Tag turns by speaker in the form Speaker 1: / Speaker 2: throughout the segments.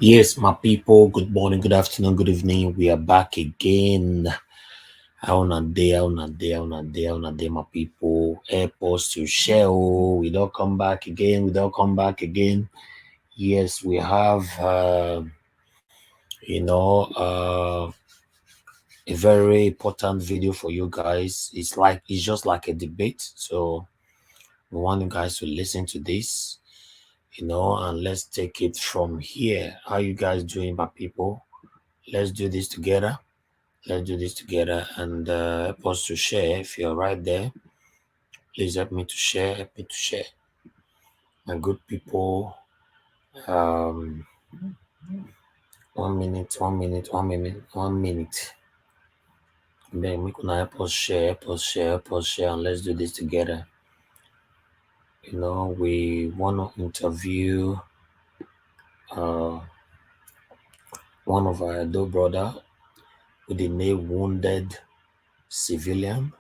Speaker 1: Yes, my people, good morning, good afternoon, good evening. We are back again. How on a day, my people. Help us to share. Oh, we don't come back again. Yes, we have, a very important video for you guys. It's just like a debate. So we want you guys to listen to this, and let's take it from here. How you guys doing, my people? Let's do this together. And help us to share. If you're right there, please help me to share. My good people. Um, 1 minute. Then we can help us share, and let's do this together. We want to interview uh, one of our Edo brother with the name Wounded Civilian.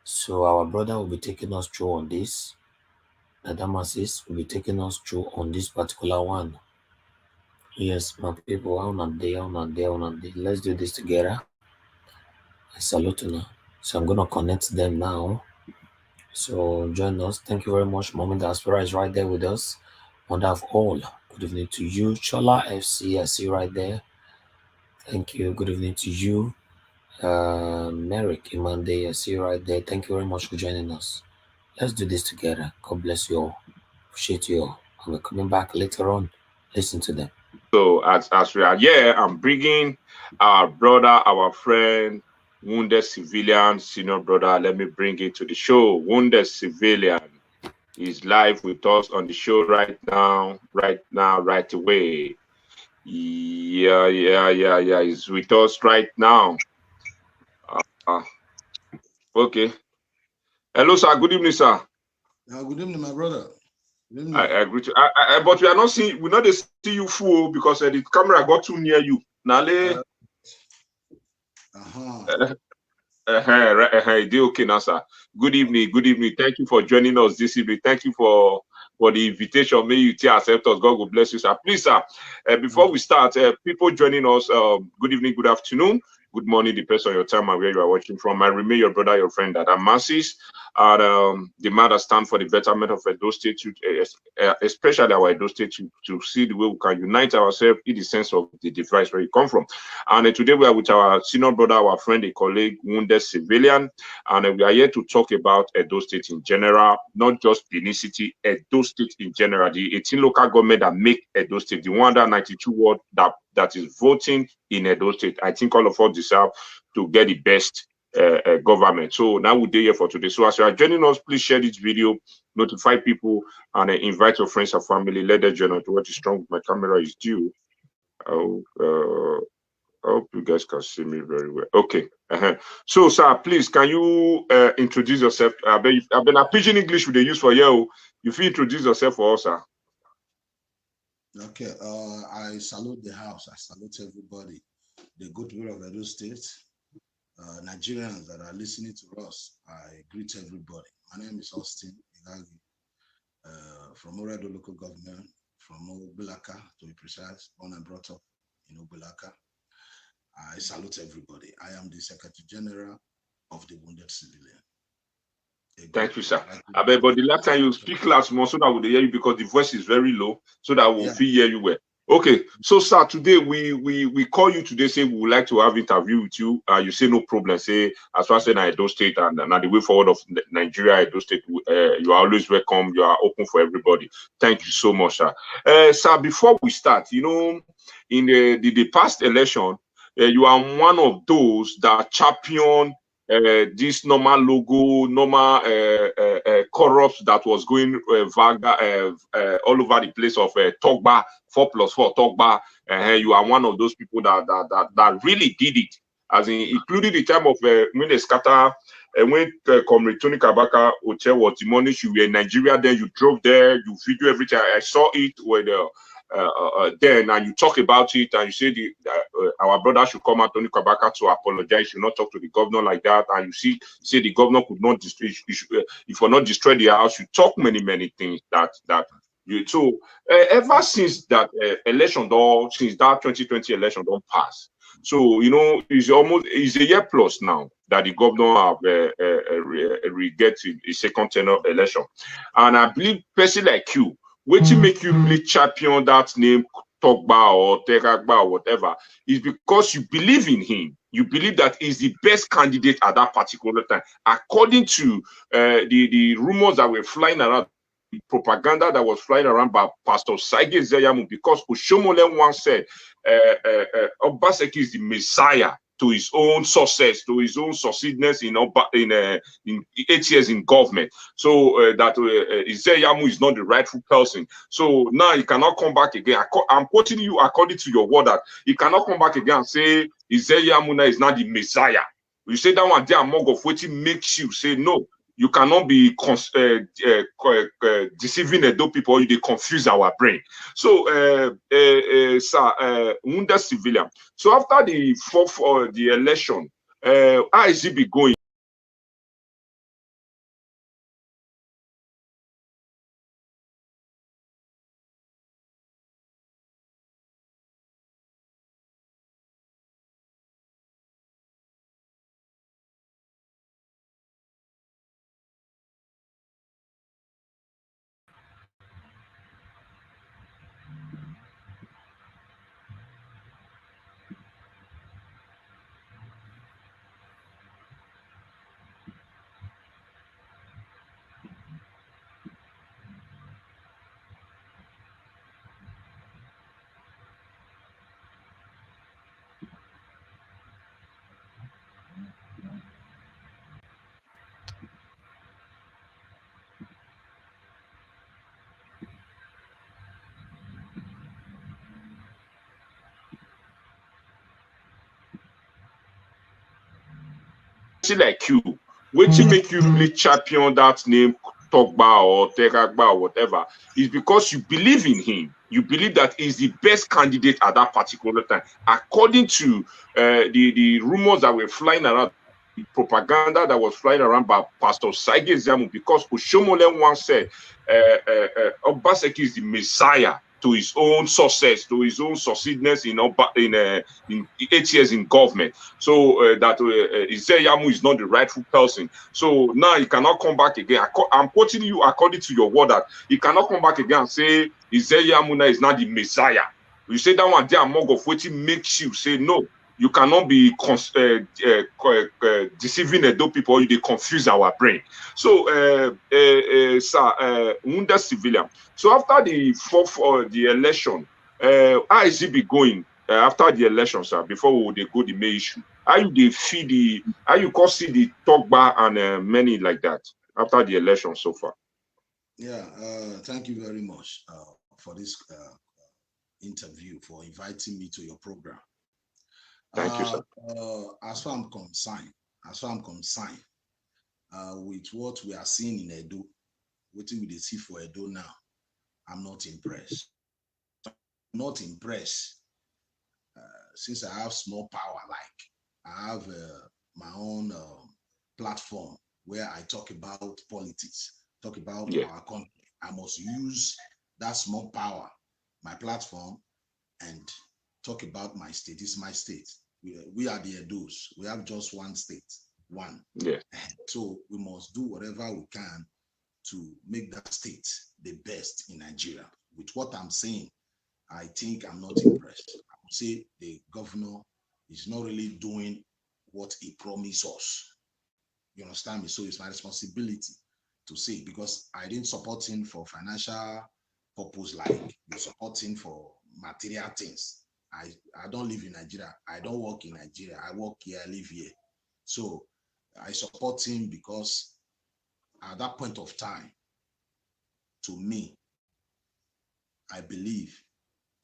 Speaker 1: So our brother will be taking us through on this. Adamasis will be taking us through on this particular one. Yes, my people, on a day. Let's do this together. I salute you now. So I'm going to connect them now. So join us. Thank you very much. Moment Diaspora is right there with us. Wonder of all. Good evening to you. Chola FC, I see you right there. Thank you. Good evening to you. Merrick Imande, I see you right there. Thank you very much for joining us. Let's do this together. God bless you all. Appreciate you all. And we're coming back later on. Listen to them.
Speaker 2: So as we are here, I'm bringing our brother, our friend, Wounded Civilian, senior brother. Let me bring it to the show. Wounded Civilian is live with us on the show right now, right away. Yeah. He's with us right now. Okay. Hello, sir. Good evening, sir.
Speaker 3: Good evening, my brother.
Speaker 2: I agree to. But we are not seeing. We not see you full because the camera got too near you. Nale. Okay, now, sir. Good evening. Thank you for joining us this evening. Thank you for the invitation. May you accept us. God will bless you, sir. Please, sir. Before we start, people joining us. Good evening. Good afternoon. Good morning, depends on your time and where you are watching from. I remain your brother, your friend, that Amasis, and the man that stand for the betterment of Edo State, especially our Edo State, to see the way we can unite ourselves in the sense of the device where you come from. And today we are with our senior brother, our friend, a colleague, Wounded Civilian, and we are here to talk about Edo State in general, not just Benin City, Edo State in general, the 18 local government that make Edo State, the 192 ward that is voting in Edo State. I think all of us deserve to get the best government. So now we're here for today. So as you are joining us, please share this video, notify people, and invite your friends and family. Let them join us to watch strong. My camera is due. I hope you guys can see me very well. Okay. So, sir, please, can you introduce yourself? I've been a pidgin English with the use for you. You feel introduce yourself for us, sir.
Speaker 3: Okay. I salute the house. I salute everybody. The good will of Edo State. Nigerians that are listening to us. I greet everybody. My name is Austin Igagi, from Oredo local government, from Obelaka to be precise, born and brought up in Obelaka. I salute everybody. I am the Secretary General of the Wounded Civilian.
Speaker 2: Thank you, sir. But the last time you speak last month so that we hear you because the voice is very low, so that we'll hear you well. Okay, so sir, today we call you today, say we would like to have interview with you. You say no problem. Say as far as Edo State and the way forward of Nigeria, Edo State, you are always welcome. You are open for everybody. Thank you so much, sir. Sir, before we start, in the past election, you are one of those that champion this normal logo, normal corrupt that was going all over the place of Togba 4+4 Togba. You are one of those people that really did it, as in including the time of when they scatter. When Comrade Tony Kabaka hotel was demolished, you were in Nigeria. Then you drove there, you video everything. I saw it when then, and you talk about it, and you say our brother should come out, Tony Kabaka, to apologize. You should not talk to the governor like that. And you say the governor could not destroy. If you not destroy the house, you talk many things that So ever since that election, though, since that 2020 election don't pass, so it's a year plus now that the governor have get a second tenure election, and I believe person like you, waiting make you really champion that name Togba or Teragba or whatever, is because you believe in him. You believe that he's the best candidate at that particular time, according to the rumors that were flying around, propaganda that was flying around by Pastor Saige Zeyamu, because Oshomole once said Obaseki is the Messiah to his own success, to his own succeedness in 8 years in government. So that Zeyamu is not the rightful person. So now he cannot come back again. I'm quoting you according to your word that he cannot come back again and say Zeyamu is not the Messiah. You say that one there among of what makes you say no. You cannot be deceiving the people. They confuse our brain. So, wounded civilian. So after the fourth the election, how is it be going? Like you, waiting make you really champion that name Togba or Teragba or whatever, is because you believe in him. You believe that he's the best candidate at that particular time, according to the rumors that were flying around, the propaganda that was flying around by Pastor Saige Zeyamu, because Oshomole once said Obaseki is the Messiah to his own success, to his own succeedness in 8 years in government. So that Zeyamu is not the rightful person. So now he cannot come back again. I'm quoting you according to your word that he cannot come back again and say Zeyamu is not the Messiah. You say that one there among of what makes you say no. You cannot be deceiving the people. They confuse our brain. So, wounded civilian. So after the fourth the election, how is it be going after the election, sir? Before they go the main issue, how you see the Togba and many like that after the election so far?
Speaker 3: Yeah, thank you very much for this interview, for inviting me to your program.
Speaker 2: Thank you, sir.
Speaker 3: As far I'm concerned, with what we are seeing in Edo, what we see for Edo now, I'm not impressed. Not impressed, since I have small power. Like I have my own platform where I talk about politics, talk about our country. I must use that small power, my platform, and talk about my state. This is my state. We are the Edos. We have just one state, one.
Speaker 2: Yeah.
Speaker 3: So we must do whatever we can to make that state the best in Nigeria. With what I'm saying, I think I'm not impressed. I would say the governor is not really doing what he promised us. You understand me? So it's my responsibility to say, because I didn't support him for financial purpose, like you support him for material things. I don't live in Nigeria. I don't work in Nigeria. I work here, I live here. So I support him because at that point of time, to me, I believe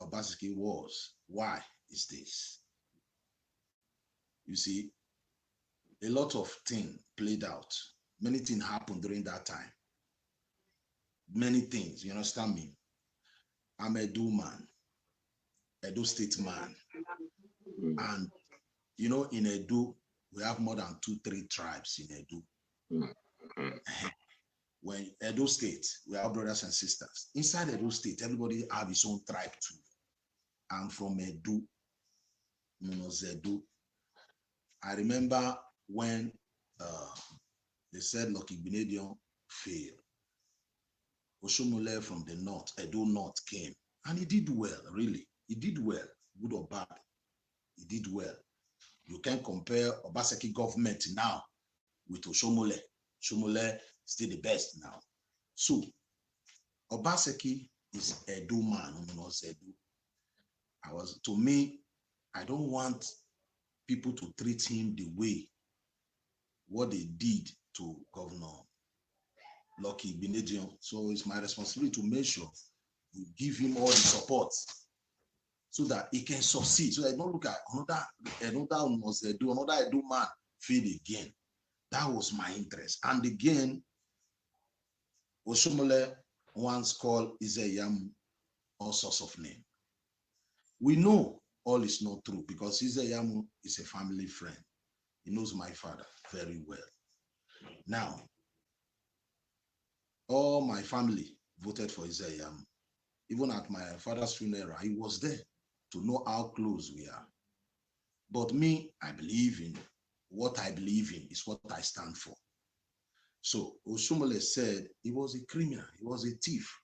Speaker 3: Obaseki was. Why is this? You see, a lot of things played out. Many things happened during that time. Many things, you understand me? I'm a Edo man, Edo State man. And, you know, in Edo, we have more than 2-3 tribes in Edo. when Edo State, we are brothers and sisters. Inside Edo State, everybody have his own tribe too. I'm from Edo, Zedu. I remember when they said Lucky Benedion failed. Oshomole from the north, Edo North came, and he did well, really. He did well, good or bad. He did well. You can compare Obaseki government now with Oshomole. Oshomole still the best now. So, Obaseki is Edo man, to me, I don't want people to treat him the way what they did to Governor Lucky Benedion. So it's my responsibility to make sure we give him all the support so that he can succeed. So that I don't look at another Edo man fail again. That was my interest. And again, Oshomole once called Izeyam all sorts of names. We know all is not true because Izeyam is a family friend. He knows my father very well. Now, all my family voted for Izeyam. Even at my father's funeral, he was there to know how close we are. But me, I believe in what I believe in is what I stand for. So Oshomole said he was a criminal, he was a thief.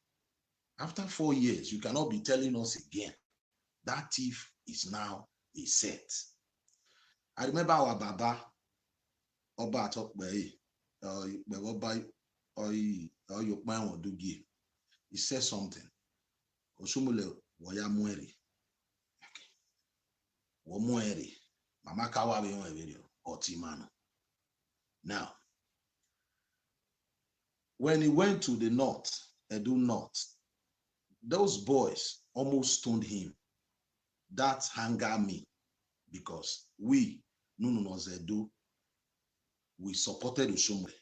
Speaker 3: After 4 years, you cannot be telling us again that thief is now a saint. I remember our Baba, Oba Atokbe, he said something. Oshomole woya mueri. Wo mueri. Mama kawa be on video. Otimano. Now, when he went to the north, Edo North, those boys almost stoned him. That angered me because we, Edo, we supported Oshomole.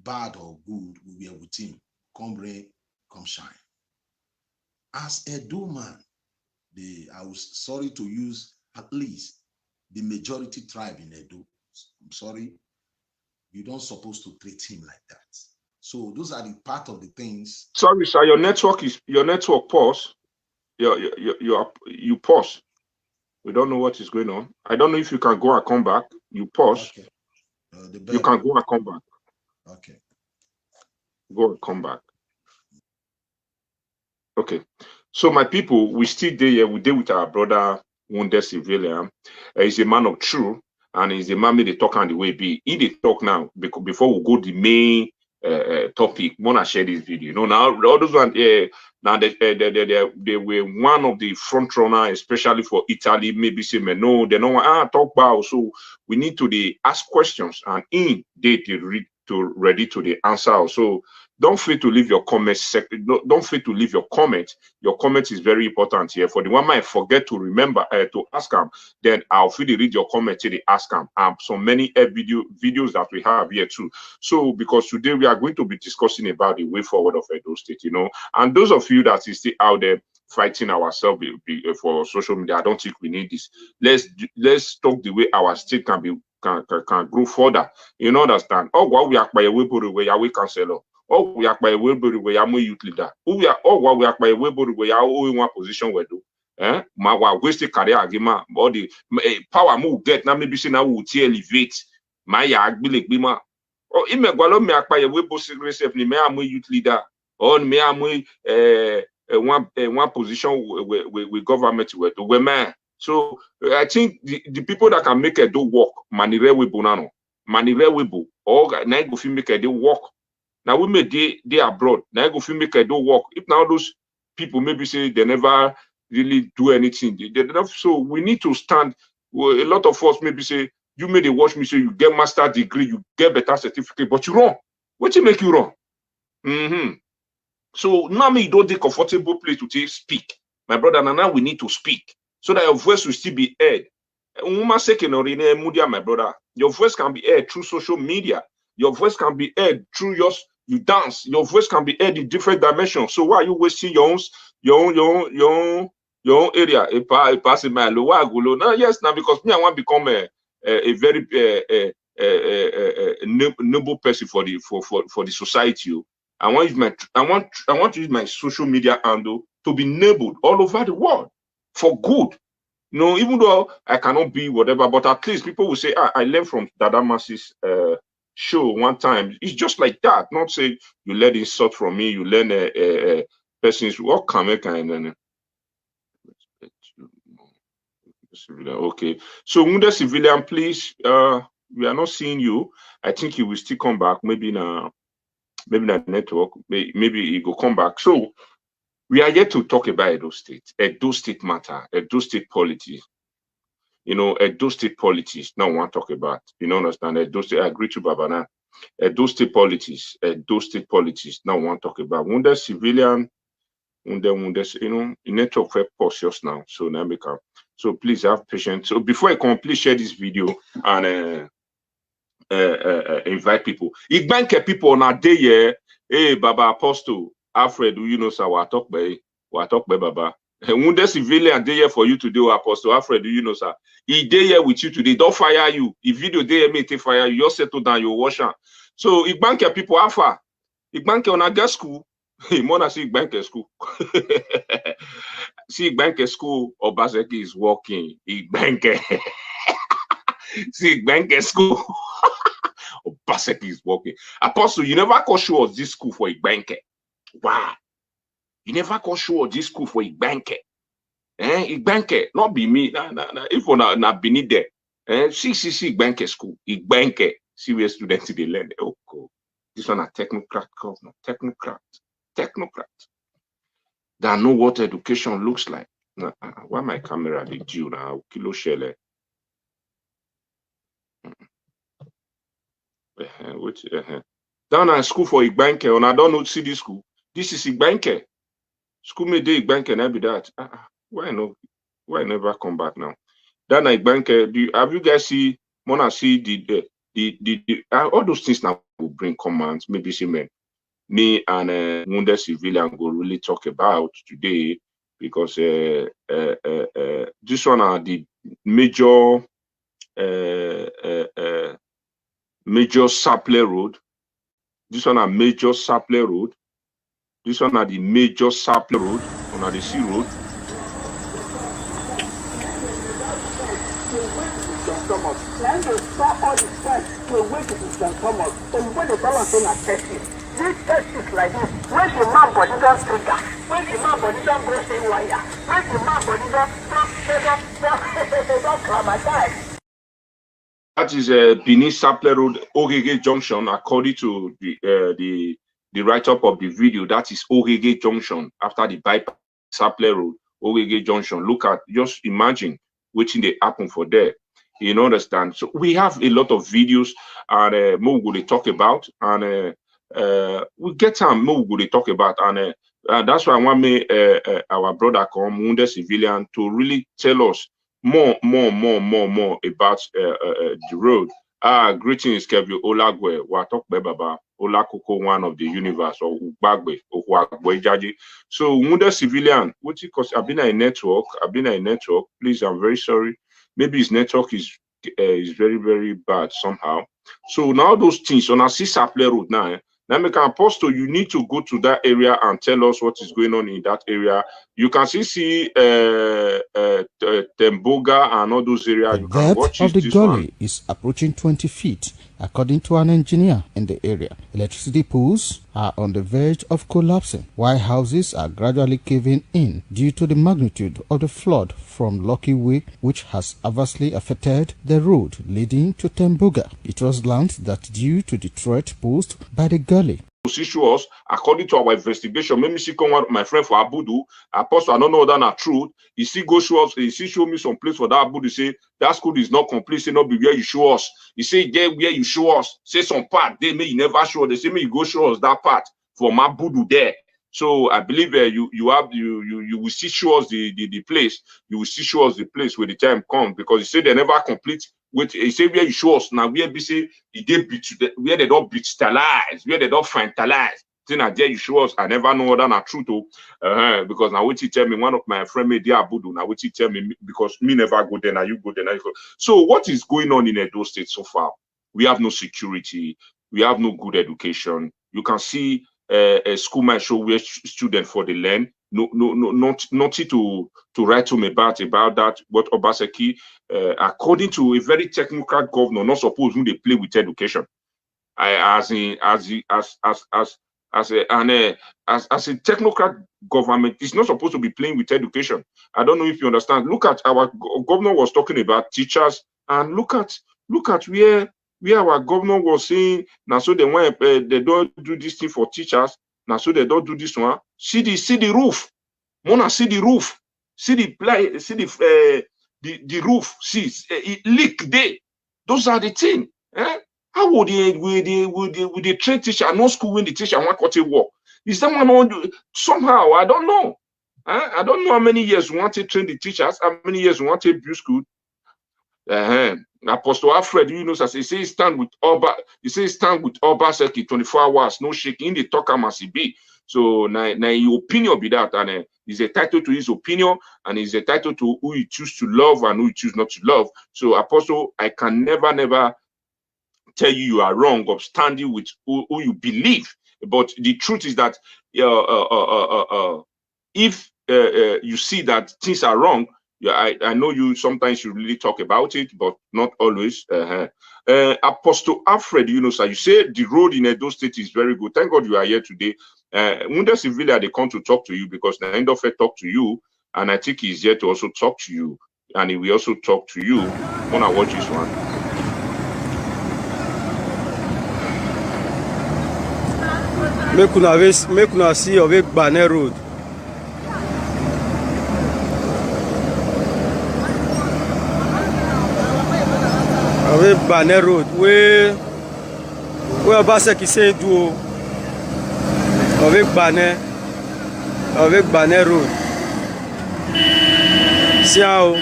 Speaker 3: Bad or good, we were with him. Come rain, come shine. As Edo man, I was sorry to use at least the majority tribe in Edo. I'm sorry, you don't supposed to treat him like that. So those are the part of the things.
Speaker 2: Sorry, sir, your network pause. You pause. We don't know what is going on. I don't know if you can go and come back. You pause.
Speaker 3: Okay.
Speaker 2: You can go and come back.
Speaker 3: Okay.
Speaker 2: Go and come back. Okay. So my people, we still there here. We deal with our brother wounded civilian. He's a man of truth, and he's a man made the talk and the way be. He the talk now because before we go the main topic. Wanna share this video. You know, now all those ones now they were one of the front runner, especially for Italy. Maybe say no, they don't want talk about. So we need to ask questions and in they ready to the answer. So don't fail to leave your comments. Don't fail to leave your comment. Your comment is very important here. For the one might forget to remember to ask them, then I'll feel to read your comment till they ask them. So many videos that we have here too. So because today we are going to be discussing about the way forward of Edo State, you know, and those of you that is still out there fighting ourselves for social media, I don't think we need this. Let's talk the way our state can grow further. You know, understand? Oh, what we are by a way, we cancel. Oh, we are by a way, we are more youth leader. We are what we are by a way, we are all in one position we do. Ma waste career argument, all the power move get now maybe say now we elevate my agbile bima. Oh, imegwalo me akpa ye webo secret self ni me am youth leader or me am one position with government we do we man. So I think the people that can make a do work manire webo nano manire webo or na go fit make a do work. Now we may they abroad. Now go fit make a do work. If now those people maybe say they never really do anything, they don't. So we need to stand. Well, a lot of us maybe say you made a watch me say you get master degree, you get better certificate, but you wrong. What you make you wrong? So now me you don't take comfortable place to speak, my brother. Now we need to speak so that your voice will still be heard. My brother, your voice can be heard through social media. Your voice can be heard through you dance. Your voice can be heard in different dimensions. So why are you wasting your own area? A passing my lower gulo. Now, yes, now because me I want to become a very noble person for the society. I want to use my social media handle to be enabled all over the world for good. You know, even though I cannot be whatever, but at least people will say, I learned from Dada Massy's show one time. It's just like that. Not say you learn insult from me, you learn persons what can make and okay. So wounded civilian, please, we are not seeing you. I think you will still come back, maybe in a network, maybe he will come back. So we are yet to talk about Edo State matter, Edo State politics. You know, Edo State politics, no one talk about. You know, understand? Edo State, I agree to Babana. Edo State politics, no one talk about. Wounded civilian, wounded, you know, in network for pause now. So now we can. So please have patience. So before I complete share this video and invite people. Igbanke people on a day here. Hey, Baba Apostle, Alfred, do you know sir? What talk by Baba? Wounded civilian day here for you to do, Apostle Alfred, do you know sir? He day here with you today. Don't fire you. If video day may take fire, you just settle down, you wash out. So Igbanke people alpha. Igbanke on a girl school. Hey, Mona see Igbanke school. See Igbanke school, Obaseki is walking. Igbanke. See Igbanke school. Obaseki is walking. Apostle, you never call show us this school for Igbanke. Wow. You never call show us this school for Igbanke. Igbanke, not be me. Nah. If we're not beneath there. See, Igbanke school. Igbanke. Serious students, they learn. Oh, cool. This one a technocrat governor. Technocrat. That know what education looks like. Why my camera did you now? Kilo shell. Down at school for Igbanke, and I don't know see this school. This is Igbanke. School may day Igbanke and be that. Why never come back now? Down at Igbanke, have you guys see? Wanna see the all those things now will bring commands. Maybe see me and wounded civilian go really talk about today because this one are the major supply road. This one are major supply road. This one are the major supply road on the sea road.
Speaker 4: Then they stop all the steps to wait to St. Thomas. So when the balance in a testing, these tests like this, when the man body does trigger, when the man body does go say wire, when the man body does traumatize.
Speaker 2: That is Benin Sapler Road, Ogege Junction, according to the write-up of the video. That is Ogege Junction after the bypass Sapler Road, Ogege Junction. Look at, just imagine waiting they happen for there. You understand? So we have a lot of videos and more we talk about, and we get some more we talk about, and that's why I want me our brother come wounded civilian to really tell us more about the road. Greetings, Kevin Olagwe. We talk about Baba Olakoko, one of the universe, or Ubagwe, or Jaji. So wounded civilian, what you cause? I've been a network. Please, I'm very sorry. Maybe his network is very, very bad somehow. So now those things on a Seaport road now. Now, make an apostle, you need to go to that area and tell us what is going on in that area. You can see Temboga and all those areas.
Speaker 5: The depth of the gully is approaching 20 feet, according to an engineer in the area. Electricity poles are on the verge of collapsing, while houses are gradually caving in due to the magnitude of the flood from Lucky Way, which has adversely affected the road leading to Temboga. It was learned that due to the threat posed by the gully,
Speaker 2: us, according to our investigation, maybe she come out my friend for Abudu, Apostle, I don't know whether not truth. He see go show us, he see show me some place for that Abudu, say that school is not complete, say not be where you show us. He say there where you show us, say some part, they may you never show, they say me you go show us that part from Abudu there. So I believe you will see show us the place, you will see show us the place where the time comes, because he said they never complete. Wait, he say where you show us now, where we say where they don't digitalize, where they don't finalize. Then there you show us. I never know whether not true to because now what you tell me, one of my friend made there Abudu. Now what you tell me, because me never go there, now you go there. Now you go. So what is going on in Edo State so far? we have no security, we have no good education. You can see a school might show where students for the land, nothing to write home about that. What Obaseki, according to a very technocrat governor, not supposed to play with education. As a technocrat government, it's not supposed to be playing with education. I don't know if you understand. Look at our governor was talking about teachers, and look at where our governor was saying now, so they don't do this thing for teachers, now so they don't do this one. See the roof. Mona, see the roof. See the roof. See it leak there. Those are the things. How would they train teacher? No school when the teacher want to work. Is someone on somehow? I don't know. I don't know how many years we want to train the teachers, how many years we want to build school. Apostle Alfred, you know, as he says, stand with Obaseki 24 hours, no shaking. The talk must be. So now your opinion be that, and he's entitled to his opinion, and he's entitled to who he choose to love and who he choose not to love. So Apostle, I can never tell you are wrong of standing with who you believe. But the truth is that if you see that things are wrong, I know you sometimes you really talk about it, but not always. Apostle Alfred, you know, sir, you say the road in Edo State is very good. Thank God you are here today. Munda Civila, they come to talk to you because the end of it talk to you, and I think he's here to also talk to you, and he will also talk to you. I want to watch this one.
Speaker 6: Make una see avec Banner Road. Avec Banner Road, where Obaseki say do avec Banner Road. See how?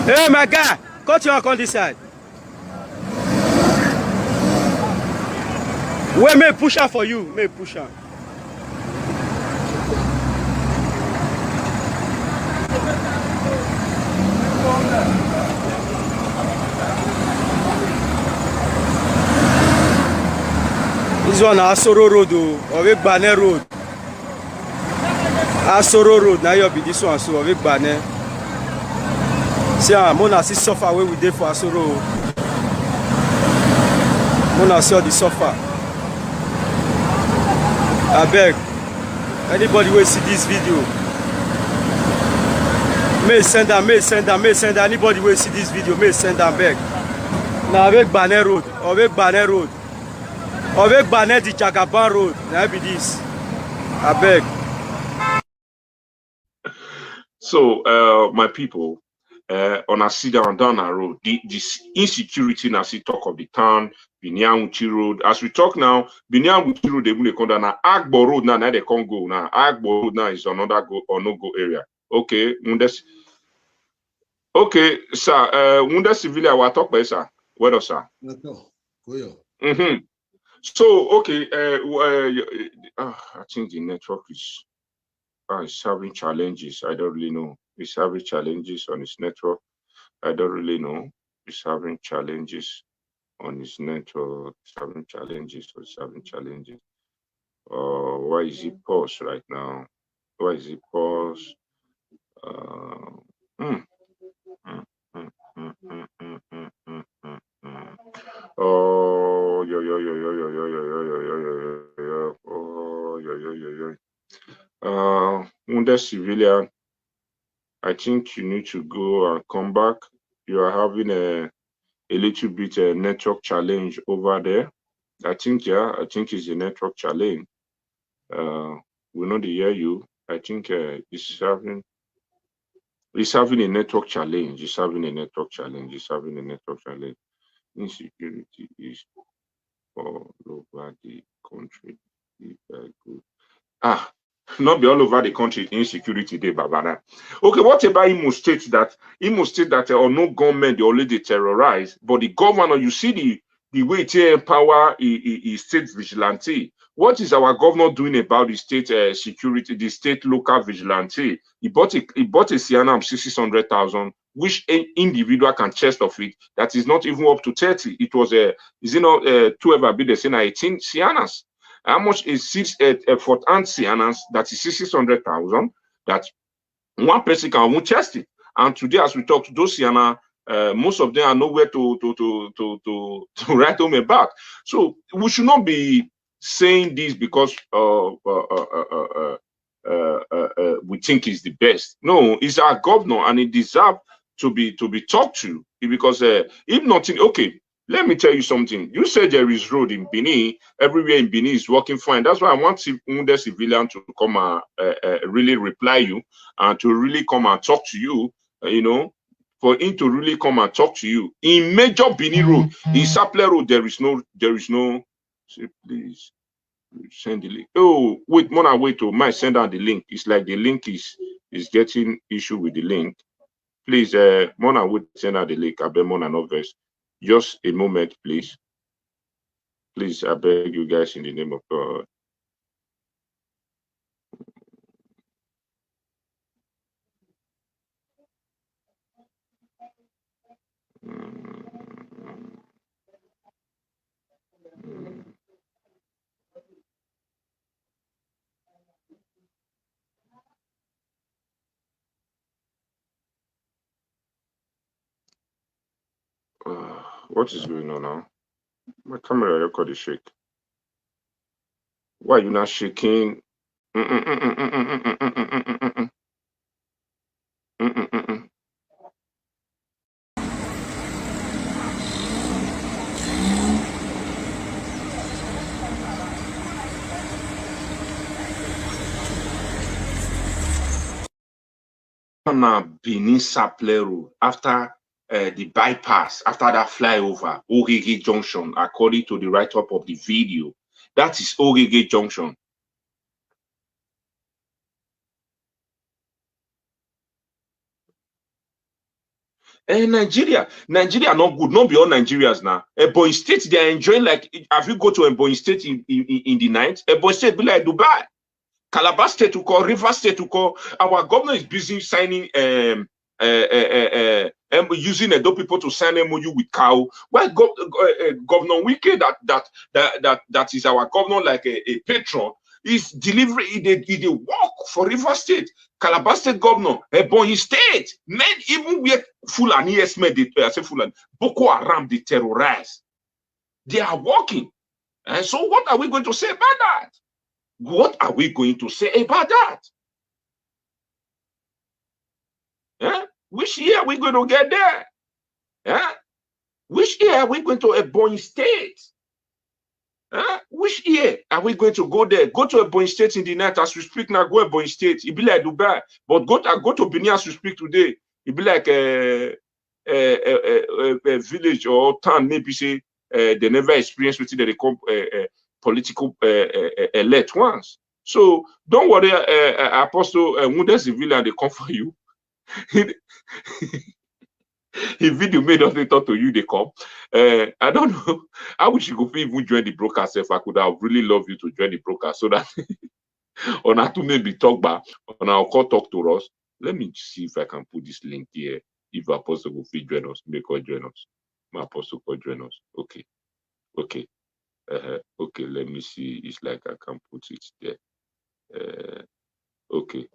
Speaker 6: Hey my guy, cut your on this side. Where may push her for you? May push her. This one Asoro Road or Banner Road. Asoro Road. Now you'll be this one so with Banner. See, Mona see suffer where we did for Asoro. Mona see all the suffer. I beg anybody will see this video, may send them. Anybody will see this video, may send them back. Now avec Banner Road, avec Banner the Jagaban Road. Now be this. I beg.
Speaker 2: So my people, on a sit down a road, this insecurity now see talk of the town. Binyanguchi Road. As we talk now, Binyanguchi Road, they will come down now. Agbo Road now, they can't go now. Agbo Road now is another go or no go area. Okay, okay, sir. Munda Civila, what talk by sir? What else, sir? So okay, I think the network is having challenges. I don't really know. It's having challenges on its network. I don't really know. It's having challenges on his network, having challenges. Why is he paused right now? Why is he paused? Oh, Wounded civilian, I think you need to go and come back. You are having a little bit network challenge over there. I think it's a network challenge. We not hear you. I think it's having a network challenge. Insecurity is all over the country. Not be all over the country. Insecurity day, Babana. Okay, what about Imo State that or no government they already terrorize, but the governor, you see the way it empower is state vigilante. What is our governor doing about the state security, the state local vigilante? He bought a Sienna 600,000 which an individual can chest of it, that is not even up to 30. It was a, 12 a bit, 18 cianas. How much is 4th cianas? That is 600,000. That one person can chest it. And today, as we talk to those ciana, most of them are nowhere to write home back. So we should not be saying this because we think he's the best. No, he's our governor, and he deserves to be talked to. Because if nothing, okay, let me tell you something. You said there is road in Benin. Everywhere in Benin is working fine. That's why I want the civilian to come and really reply you and to really come and talk to you. For him to really come and talk to you. In major Benin Road, in Saple Road, there is no. Say, please send the link. Oh, wait, Mona, wait. Oh, might send out the link. It's like the link is getting issue with the link. Please, Mona, wait, send out the link. I beg Mona no verse. Just a moment, please. Please, I beg you guys in the name of God. What is going on now? My camera record is shake. Why are you not shaking? Benin Saple Road, after the bypass, after that flyover, Ogege Junction, according to the write-up of the video, that is Ogege Junction. And Nigeria not good. Not be all Nigerians now. Ebonyi State, they are enjoying, like, have you go to Ebonyi State in the night? Ebonyi State be like Dubai. Calabar State to call, River State to call. Our governor is busy signing using Edo people to sign MOU with cow. Why Governor Wike that is our governor, like a patron, is delivering, he work for River State. Calabar State governor, Ebonyi State, men even where Fulani, yes, men, I say Fulani, Boko Haram, they terrorize. They are working. And so what are we going to say about that? What are we going to say about that? Yeah? Which year are we going to get there? Yeah? Which year are we going to Ebonyi State? Which year are we going to go there? Go to Ebonyi State in the night as we speak now. Go Ebonyi State. It be like Dubai. But go to Benin as we speak today. It be like a village or town. Maybe say they never experienced with it. They come political elect once. So don't worry, Apostle Muda Civilian, they come for you. If video made us talk to you, they come. I don't know. I wish you could even join the broadcast. If I could have really loved you to join the broadcast so that on our to maybe talk back on our call talk to us. Let me see if I can put this link here. If Apostle will join us, make her join us. My Apostle could join us. Okay. Okay. Okay, let me see. It's like I can put it there. Okay.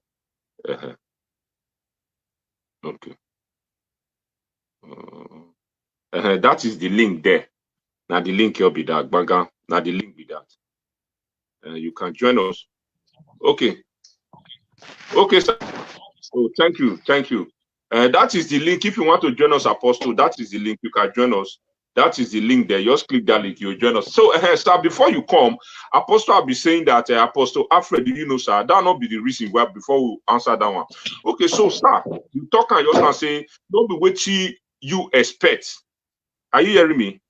Speaker 2: Okay. That is the link there. Now the link here be that. Baga. Now the link be that. You can join us. Okay. Okay, sir. Oh, thank you. Thank you. That is the link. If you want to join us, Apostle, that is the link. You can join us. That is the link there. Just click that link. You'll join us. So, sir, before you come, Apostle, I'll be saying that, Apostle Alfred, you know, sir, that will not be the reason why before we answer that one. Okay, so, sir, you talk and you just say, don't be what you expect. Are you hearing me?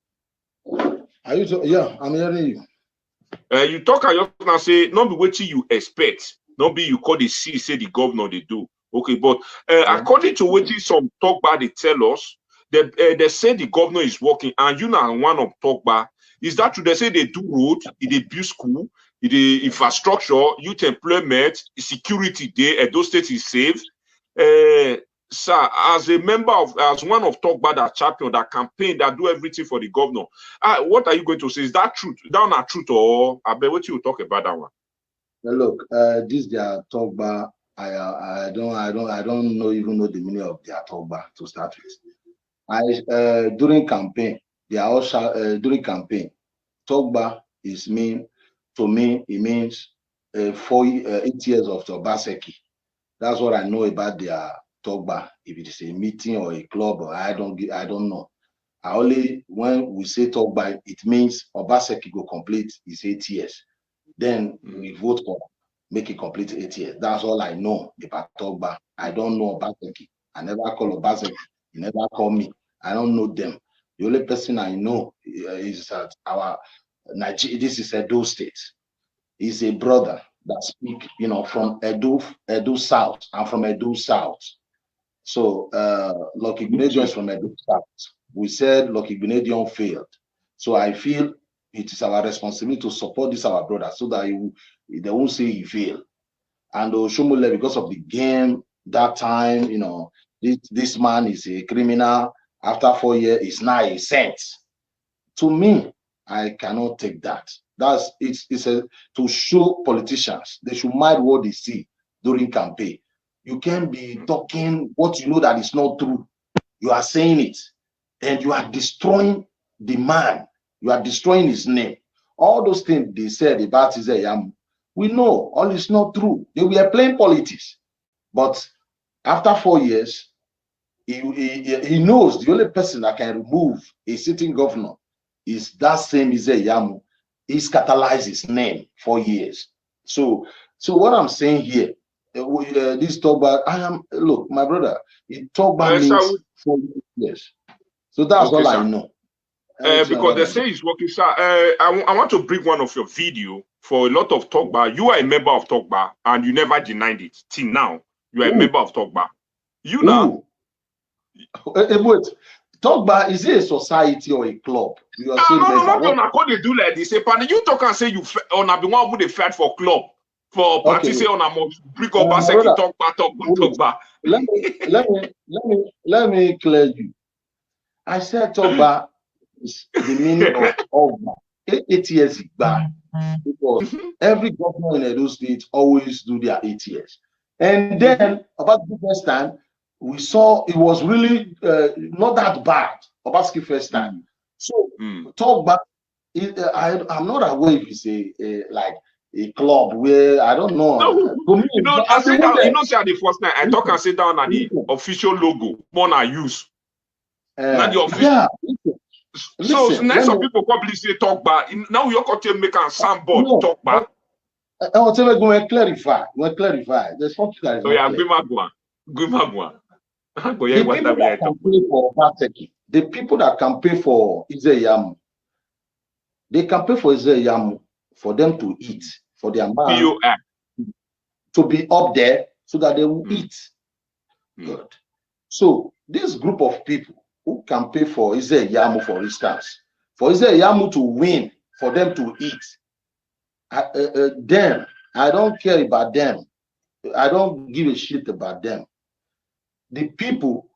Speaker 3: Are you? Yeah, I'm hearing you.
Speaker 2: You talk and you say, don't be what you expect. Don't be you call the C, say the governor they do. Okay, but according to what some talk about, they tell us, they say the governor is working, and you know one of talk about is that true? They say they do road, they build school, the infrastructure, youth employment, security. Edo State is safe. sir, as a member of, as one of Togba that champion, that campaign, that do everything for the governor, what are you going to say? Is that truth? That not truth, or I bet what you talk about that one?
Speaker 3: Now look, this their Togba. I don't even know the meaning of their Togba to start with. During campaign, they are also during campaign. Togba is to me, it means 8 years of Obaseki. That's what I know about their Togba. If it is a meeting or a club, or I don't know. When we say Togba, it means Obaseki go complete his 8 years. Then we vote for make it complete 8 years. That's all I know about Togba. I don't know Obaseki. I never call Obaseki. He never call me. I don't know them. The only person I know is that this is Edo State. He's a brother that speak, from Edo South. I'm from Edo South. So Lucky Benedion is from Edo South. We said Lucky Benedion failed. So I feel it is our responsibility to support this our brother so that they won't say he failed. And Oshomole, because of the game that time, this man is a criminal. After 4 years, it's now a saint. To me, I cannot take that. It's to show politicians they should mind what they see during campaign. You can't be talking what you know that is not true. You are saying it, and you are destroying the man. You are destroying his name. All those things they said about Isaiah, we know all is not true. They were playing politics, but after 4 years, he knows the only person that can remove a sitting governor is that same Isaiah. He's catalyzed his name for years. So what I'm saying here, this Togba, look, my brother, Togba means 4 years. So that's all I know.
Speaker 2: Because they say it's working, sir. I want to bring one of your video for a lot of Togba. You are a member of Togba, and you never denied it. Till now, you are a member of Togba. You now.
Speaker 3: Wait. Togba, is it a society or a club? You are saying
Speaker 2: no. They do like this. You talk and say you on a be one who they fight for club for party say on a must bring up Togba.
Speaker 3: Let me clear you. I said Togba is the meaning of Togba. 8 years back, because every governor in Edo State always do their 8 years, and then about the first time. We saw it was really not that bad. Obaski first time. So Togba, I'm not aware if it's like a club where I don't know.
Speaker 2: No, I said that the first time I talk and sit down at the official logo, one I use. Not the official.
Speaker 3: Yeah.
Speaker 2: So next some people probably say Togba. Now you're going to make a soundboard Togba.
Speaker 3: I want to clarify. There's something that is.
Speaker 2: So yeah, good one.
Speaker 3: The people that campaign for Izeyamu, they campaign for Izeyamu for them to eat, for their man to be up there so that they will eat. Good. So this group of people who campaign for Izeyamu, for instance, for Izeyamu to win, for them to eat, them, I don't care about them. I don't give a shit about them. The people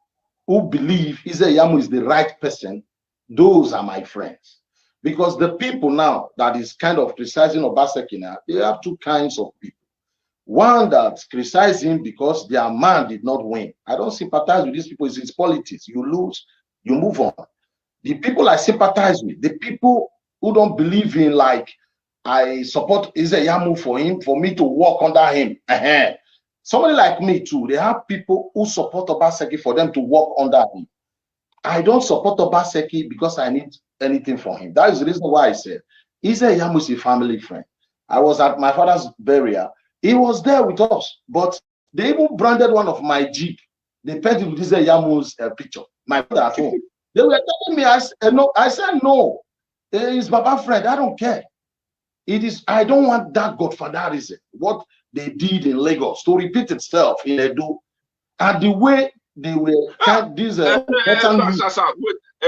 Speaker 3: who believe Izeyamu is the right person, those are my friends. Because the people now that is kind of criticizing Obaseki now, they have two kinds of people. One that's criticizing because their man did not win. I don't sympathize with these people. It's politics. You lose, you move on. The people I sympathize with, the people who don't believe in, like, I support Izeyamu for him, for me to work under him. Somebody like me too, they have people who support Obaseki for them to work under him. I don't support Obaseki because I need anything from him. That is the reason why I said Izeyamu is a family friend. I was at my father's burial. He was there with us, but they even branded one of my Jeep. They painted with Izeyamu's picture. My brother at home. They were telling me, I said no. He's Baba friend. I don't care. It is. I don't want that godfatherism. What they did in Lagos to repeat itself in Edo, and the way they were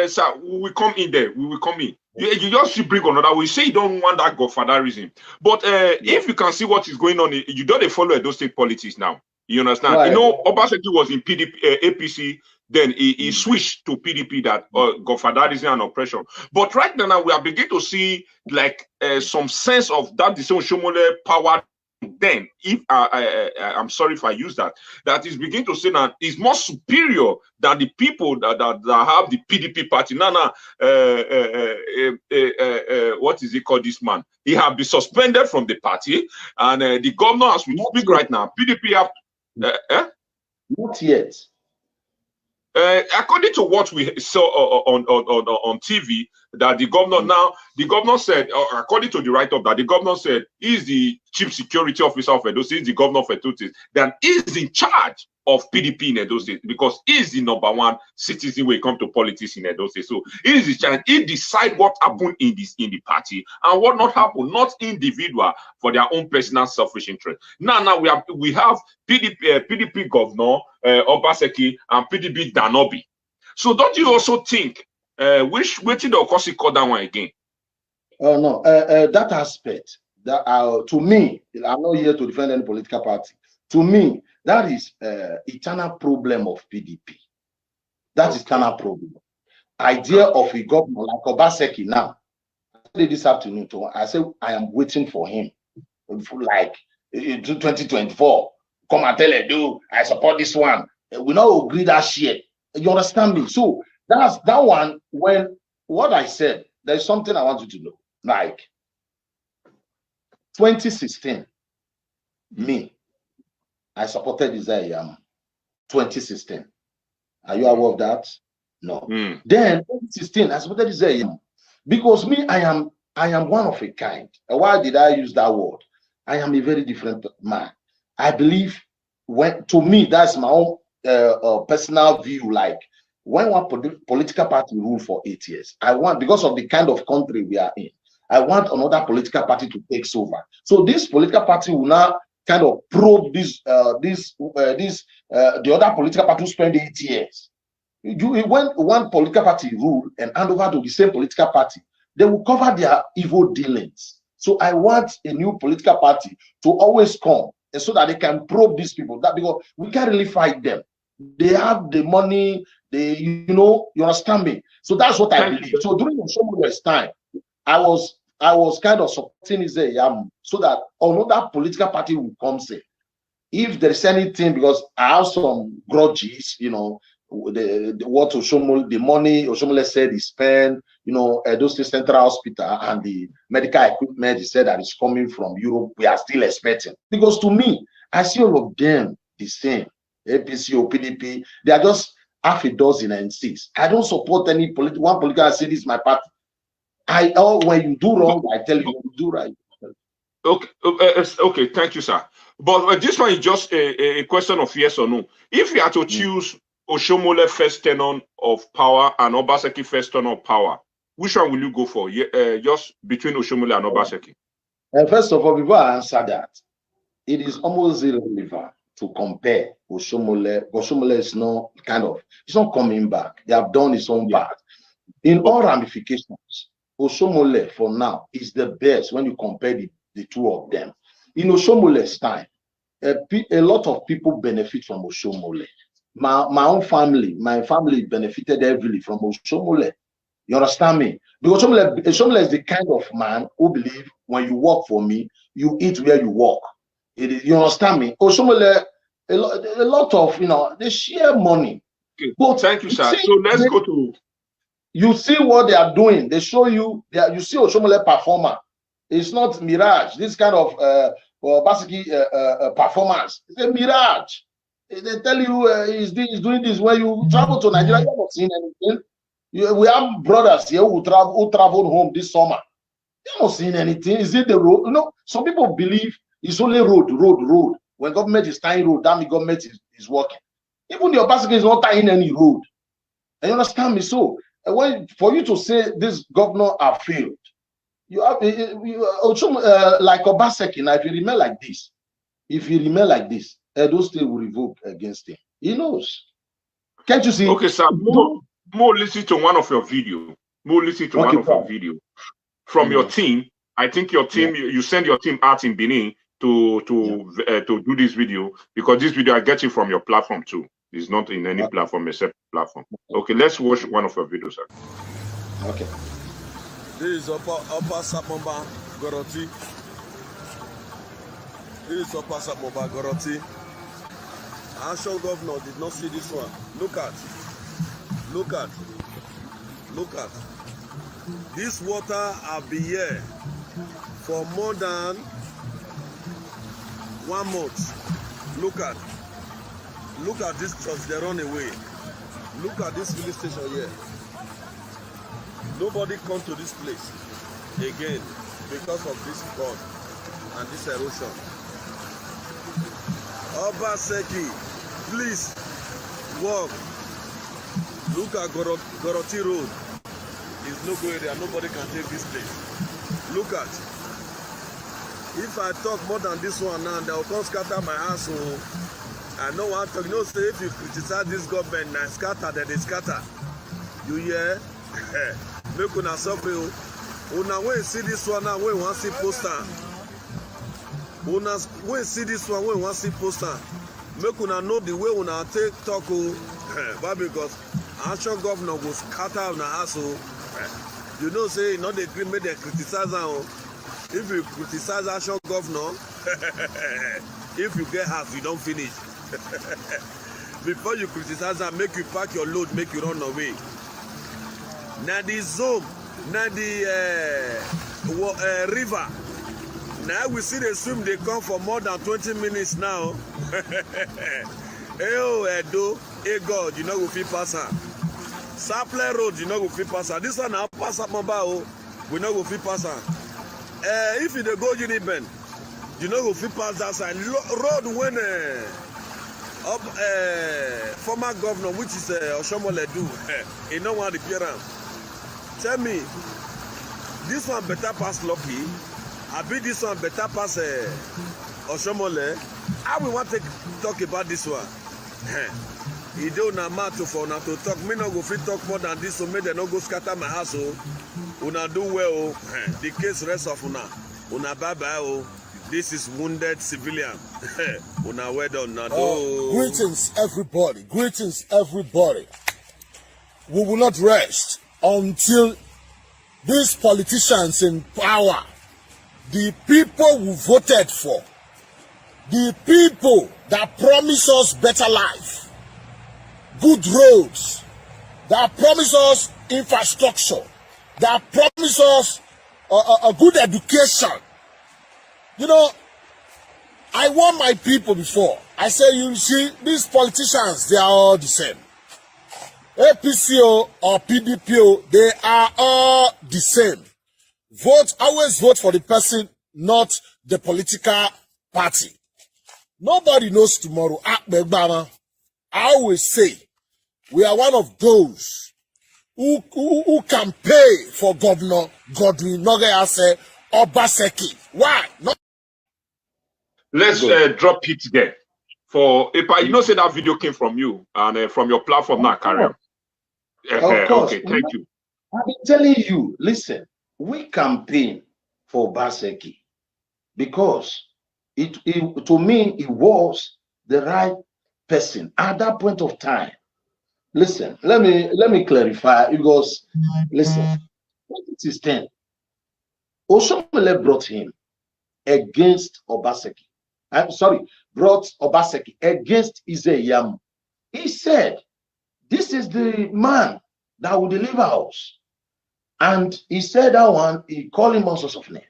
Speaker 2: sir, we will come in there. We will come in. You just bring another. We say you don't want that godfatherism, but if you can see what is going on, you don't follow Edo State politics now. You understand?
Speaker 7: Right.
Speaker 2: You know, Obaseki was in PDP, APC. Then he switched to PDP, that godfatherism and oppression. But right now we are beginning to see like some sense of that the Shomole power. Then, if I'm sorry if I use that is beginning to say that is more superior than the people that have the PDP party. What is he called? This man, he have been suspended from the party, and the governor, as we speak right now, PDP have
Speaker 7: not yet.
Speaker 2: According to what we saw on TV, that the governor said, according to the write-up, that the governor said he's the chief security officer of Edo State, the governor of Edo State, then he's in charge of PDP in Edo State because he's the #1 citizen when it comes to politics in Edo State. So he is in charge. He decide what happened in the party and what not happened, not individual for their own personal selfish interest. Now we have PDP governor Obaseki and PDP Danobi. So don't you also think waiting the Okosi call that one again?
Speaker 7: Oh no, that aspect that to me, I'm not here to defend any political party. To me, that is eternal problem of PDP. That is eternal problem. Idea of a governor like Obaseki now. I said this afternoon to I said I am waiting for him, like 2024. Come and tell Edo, I support this one. We not agree that shit. You understand me? So that's that one. When what I said, there's something I want you to know. Like 2016, me, I supported Isaiah 2016. Are you aware of that? No. Then 2016, I supported Isaiah because me, I am one of a kind. Why did I use that word? I am a very different man. I believe to me, that's my own personal view. Like when one political party rule for 8 years, I want, because of the kind of country we are in, I want another political party to take over. So this political party will now kind of probe the other political party who spend 8 years. When one political party rule and hand over to the same political party, they will cover their evil dealings. So I want a new political party to always come, and so that they can probe these people. That because we can't really fight them. They have the money. You understand me. So that's what I believe. So during Oshomole's time, I was kind of supporting Isaiah so that another political party will come say, if there is anything, because I have some grudges, the money Oshomole said he spent, Edo State Central Hospital and the medical equipment he said that is coming from Europe, we are still expecting. Because to me, I see all of them the same. APC or PDP, they are just half a dozen and six. I don't support any one political. I say this is my party. When you do wrong, I tell you do right.
Speaker 2: Okay, thank you, sir. But this one is just a question of yes or no. If you had to choose Oshomole first tenure of power and Obaseki first tenure of power, which one will you go for? Just between Oshomole and Obaseki.
Speaker 7: First of all, before I answer that, it is almost irrelevant to compare Oshomole. Oshomole is not it's not coming back. They have done its own part. In all ramifications, Oshomole for now is the best when you compare the two of them. In Oshomole's time, a lot of people benefit from Oshomole. My own family, benefited heavily from Oshomole. You understand me? Because Oshomole is the kind of man who believe when you work for me, you eat where you work. You understand me? Oshomole, a lot of, they share money.
Speaker 2: Okay. But thank you, sir. So let's go to...
Speaker 7: You see what they are doing. They show you, you see Oshomole performer. It's not mirage. This kind of basically performance. It's a mirage. They tell you he's doing this. When you travel to Nigeria, you haven't seen anything. We have brothers here who traveled home this summer. They haven't seen anything. Is it the road? Some people believe it's only road. When government is tying road, that means government is working. Even the Obaseki is not tying any road. And you understand me? So for you to say this governor have failed, you have like Obaseki. Now, if you remain like this, Edo State will revoke against him. He knows. Can't you see?
Speaker 2: Okay, sir. More listen to one of your video. From your team. I think your team, you send your team out in Benin. to do this video, because this video I get it from your platform too. It's not in any platform except platform. Okay, let's watch one of your videos.
Speaker 8: Okay.
Speaker 9: This is Upper Sapmamba Goroti. This is Upper Sapmamba Goroti. Actual governor did not see this one. Look at. This water have been here for more than 1 month. Look at this church, they run away. Look at this filling station here. Nobody come to this place again because of this flood and this erosion. Obaseki, please walk. Look at Goroti Road. It's no good area. Nobody can take this place. Look at. If I talk more than this one now, they'll come scatter my ass. So I know what to talk. You know, say if you criticize this government and scatter, then they scatter. You hear? Make una suffer. Una when see this one now, when want see poster. Una when see this one, when want see poster. Make una know the way una take talk. But because actual governor will scatter on the ass. You know, say not the green make them criticize now. If you criticize actual governor, if you get half, you don't finish. Before you criticize them, make you pack your load, make you run away. Now the zone, now the river. Now we see the swim, they come for more than 20 minutes now. Hey, Edo, hey God, you know we fit pass her. Sapler Road, you know we fit pass her. This one now pass up Mobile, we know we fit pass her. If you go Uniben, you know we fit pass that side. Road when former governor, which is Oshomole do, he no want to repair am. Tell me, this one better pass Lucky. I bet this one better pass Oshomole. How we want to talk about this one? He don't na matter for una to talk. Me no go fit talk more than this, so make them no go scatter my house. Una do well. The case rest of una. Una bye bye. This is wounded civilian. Una well done.
Speaker 10: Greetings, everybody. Greetings, everybody. We will not rest until these politicians in power, the people we voted for, the people that promise us better life, good roads, that promise us infrastructure, that promise us a good education. You know, I warned my people before. I said, you see, these politicians, they are all the same. APCO or PDPO, they are all the same. Always vote for the person, not the political party. Nobody knows tomorrow. I always say, we are one of those who can pay for Governor Godwin Nogayase Obaseki. Why?
Speaker 2: Let's drop it there. For you know, say that video came from you and from your platform now, carry on.
Speaker 7: Of course.
Speaker 2: Okay, thank you.
Speaker 7: I've been telling you, listen, we campaign for Obaseki because to me, it was the right person at that point of time. Listen, let me clarify because listen, 2016, Oshomole brought him against Obaseki. I'm sorry, brought Obaseki against Izeyam. He said, this is the man that will deliver us. And he said that one, he called him all sorts of names.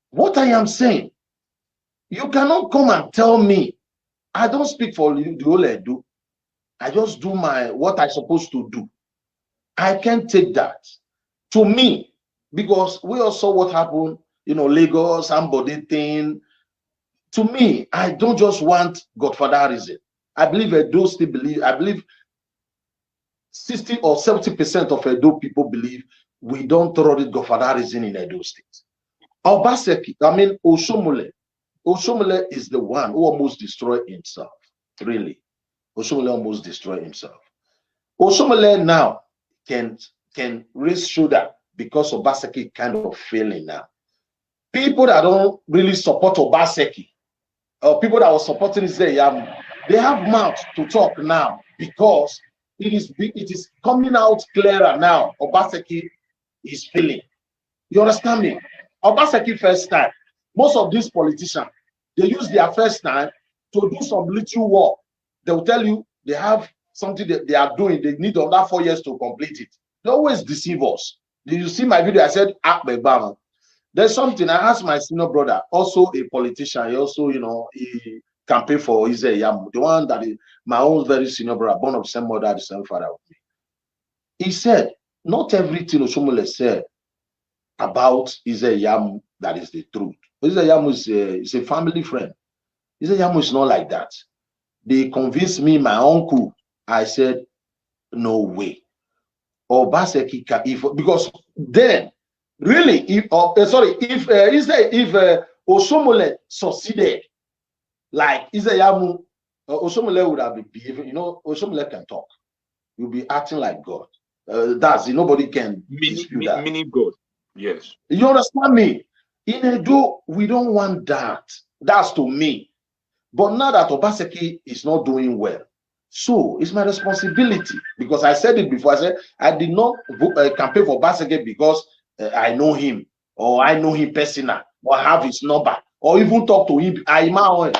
Speaker 7: What I am saying, you cannot come and tell me, I don't speak for the whole Edo. I just do what I'm supposed to do. I can't take that. To me, because we all saw what happened, you know, Lagos, somebody thing. To me, I don't just want godfatherism. I believe Edo State believe, I believe 60 or 70% of Edo people believe we don't tolerate godfatherism in Edo State. Obaseki, I mean, Oshomole is the one who almost destroyed himself. Really. Oshomole almost destroyed himself. Oshomole now can raise shoulder because Obaseki kind of failing now. People that don't really support Obaseki, people that were supporting Isaiah, they have mouth to talk now because it is coming out clearer now. Obaseki is failing. You understand me? Obaseki first time. Most of these politicians, they use their first time to do some little work. They will tell you they have something that they are doing. They need another 4 years to complete it. They always deceive us. Did you see my video? I said, there's something I asked my senior brother, also a politician. He also, he campaigned for Isaiah, the one that is my own very senior brother, born of the same mother, the same father with me. He said, not everything Osomole said about Isaiah that is the truth. Isaiah is a family friend. Isaiah is not like that. They convinced me, my uncle. I said, no way. Obaseki, because then, really, if Osomole succeeded, like Isaiah, Osomole would have been behaving. Osomole can talk. You'll be acting like God. Nobody can dispute that.
Speaker 2: Meaning God. Yes.
Speaker 7: You understand me? In Edo, we don't want that. That's to me. But now that Obaseki is not doing well, so it's my responsibility, because I said it before. I said I did not campaign for Obaseki because I know him, or I know him personally, or have his number, or even talk to him. I don't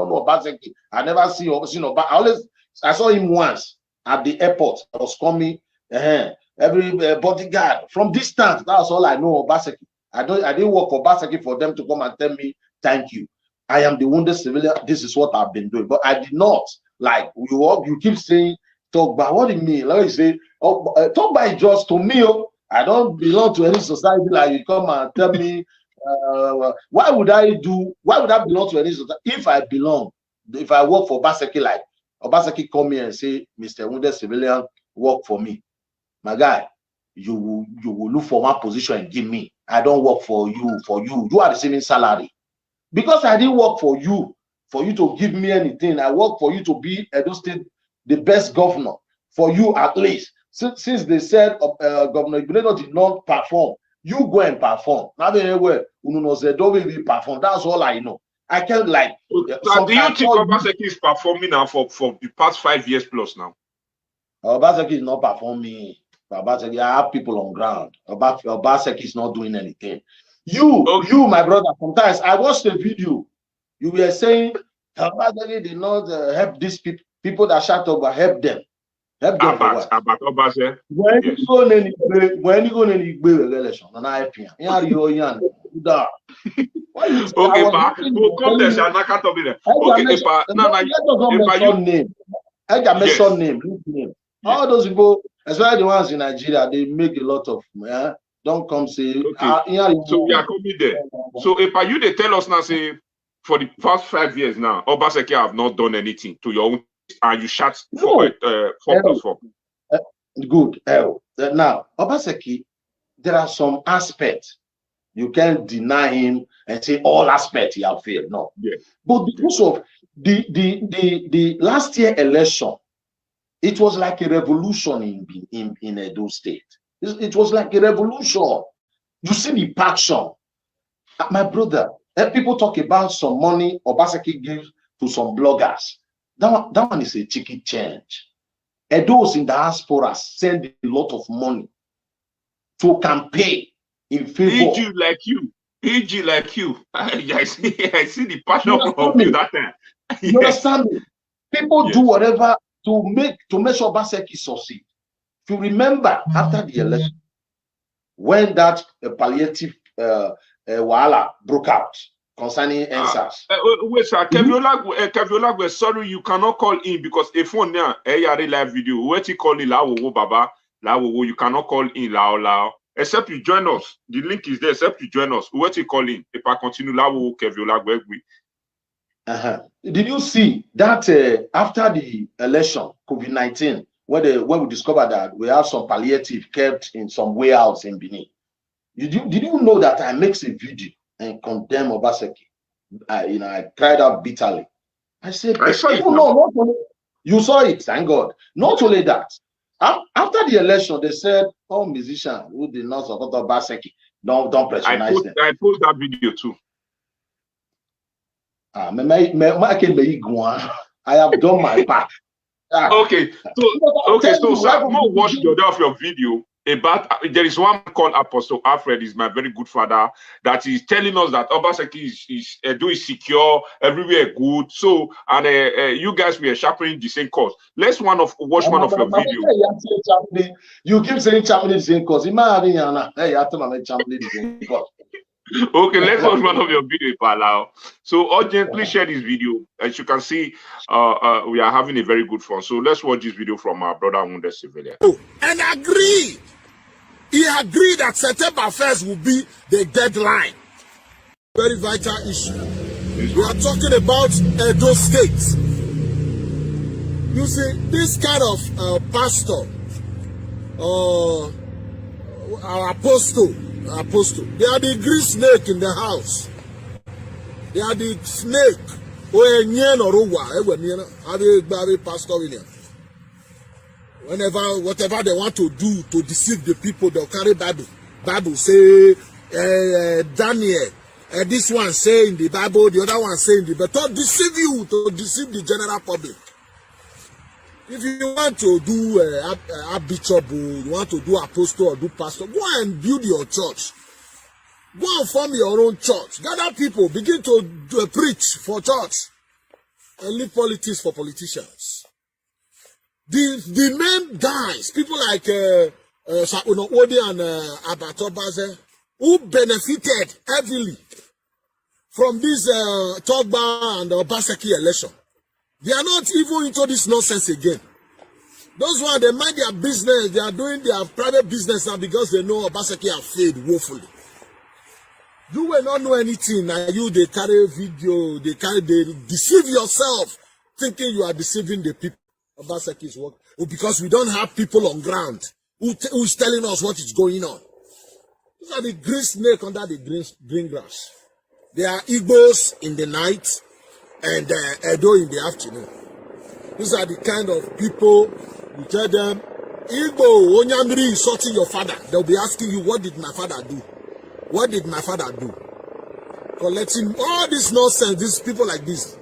Speaker 7: know Obaseki. I never seen Obaseki. I saw him once at the airport. I was coming. Every bodyguard from distance. That's all I know of Obaseki. I didn't work for Obaseki for them to come and tell me thank you. I am the wounded civilian. This is what I've been doing. But I did not. Like you keep saying talk by. What do you mean? Let me say, talk by just to me. I don't belong to any society. Like you come and tell me, why would I belong to any society? If I work for Obaseki, like Obaseki come here and say, Mr. Wounded Civilian, work for me. My guy, you will look for one position and give me. I don't work for you. You are receiving salary. Because I didn't work for you to give me anything. I work for you to be Edo State the best governor. For you at least. Since they said Governor Igbeneghu did not perform, you go and perform. Not anywhere. Don't perform. That's all I know. I can't like.
Speaker 2: So do you think Obaseki is performing now for the past 5 years plus now?
Speaker 7: Obaseki is not performing. Obaseki, I have people on ground. Obaseki is not doing anything. You, my brother, sometimes I watched the video. You were saying Obaseki did not help these people that shut up, but help them. Help them for what?
Speaker 2: About Obaseki.
Speaker 7: When you go in the election,
Speaker 2: okay, pa. We'll come there. Okay, pa.
Speaker 7: Name. All those people, especially the ones in Nigeria, they make a lot of don't come say.
Speaker 2: Okay. So we are coming there. So if you they tell us now, say for the past 5 years now, Obaseki have not done anything to your own, and you shut for 4+4.
Speaker 7: Good. Now, Obaseki, there are some aspects you can't deny him and say all aspects he have failed. No.
Speaker 2: Yeah.
Speaker 7: But because of the last year election, it was like a revolution in Edo State. It was like a revolution. You see the passion. My brother, people talk about some money Obaseki gives to some bloggers. That one is a chicken change. Those in the diaspora send a lot of money to campaign in favor.
Speaker 2: EG like you. I see the passion from you that time.
Speaker 7: You understand me? People do whatever to make sure Obaseki succeed. If you remember, after the election, when that palliative wahala broke out concerning NSAS.
Speaker 2: Wait, sir, Keviola, sorry, you cannot call in because a phone now, a live video. What you call in Baba, you cannot call in Lao. Except you join us. The link is there, except you join us. What you call in? If I continue, Keviola.
Speaker 7: Did you see that after the election, COVID-19, when we discovered that we have some palliative kept in some warehouse in Benin? Did you know that I make a video and condemn Obaseki? I cried out bitterly. I said,
Speaker 2: I saw it.
Speaker 7: No, you saw it, thank God. Not only that, after the election, they said, all musicians who did not support Obaseki, don't patronize them.
Speaker 2: I post that video too.
Speaker 7: I have done my part.
Speaker 2: Okay, so sir, more watch the other of your video about there is one called Apostle Alfred, is my very good father, that is telling us that Obaseki is doing secure, everywhere good. So and you guys were sharpening the same cause. Let's watch one of your video.
Speaker 7: You keep saying championing the same cause.
Speaker 2: Okay, let's watch one of your videos, Palau. So urgently share this video. As you can see, we are having a very good fun. So let's watch this video from our brother wounded civilian.
Speaker 10: And agree. He agreed that September 1st will be the deadline. Very vital issue. We are talking about Edo State. You see, this kind of pastor, our apostle, they are the green snake in the house. They are the snake. Pastor William. Whenever, whatever they want to do to deceive the people, they'll carry Bible. Bible say, Daniel, this one say in the Bible, the other one say in the Bible, to deceive you, to deceive the general public. If you want to do a bishop, you want to do apostle or do pastor, go and build your church. Go and form your own church. Gather people, begin to preach for church. And leave politics for politicians. The main guys, people like Sakuno Odi and Abatobaze, who benefited heavily from this Togba and Obaseki election, they are not even into this nonsense again. Those ones, they mind their business, they are doing their private business now because they know Obaseki have failed woefully. You will not know anything, and you, they carry video, they deceive yourself, thinking you are deceiving the people. Obaseki is work, because we don't have people on ground who's telling us what is going on. These are the green snake under the green grass. They are Igbos in the night and Edo in the afternoon. These are the kind of people you tell them, Igbo, Onyamiri is sorting your father. They'll be asking you, what did my father do? What did my father do? Collecting all this nonsense, these people like this.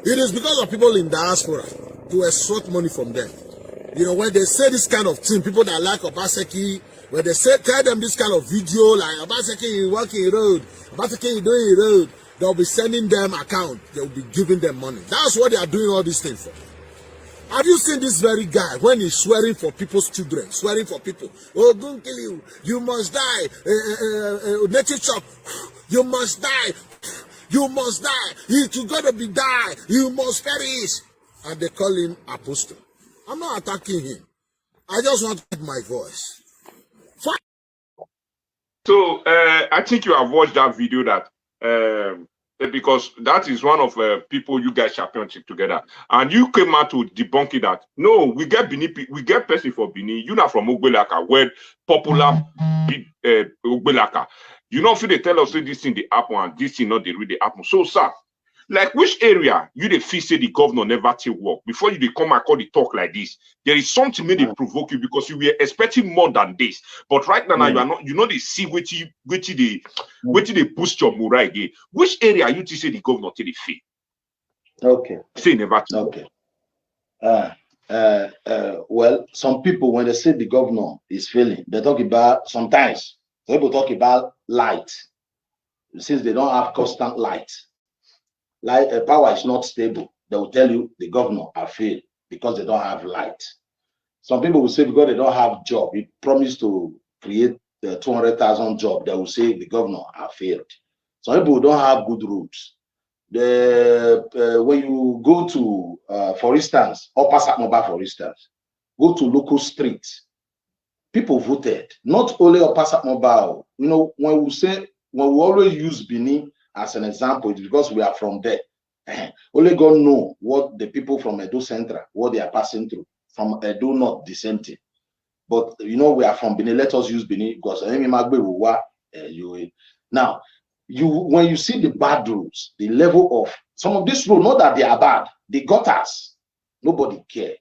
Speaker 10: It is because of people in diaspora to extract money from them. You know, when they say this kind of thing, people that like Obaseki, when they say, tell them this kind of video, like Obaseki is walking road, Obaseki is doing road, they'll be sending them account, they'll be giving them money. That's what they are doing all these things for. Have you seen this very guy when he's swearing for people's children, swearing for people? Oh, don't kill you, you must die, nature chop, you must die, you must die, you gotta be die, you must perish. And they call him apostle. I'm not attacking him. I just want to get my voice.
Speaker 2: So I think you have watched that video that because that is one of people you guys championship together, and you came out to debunk it that no, we get Bini, we get person for Bini. You're not from Ogbelaka, where popular Ogbelaka. You know, if they tell us this thing the happen and this thing not they really happen. So sir, like which area you the feel say the governor never take work before you they come and call the talk like this? There is something made it provoke you because you were expecting more than this. But right now, you are not. You know they see which they boost your morale again. Which area you to say the governor take the fee?
Speaker 7: Okay.
Speaker 2: Say never.
Speaker 7: Okay. Well, some people when they say the governor is failing, they talk about sometimes people talk about light, since they don't have constant light. Like power is not stable, they will tell you the governor have failed because they don't have light. Some people will say because they don't have job, he promised to create 200,000 jobs, they will say the governor have failed. Some people don't have good roads. When you go to, for instance, Upper Satmobile, for instance, go to local streets, people voted. Not only Upper Satmobile, you know, when we always use Benin as an example, it's because we are from there. Only God know what the people from Edo Central, what they are passing through. From Edo North, the same thing. But you know, we are from Benin. Let us use Benin because now, when you see the bad roads, the level of some of these roads, not that they are bad, the gutters, nobody care.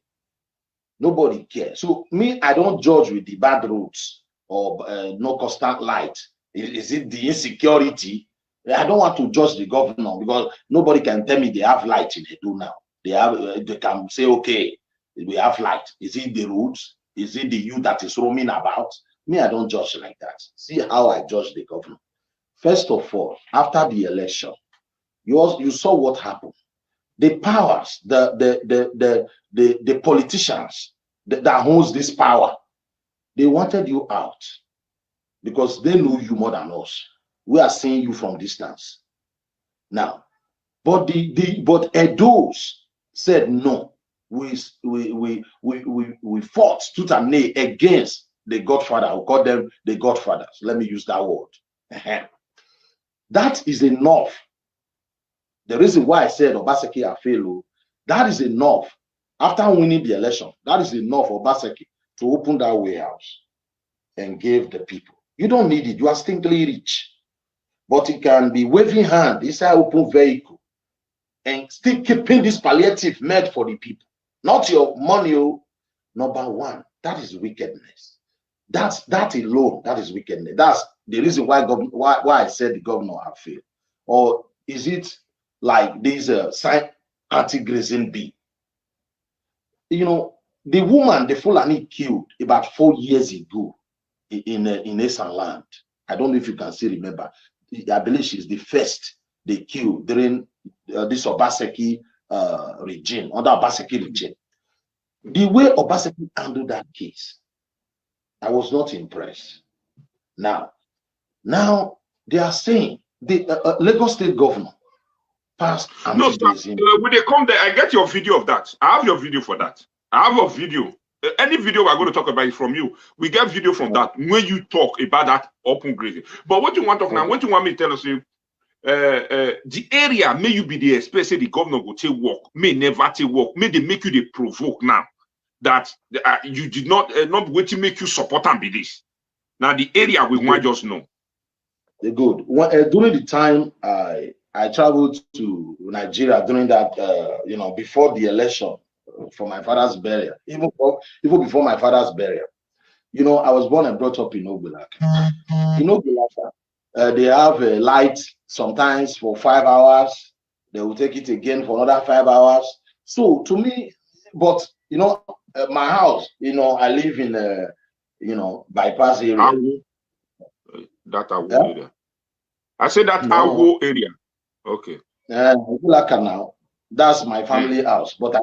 Speaker 7: Nobody care. So me, I don't judge with the bad roads or no constant light. Is it the insecurity? I don't want to judge the governor because nobody can tell me they have light in Edo now. They can say, okay, we have light. Is it the roads? Is it the youth that is roaming about? Me, I don't judge like that. See how I judge the governor. First of all, after the election, you saw what happened. The powers, the politicians that holds this power, they wanted you out because they know you more than us. We are seeing you from distance now, but Edos said no. We fought tooth and nail against the Godfather. We call them the Godfathers. Let me use that word. That is enough. The reason why I said Obaseki Afelo, that is enough. After winning the election, that is enough for Obaseki to open that warehouse and give the people. You don't need it. You are stinkly rich. But it can be waving hand inside open vehicle and still keeping this palliative made for the people. Not your money. Number one, that is wickedness. That alone, that is wickedness. That's the reason why I said the governor have failed. Or is it like this anti-grazing bee? You know, the woman, the Fulani killed about 4 years ago in Esan land. I don't know if you can still remember. I believe she's the first they killed during this Obaseki regime, under Obaseki regime. The way Obaseki handled that case, I was not impressed. Now they are saying the Lagos State governor passed anti-grazing.
Speaker 2: No, when they come there, I get your video of that. I have your video for that. I have a video. Any video we're going to talk about is from you. We get video from that when you talk about that open grazing. But what you want to talk now, what you want me to tell us, the area may you be the expert, say the governor will take work, may never take work, may they make you the provoke now that you did not wait to make you support and be this. Now the area we want just know.
Speaker 7: Good. During the time I traveled to Nigeria during that before the election for my father's burial, even before my father's burial, I was born and brought up in Ogulaka. In Ogulaka, they have a light sometimes for 5 hours. They will take it again for another 5 hours. So to me, but my house, I live in bypass area.
Speaker 2: That area. I said that Awo area. Okay.
Speaker 7: Ogulaka now. That's my family house, but I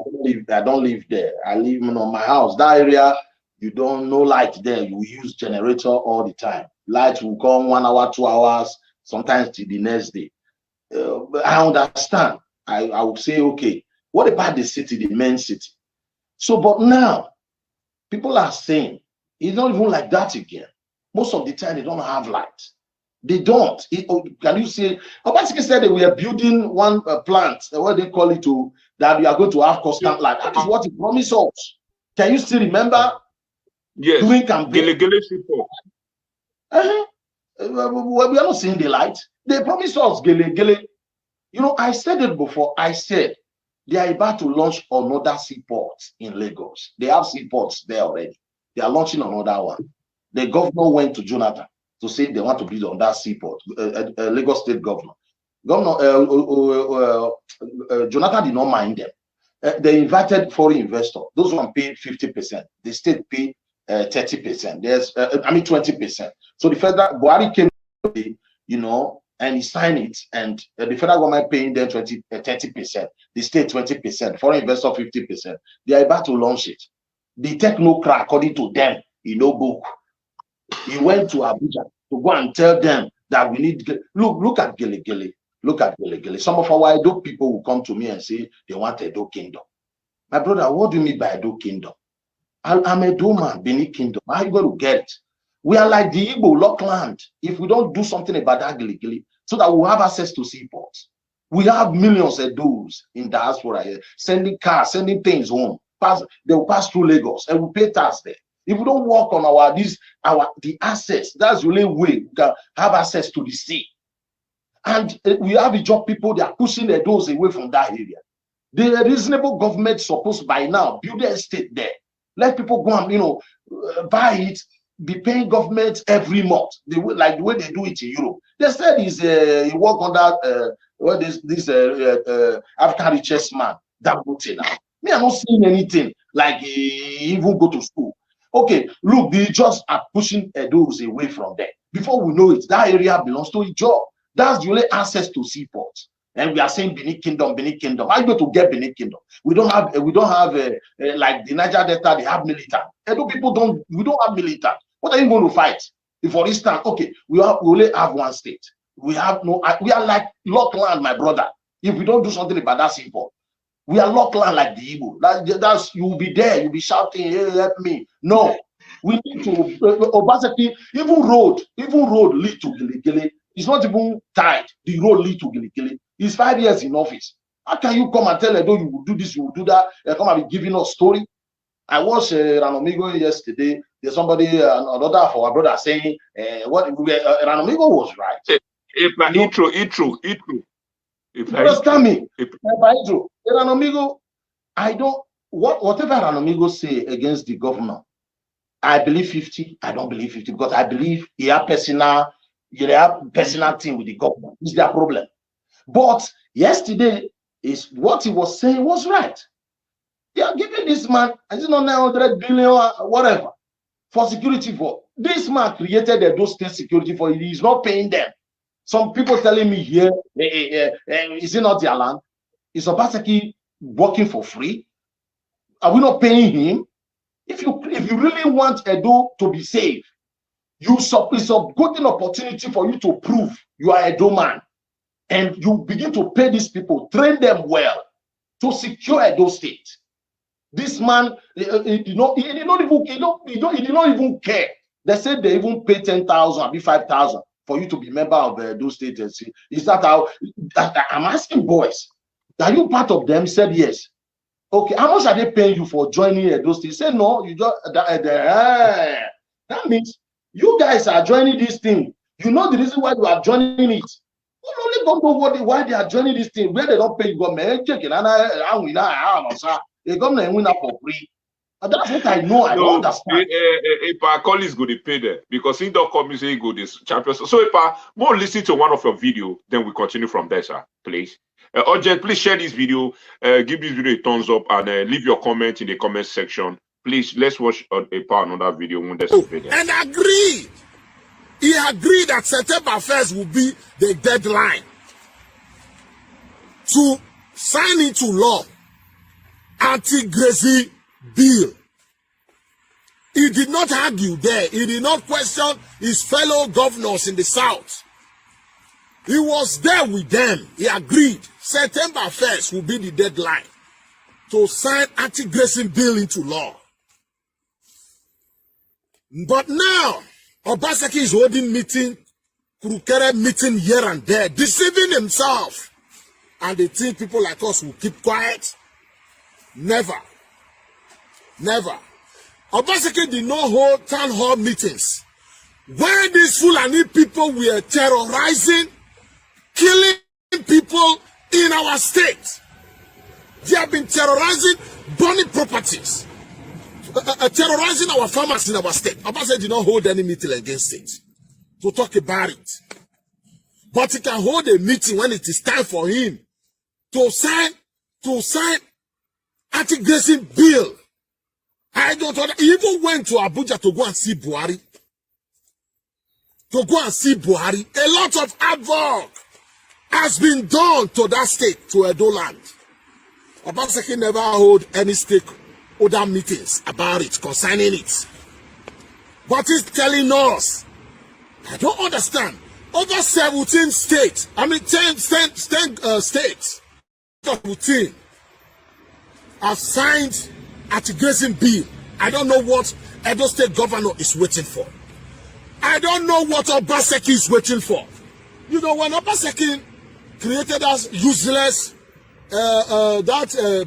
Speaker 7: don't live there. I live my house. That area, you don't know light there. You use generator all the time. Light will come 1 hour, 2 hours, sometimes till the next day. I understand. I would say, okay, what about the city, the main city? So, but now people are saying it's not even like that again. Most of the time they don't have light. They don't. Can you say? Obaseki said that we are building one plant, what they call it, that we are going to have constant light. That is what he promised us. Can you still remember?
Speaker 2: Yes.
Speaker 7: During campaign.
Speaker 2: Seaport.
Speaker 7: We are not seeing the light. They promised us Gele. I said it before. I said they are about to launch another seaport in Lagos. They have seaports there already. They are launching another one. The governor went to Jonathan to say they want to build on that seaport. Lagos State governor. Jonathan did not mind them. They invited foreign investors. Those one paid 50%. The state paid 30%. 20%. So the federal Buhari came, and he signed it, and the federal government paying them 30%. The state 20%. Foreign investor 50%. They are about to launch it. The technocrat, according to them, book. He went to Abuja to go and tell them that we need. Look at Gele. Look at Gele. Some of our Edo people will come to me and say they want Edo Kingdom. My brother, what do you mean by Edo Kingdom? I'm Edo man, Benin Kingdom. How are you going to get it? We are like the Igbo lock land. If we don't do something about that Gele, so that we'll have access to seaports. We have millions of those in diaspora here, sending cars, sending things home. They will pass through Lagos and we pay tax there. If we don't work on the assets, that's the only way we can have access to the sea. And we have a job people, they are pushing their doors away from that area. The reasonable government supposed by now build an estate there. Let people go and buy it, be paying government every month. Like the way they do it in Europe. They said he worked under African richest man, that now. Me, I'm not seeing anything like he even go to school. Okay, look, they just are pushing those away from there. Before we know it, that area belongs to Ijaw. That's the only access to Seaport. And we are saying Benin Kingdom, Benin Kingdom. How you go to get Benin Kingdom? We don't have like the Niger Delta. They have militant. Edo people don't. We don't have militant. What are you going to fight? If, for instance, okay, we only have one state. We have no. We are like locked land, my brother. If we don't do something about that Seaport, we are locked land like the Igbo. That's you will be there. You'll be shouting, "Hey, help me!" No, we need to. Obaseki, even road lead to Giligili. It's not even tied. The road lead to Giligili. He's 5 years in office. How can you come and tell Edo you will do this, you will do that, and come and be giving us story? I watched Ranomigo yesterday. There's somebody, another of our brother saying, Ranomigo was right.
Speaker 2: Intro.
Speaker 7: You understand me? Ranomigo, I don't, whatever Ranomigo say against the governor, I believe 50, I don't believe 50, because I believe he have personal thing with the government. It's their problem. But yesterday is what he was saying was right. They are giving this man, I don't know, 900 billion or whatever for security for. This man created Edo State security for. He is not paying them. Some people telling me here, is it not their land? Is Obaseki working for free? Are we not paying him? If you really want Edo to be safe, it's a golden opportunity for you to prove you are a Edo man. And you begin to pay these people, train them well to secure Edo State. This man, he did not even care. They said they even pay 10,000, be 5,000 for you to be member of Edo State. Is that how? I'm asking boys, are you part of them? He said yes. Okay, how much are they paying you for joining Edo State? He said no. You just that means you guys are joining this thing. You know the reason why you are joining it. You only don't know why they are joining this thing, where they don't pay you government. The government win up for free. And that's what I know. I don't understand.
Speaker 2: If our colleagues go to pay there, because in the community go this champions. So if I more listen to one of your video, then we continue from there, sir. Please. Urgent, please share this video, give this video a thumbs up, and leave your comment in the comment section. Please, let's watch another video when there's
Speaker 10: and agreed. He agreed that September 1st will be the deadline to sign into law anti-grazing bill. He did not argue there. He did not question his fellow governors in the South. He was there with them. He agreed September 1st will be the deadline to sign anti-grazing bill into law. But now, Obaseki is holding meeting, Kurukere meeting here and there, deceiving himself. And they think people like us will keep quiet. Never. Never. Obaseki did not hold town hall meetings. When these Fulani people were terrorizing, killing people in our state, they have been terrorizing, burning properties. Terrorizing our farmers in our state. Obaseki did not hold any meeting against it to talk about it. But he can hold a meeting when it is time for him to sign anti-grazing bill. I don't know. He even went to Abuja to go and see Buhari. A lot of havoc has been done to that state, to Edo land. Obaseki never hold any stakeholder meetings about it, concerning it. But he's telling us, I don't understand. Over 17 states, 10 states, 17 have signed anti-grazing bill. I don't know what Edo State governor is waiting for. I don't know what Obaseki is waiting for. You know, when Obaseki created us useless,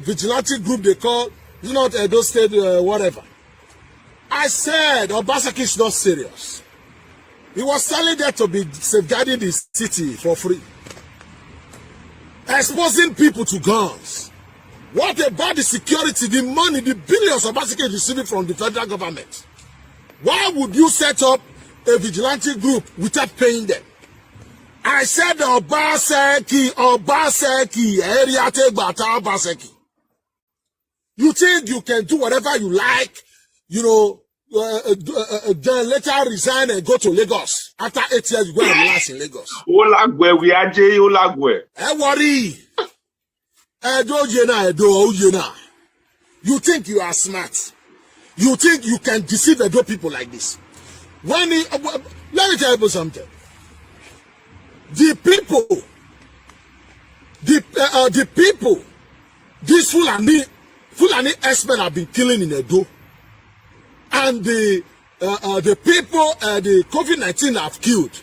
Speaker 10: vigilante group they call, you know, Edo State, whatever. I said Obaseki is not serious. He was telling them to be safeguarding the city for free. Exposing people to guns. What about the security, the money, the billions Obaseki is receiving from the federal government? Why would you set up a vigilante group without paying them? I said Obaseki, area take Bata Obaseki. You think you can do whatever you like, you know, then later resign and go to Lagos. After 8 years, you go and relax in Lagos.
Speaker 2: Olagwe, we are Jay Olagwe.
Speaker 10: Worry. You think you are smart. You think you can deceive Edo people like this. Let me tell you something. The people, these Fulani experts have been killing in Edo. And the people the COVID-19 have killed.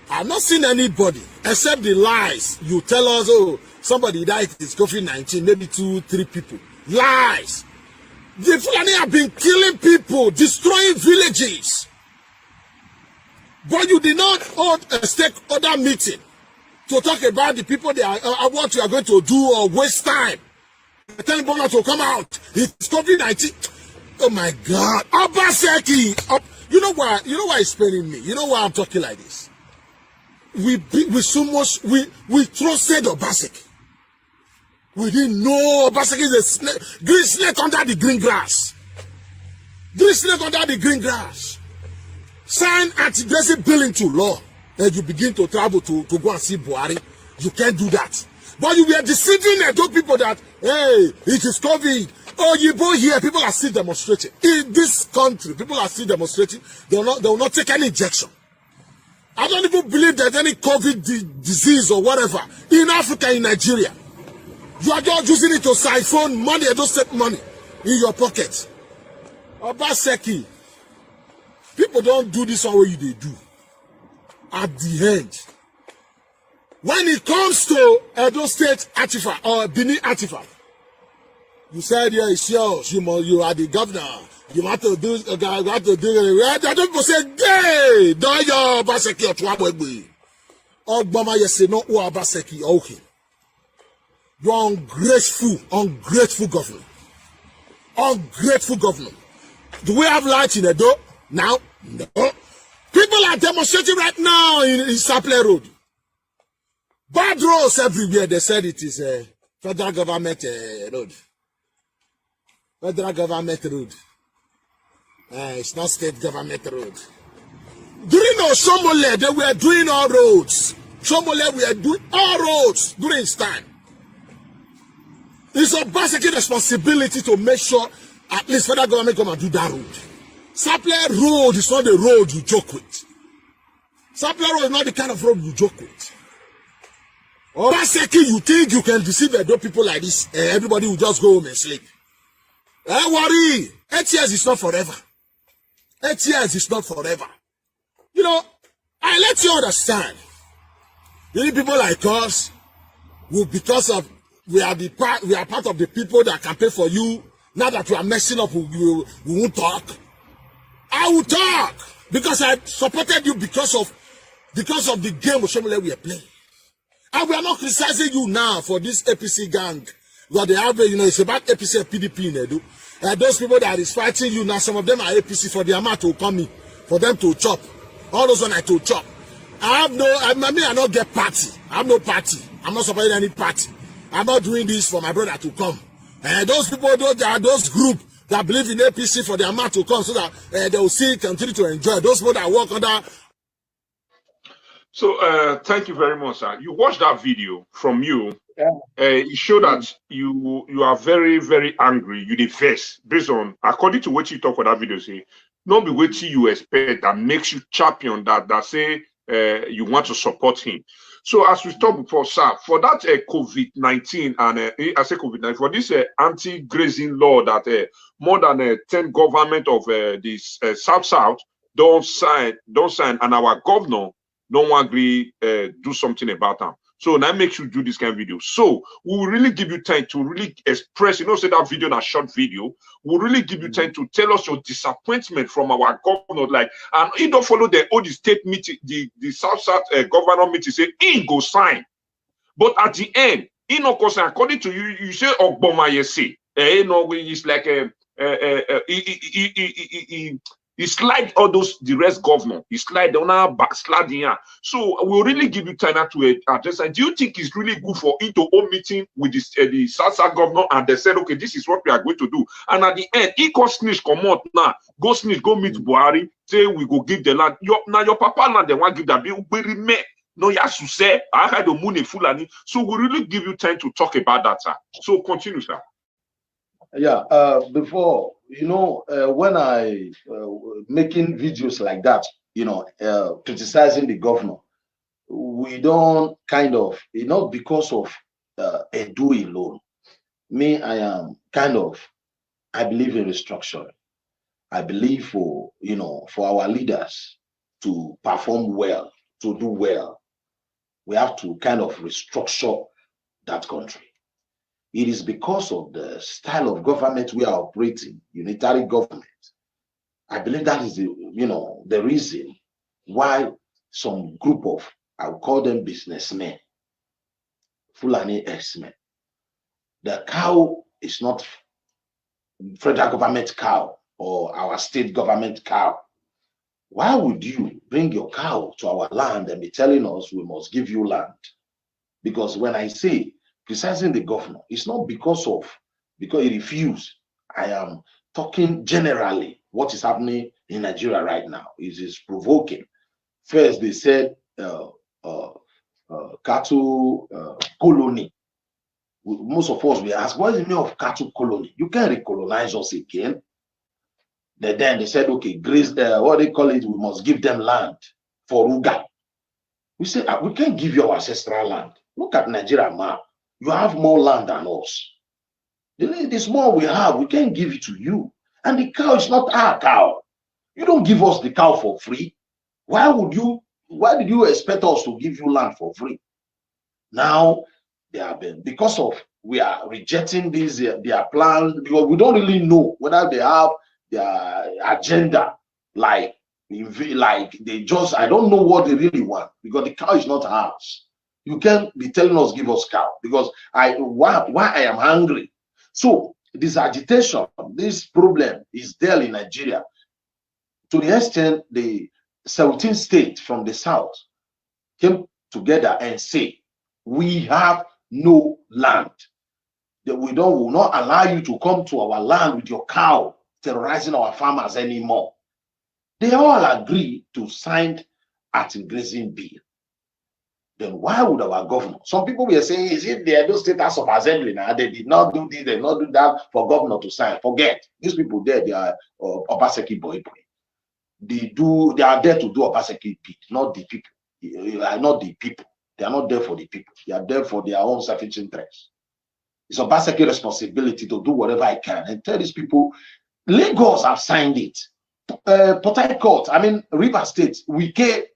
Speaker 10: I've not seen anybody except the lies. You tell us, oh, somebody died with COVID-19, maybe 2-3 people. Lies. The Fulani have been killing people, destroying villages. But you did not hold a stakeholder meeting to talk about the people they are, what you are going to do or waste time. Telling people to come out. It's COVID-19. Oh my God. Obaseki. You know why it's paining me? You know why I'm talking like this? We trusted Obaseki. We didn't know Obaseki is a snake, green snake under the green grass. Green snake under the green grass. Sign anti-grazing bill into law. And you begin to travel to go and see Buhari. You can't do that. But you were deceiving those people that, hey, it is COVID. Oh, you boy here, people are still demonstrating. In this country, people are still demonstrating. They will not take any injection. I don't even believe there's any COVID disease or whatever in Africa, in Nigeria. You are just using it to siphon money, Edo State money in your pocket. Obaseki, people don't do this one way they do. At the end, when it comes to Edo State artifact or Benin artifact, you said, yeah, it's yours. You are the governor. You have to do. You have to do. I don't people say, "Hey, don't you Obaseki or Tuabwe?" Obama, you say no, Obaseki, okay. You are ungrateful governor. Ungrateful governor. Do we have light in Edo now? No. People are demonstrating right now in Seaport Road. Bad roads everywhere. They said it is a federal government road. Federal government road. It's not state government road. During Shomole, they were doing all roads. Shomole, we are doing all roads during his time. It's a basic responsibility to make sure at least federal government come and do that road. Seaport Road is not the road you joke with. Seaport Road is not the kind of road you joke with. Obaseki, you think you can deceive Edo people like this? Everybody will just go home and sleep. Don't worry. 8 years is not forever. 8 years is not forever. You know, I let you understand. Many people like us, because of we are part of the people that can pay for you. Now that we are messing up, we won't talk. I will talk because I supported you because of the game we are playing. And we are not criticizing you now for this APC gang. But they have, you know, it's about APC and PDP in Edo. Those people that is fighting you now, some of them are APC for the amount to come in, for them to chop. All those one I to chop. I not get party. I have no party. I'm not supporting any party. I'm not doing this for my brother to come. And those people, those group that believe in APC for the amount to come so that they will see continue to enjoy. Those people that work under.
Speaker 2: So thank you very much, sir. You watched that video from you. It showed that you are very, very angry. You did face based on according to what you talk for that video. Say not be what you expect that makes you champion that say you want to support him. So as we talked before, sir, for that COVID-19 and I say COVID-19 for this anti-grazing law that more than 10 government of this South don't sign, and our governor don't want to do something about them. So that makes you do this kind of video. So we will really give you time to really express, you know, say that video, that short video, we'll really give you time to tell us your disappointment from our governor. Like, and he don't follow the old state meeting, the South governor meeting, say he go sign. But at the end, he no concern, according to you, you say Ogboma, you say, you know, it's like, he He slide all those, the rest governor. He slide on our backslide here. So we'll really give you time to address. And do you think it's really good for it to own meeting with the South governor and they said, okay, this is what we are going to do. And at the end, he can snitch come out now. Go snitch, go meet Buhari, say we go give the land. Now your papa now they want to give that bill. No, yes, you say I had the money fulani. So we really give you time to talk about that, sir. So continue, sir.
Speaker 7: Yeah, before, when I making videos like that, criticizing the governor, we don't kind of, not because of Edo alone. Me, I am kind of, I believe in restructuring. I believe for our leaders to perform well, to do well, we have to kind of restructure that country. It is because of the style of government we are operating, unitary government. I believe that is the reason why some group of, I would call them businessmen, Fulani X-men. The cow is not federal government cow or our state government cow. Why would you bring your cow to our land and be telling us we must give you land? Because when I say criticizing the governor, it's not because he refused. I am talking generally what is happening in Nigeria right now. It is provoking. First, they said cattle colony. Most of us, we ask, what is the meaning of cattle colony? You can't recolonize us again. Then they said, okay, graze, what they call it, we must give them land for Ruga. We say, we can't give you our ancestral land. Look at Nigeria map. You have more land than us. The small we have, we can't give it to you. And the cow is not our cow. You don't give us the cow for free. Why did you expect us to give you land for free? Now, they have been, because of, we are rejecting these, their plan, because we don't really know whether they have their agenda, like they just, I don't know what they really want, because the cow is not ours. You can't be telling us, give us cow, because why I am hungry. So this agitation, this problem is there in Nigeria. To the extent the 17 states from the south came together and say, we have no land. That we will not allow you to come to our land with your cow, terrorizing our farmers anymore. They all agree to sign anti-grazing bill. Then why would our governor? Some people were saying, is it the Edo State House of Assembly now? They did not do this, they did not do that for governor to sign. Forget. These people there, they are Obaseki boy. They are there to do Obaseki bid, not the people. They are not the people. They are not there for the people. They are there for their own selfish interest. It's Obaseki responsibility to do whatever I can and tell these people, Lagos have signed it. Port Harcourt, I mean, River State, Wike,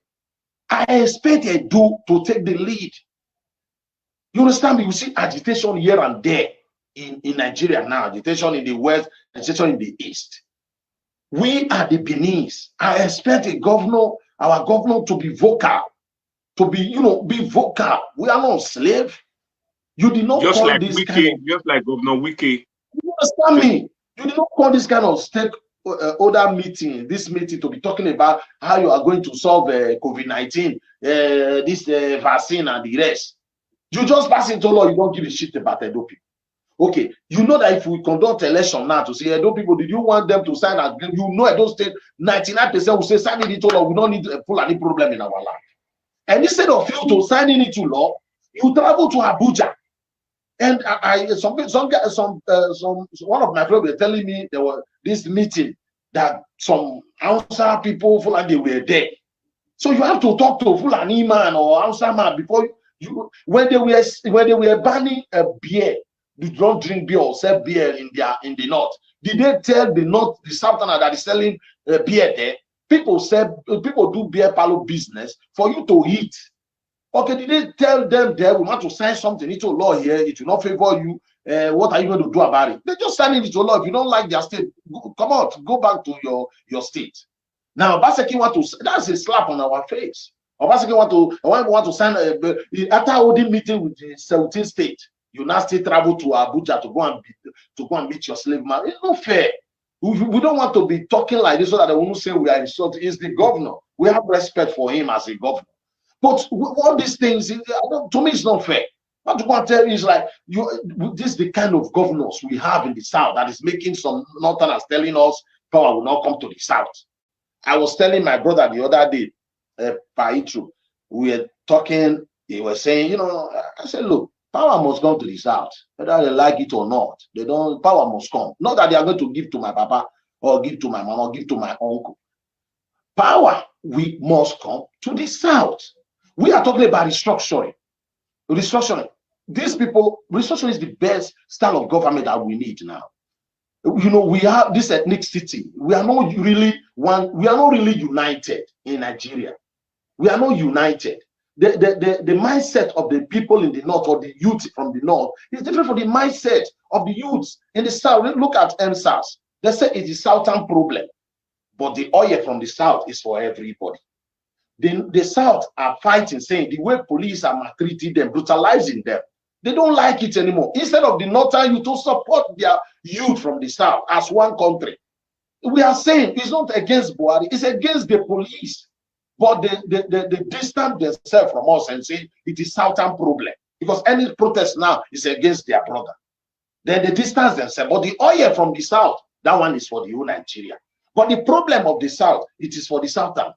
Speaker 7: I expect Edo to take the lead. You understand me? You see agitation here and there in Nigeria now, agitation in the west, agitation in the east. We are the Beninese. I expect our governor to be vocal, to be, be vocal. We are not slave. You did not
Speaker 2: just
Speaker 7: call
Speaker 2: like
Speaker 7: this
Speaker 2: Wiki, just like Governor Wiki.
Speaker 7: You understand me? You did not call this kind of stakeholder meeting, this meeting, to be talking about how you are going to solve COVID-19, this vaccine and the rest. You just pass into law, you don't give a shit about Edo people. Okay, you know that if we conduct election now to say Edo people, did you want them to sign agreement? You know Edo State, 99% will say signing it to law, we don't need to pull any problem in our life. And instead of you to signing it to law, you travel to Abuja. And one of my friends were telling me there was this meeting that some Hausa people, Fulani, were there. So you have to talk to a Fulani man or Hausa man before when they were banning a beer, you don't drink beer or sell beer in the north. Did they tell the southerner that is selling beer there? People do beer parlor business for you to eat. Okay, did they tell them there we want to sign something into law here? It will not favor you. What are you going to do about it? They just sign it into law. If you don't like their state, come out, go back to your state. Now, Obaseki that's a slap on our face. Obaseki want to sign after holding meeting with the 17 state. You now still travel to Abuja to go and meet your slave man. It's not fair. We don't want to be talking like this so that they won't say we are insulting. He's the governor. We have respect for him as a governor. But all these things, to me, it's not fair. What I want to tell you is like, this is the kind of governors we have in the South that is making some Northerners telling us power will not come to the South. I was telling my brother the other day, Paitru, we were talking, he was saying, you know, I said, look, power must come to the South, whether they like it or not. Power must come. Not that they are going to give to my papa or give to my mama or give to my uncle. Power, we must come to the South. We are talking about restructuring. Restructuring. These people, restructuring is the best style of government that we need now. You know, we have this ethnicity. We are not really united in Nigeria. We are not united. The mindset of the people in the north or the youth from the north is different from the mindset of the youths in the south. Look at MSAS. They say it's a southern problem, but the oil from the south is for everybody. The south are fighting, saying the way police are maltreating them, brutalizing them. They don't like it anymore. Instead of the northern youth to support their youth from the south as one country, we are saying it's not against Buhari, it's against the police. But they distance themselves from us and say it is southern problem because any protest now is against their brother. Then they distance themselves. But the oil from the south, that one is for the whole Nigeria. But the problem of the south, it is for the southern,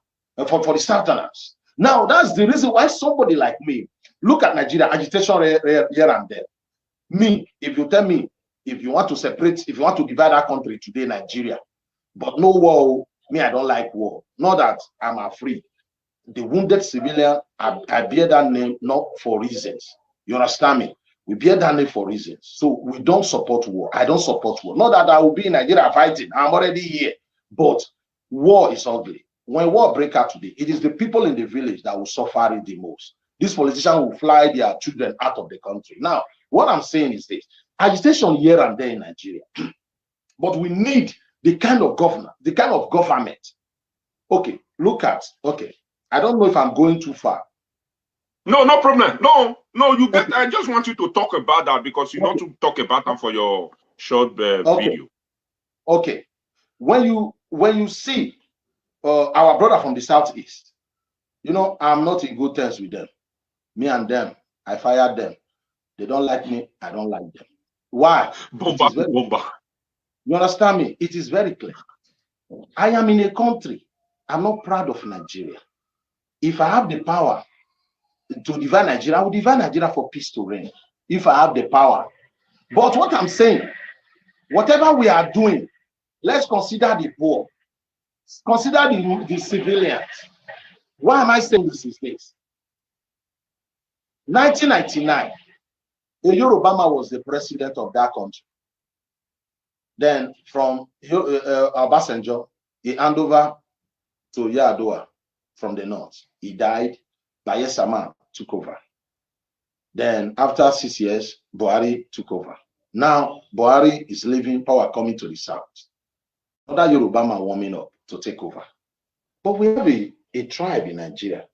Speaker 7: for the southerners. Now that's the reason why somebody like me look at Nigeria agitation here and there. Me, if you tell me if you want to separate, if you want to divide our country today, Nigeria, but no war. Me, I don't like war. Not that I'm afraid. The wounded civilian, I bear that name not for reasons. You understand me? We bear that name for reasons. So we don't support war. I don't support war. Not that I will be in Nigeria fighting. I'm already here. But war is ugly. When war breaks out today, it is the people in the village that will suffer it the most. These politicians will fly their children out of the country. Now, what I'm saying is this. Agitation here and there in Nigeria. But we need the kind of governor, the kind of government. Okay, look at, okay. I don't know if I'm going too far.
Speaker 2: No, no problem. No, you get. I just want you to talk about that because you want to talk about that for your short video.
Speaker 7: Okay. When you see our brother from the southeast, you know, I'm not in good terms with them. Me and them, I fired them. They don't like me. I don't like them. Why?
Speaker 2: Bomba.
Speaker 7: You understand me? It is very clear. I am in a country. I'm not proud of Nigeria. If I have the power to divide Nigeria, I will divide Nigeria for peace to reign. If I have the power. But what I'm saying, whatever we are doing, let's consider the poor. Consider the civilians. Why am I saying this is this? 1999, Obama was the president of that country. Then from Obasanjo, he handed over to Yar'Adua from the north. He died. Bayesama took over. Then after 6 years, Buhari took over. Now Buhari is leaving, power coming to the south. Other Yorubama warming up to take over. But we have a tribe in Nigeria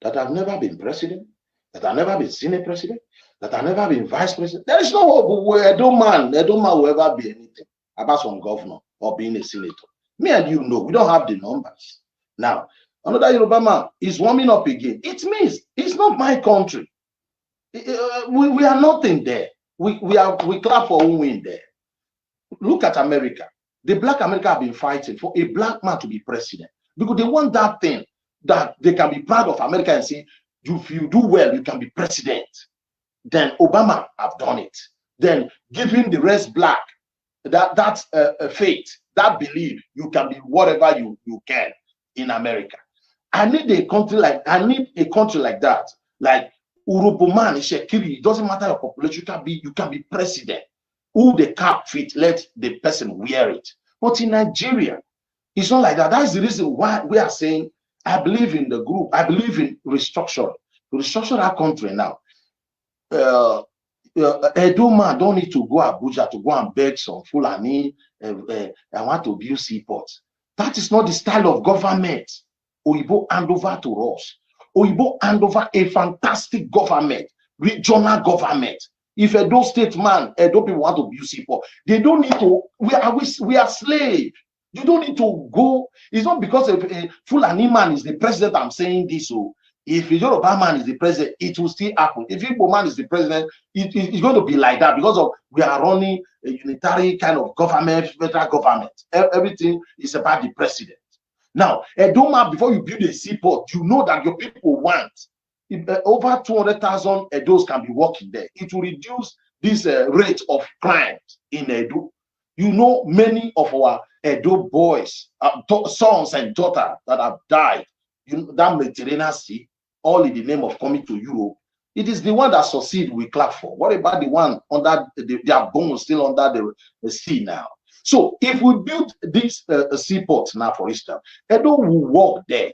Speaker 7: that have never been president, that have never been senate president, that have never been vice president. There is no hope where Edo man will ever be anything apart from governor or being a senator. Me and you know, we don't have the numbers. Now, another Yoruba man is warming up again. It means it's not my country. We are nothing there. We clap for who win there. Look at America. The black America have been fighting for a black man to be president because they want that thing that they can be proud of America and say, if you do well, you can be president. Then Obama have done it. Then giving the rest black that's a faith, that belief you can be whatever you can in America. I need a country like that. Like Urubuman, Shekiri, it doesn't matter your population, you can be president. Who the cap fit, let the person wear it. But in Nigeria, it's not like that. That's the reason why we are saying, I believe in the group, I believe in restructuring. Restructure our country now. Edo man don't need to go Abuja to go and beg some Fulani. I want to build Seaport. That is not the style of government. Oyibo hand over to us. Oyibo hand over a fantastic government, regional government. If Edo State man, Edo people want to build Seaport, they don't need to. We are slave. You don't need to go. It's not because a Fulani man is the president. I'm saying this. So if a Yoruba man is the president, it will still happen. If Igbo man is the president, it's going to be like that because of we are running a unitary kind of government, federal government. Everything is about the president. Now, Edo man, before you build a seaport, you know that your people want. Over 200,000 Edos can be working there. It will reduce this rate of crime in Edo. You know, many of our Edo boys, sons and daughters that have died, that Mediterranean Sea, all in the name of coming to Europe. It is the one that succeed we clap for. What about the one under their bones still under the sea now? So if we build this seaport now, for instance, Edo will walk there.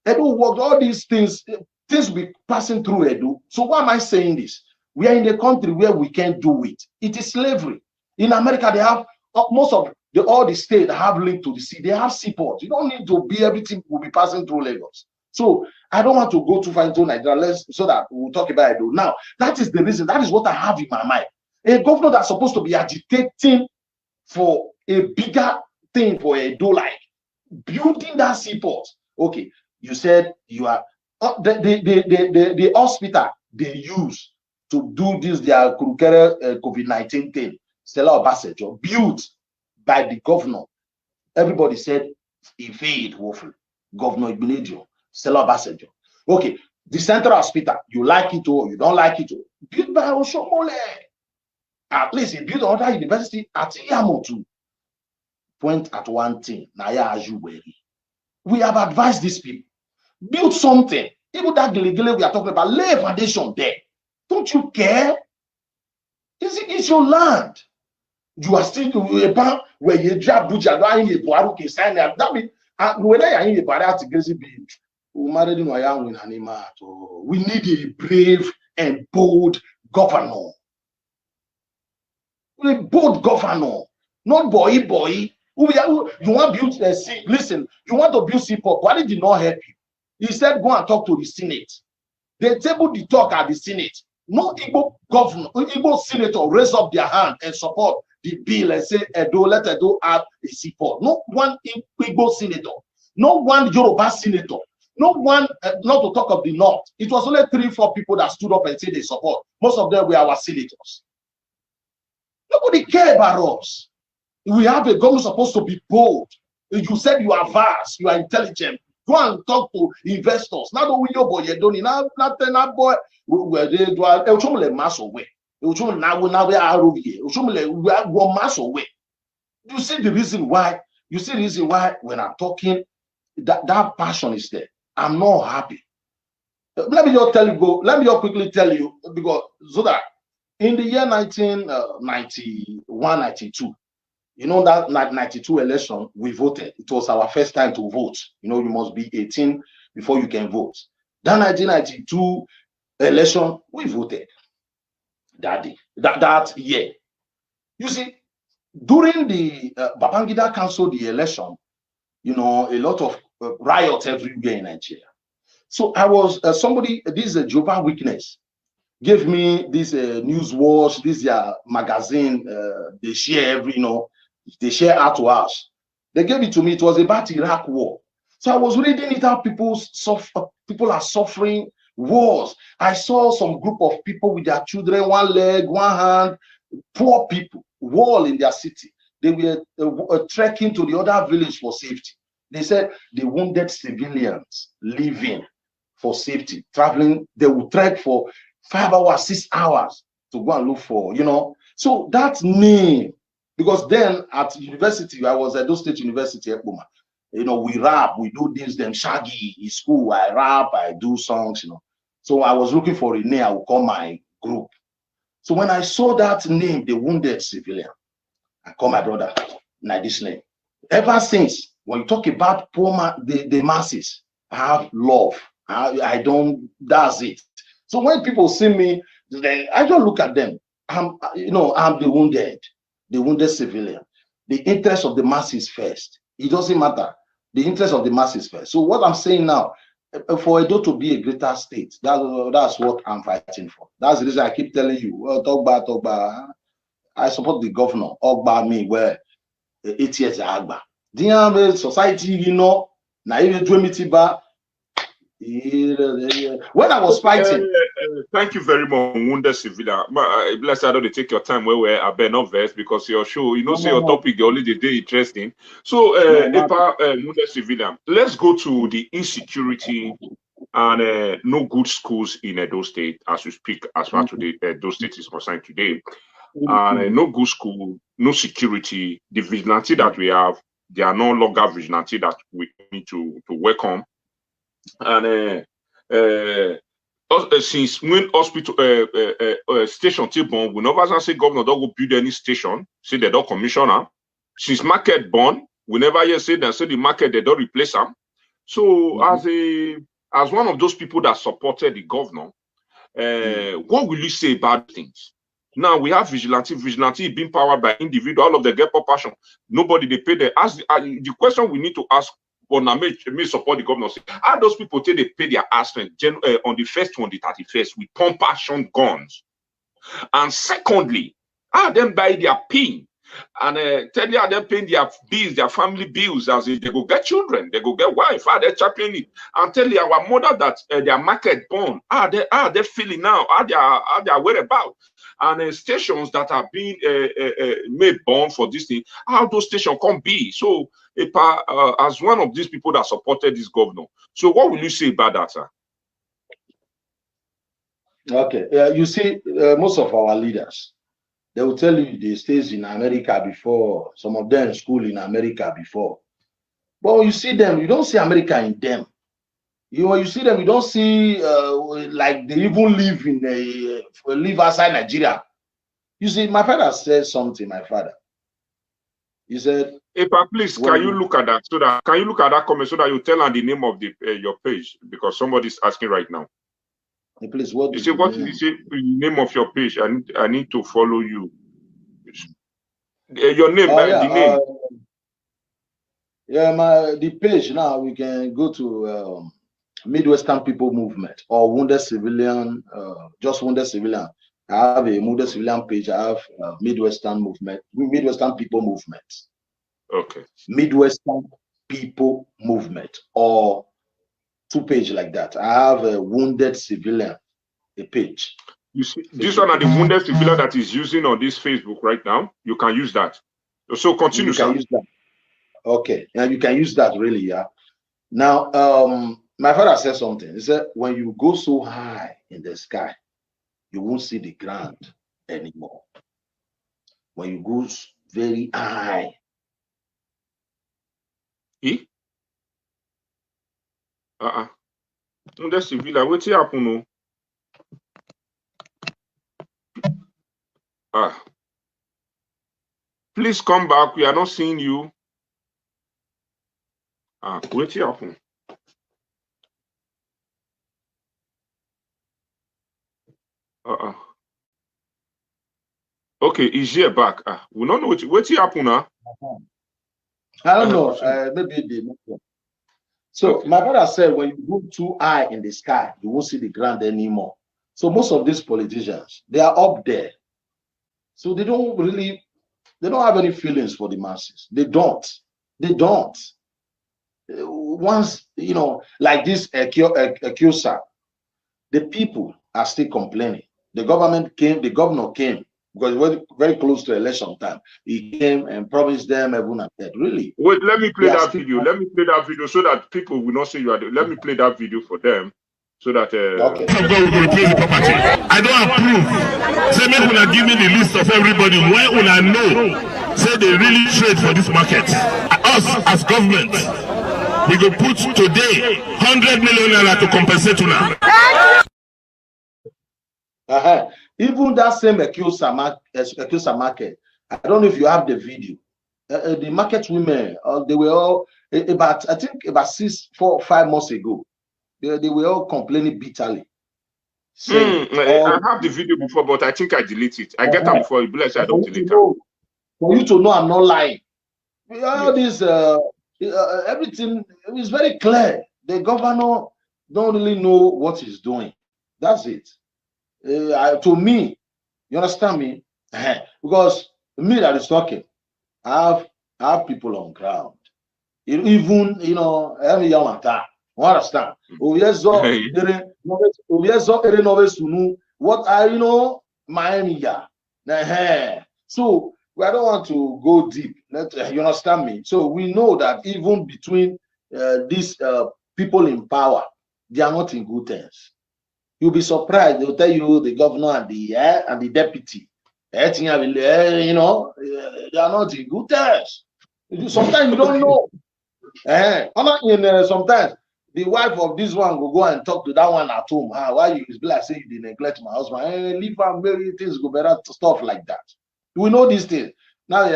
Speaker 7: Edo will walk all these things. Things will be passing through Edo. So why am I saying this? We are in a country where we can't do it. It is slavery. In America, they have most of all the states have link to the sea. They have seaport. You don't need to be everything will be passing through Lagos. So I don't want to go too far into Nigeria so that we'll talk about Edo. Now, that is the reason. That is what I have in my mind. A governor that's supposed to be agitating for a bigger thing for Edo, like building that seaport. Okay, you said you are the hospital they use to do this their COVID-19 thing, Stella Obasanjo, built by the governor. Everybody said he failed woefully. Governor Igbeneghu, Stella Obasanjo. Okay, the central hospital, you like it or you don't like it, built by Oshomole. At least he built another university at Yamotu. Point at one thing, Naya Ajuweri. We have advised these people. Build something. Even that Giligili we are talking about, lay a foundation there. Don't you care? It's your land. You are still about where you drop Buja, in the Buaruki sign that means when I am in the Palliative, we need a brave and bold governor. A bold governor, not boy. You want to build a sea. Listen, you want to build Seaport. Why did he not help you? He said, go and talk to the Senate. They tabled the talk at the Senate. No Igbo governor, Igbo senator raise up their hand and support the bill and say, let Edo have a seaport. No one Igbo senator, no one Yoruba senator, no one, not to talk of the North. It was only 3-4 people that stood up and said they support. Most of them were our senators. Nobody cares about us. We have a government supposed to be bold. You said you are vast, you are intelligent. Go and talk to investors. Now don't we know boy you don't now that boy where they do a mass away. You see the reason why? You see the reason why when I'm talking that passion is there. I'm not happy. Let me just tell you let me just quickly tell you because so that in the year 1991, 92. You know that 92 election, we voted. It was our first time to vote. You know, you must be 18 before you can vote. That 1992 election, we voted that day, that year. You see, during the Babangida canceled the election, you know, a lot of riots everywhere in Nigeria. So I was somebody, this Jehovah's Witness, gave me this news watch, this magazine, they share every, you know, they share out to us. They gave it to me. It was about Iraq war. So I was reading it how people are suffering wars. I saw some group of people with their children, one leg, one hand, poor people, wall in their city. They were trekking to the other village for safety. They said the wounded civilians living for safety, traveling, they would trek for 5 hours, 6 hours to go and look for, you know. So that name, because then at university, I was at Edo State University, you know, we rap, we do this, then Shaggy is school, I rap, I do songs, you know. So I was looking for a name, I would call my group. So when I saw that name, the wounded civilian, I call my brother, like this name. Ever since, when you talk about poor the masses, I have love. I don't, that's it. So when people see me, I just look at them. I'm the wounded civilian. The interest of the masses first. It doesn't matter. The interest of the masses first. So what I'm saying now, for Edo to be a greater state. That's what I'm fighting for. That's the reason I keep telling you, well, talk about. I support the governor. Ogba me where 8 years agba. The society, you know, na even do when I was fighting.
Speaker 2: Thank you very much, Wounded Civilian. Bless I don't take your time where I bear not verse because your show, you know, say your topic, the only the day interesting. So, Wounded Civilian, let's go to the insecurity and no good schools in Edo State as we speak, as far to the Edo State is concerned today. And no good school, no security. The vigilante that we have, they are no longer vigilante that we need to welcome. And since when hospital station T-born, we never say governor don't go build any station, say they don't commissioner. Since market born, we never hear say they say the market they don't replace them. So as one of those people that supported the governor, what will you say about things? Now we have vigilante being powered by individual, all of them get passion. Nobody they pay the question we need to ask. But now may support the governor. How those people take they pay their ass rent on the 1st, on the 31st with pump action guns? And secondly, how them buy their pin and tell you how they paying their bills, their family bills, as if they go get children, they go get wife, how they championing it, and tell you our mother that their market born, how they feeling now, how they are whereabouts, and stations that are being made born for this thing, how those stations can be. So, as one of these people that supported this governor, so what will you say about that, sir?
Speaker 7: Okay, you see, most of our leaders, they will tell you they stays in America before, some of them school in America before. But when you see them, you don't see America in them. When you see them, you don't see like they even live outside Nigeria. You see, my father said something, my father. He said,
Speaker 2: please, can you look at that so that comment so that you tell her the name of the your page, because somebody's asking right now.
Speaker 7: Please, what
Speaker 2: you say? What is the name of your page? I need to follow you. Your name, the name.
Speaker 7: The page now we can go to Midwestern People Movement or Wounded Civilian, just Wounded Civilian. I have a Wounded Civilian page. I have Midwestern Movement, Midwestern People Movement.
Speaker 2: Okay.
Speaker 7: Midwestern People Movement or 2 pages like that. I have a Wounded Civilian, a page.
Speaker 2: You see, this one are the Wounded Civilian that is using on this Facebook right now. You can use that. So continue,
Speaker 7: sir. Use that. Okay, and you can use that really, yeah. Now, my father said something. He said, when you go so high in the sky, you won't see the ground anymore. When you go very high.
Speaker 2: That's civil. What's happening? Please come back. We are not seeing you. What's happening? Okay, is here back? We don't know what's happening now.
Speaker 7: I don't know. Maybe they. So my father said, when you go too high in the sky, you won't see the ground anymore. So most of these politicians, they are up there. So they don't have any feelings for the masses. They don't. Once, you know, like this accuser, the people are still complaining. The governor came, because we're very close to election time. He came and promised them heaven and earth. Really?
Speaker 2: Wait, let me play that video. Let me play that video so that people will not say you are there. Let me play that video for them so that.
Speaker 7: Okay.
Speaker 8: I don't approve. Say, make una give me the list of everybody. When una know, say they really trade for this market. Us as government, we go put today 100 million naira to compensate una.
Speaker 7: Even that same accuser market, I don't know if you have the video. The market women, they were all about 5 months ago. They were all complaining bitterly.
Speaker 2: I have the video before, but I think I deleted it. I get them before. Bless, I don't delete it.
Speaker 7: For you to know, I'm not lying. All this, everything is very clear. The governor don't really know what he's doing. That's it. To me, you understand me? Because me that is talking, I have people on ground. Even, you know, every young man, understand? What I, you know, Miami. So I don't want to go deep. You understand me? So we know that even between these people in power, they are not in good terms. You'll be surprised. They'll tell you the governor and the deputy, you know, they are not in good terms. Sometimes you don't know. Sometimes the wife of this one will go and talk to that one at home. Why you be like say you neglect my husband? Leave and marry, things go better, stuff like that. We know these things. Now,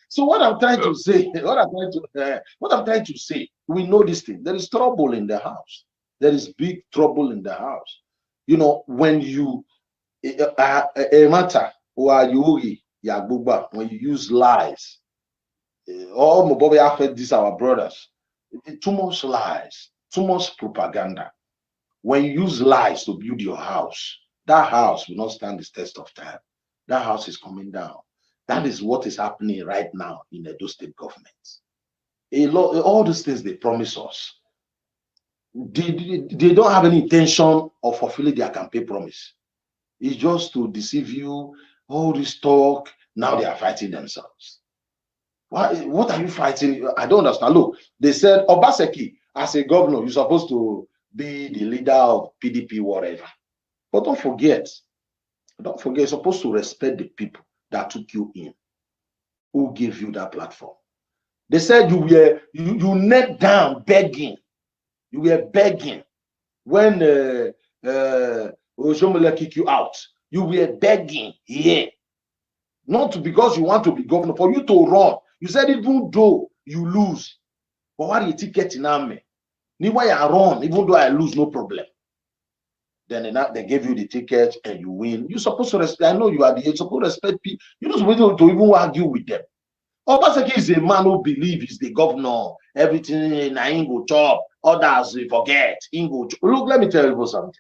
Speaker 7: so what I'm trying to say, what I'm trying to say, we know this thing. There is trouble in the house. There is big trouble in the house. You know, when you matter when you use lies, all Mobobe affect these our brothers. Too much lies, too much propaganda. When you use lies to build your house, that house will not stand the test of time. That house is coming down. That is what is happening right now in the Edo State government. All these things they promise us, they don't have any intention of fulfilling their campaign promise. It's just to deceive you. All this talk, now they are fighting themselves. What are you fighting? I don't understand. Look, they said Obaseki, as a governor, you're supposed to be the leader of PDP, whatever. But don't forget, you're supposed to respect the people that took you in, who gave you that platform. They said you knelt down begging. You were begging when Ojomole kicked you out. You were begging here, not because you want to be governor, for you to run. You said even though you lose, but what are you ticket in army? Why I run, even though I lose, no problem. Then they gave you the ticket and you win. You're supposed to respect. I know you are the age, supposed to respect people. You're not supposed to even argue with them. Obaseki is a man who believes he's the governor. Everything in Ingo chop, others we forget. Ingo. Look, let me tell you something.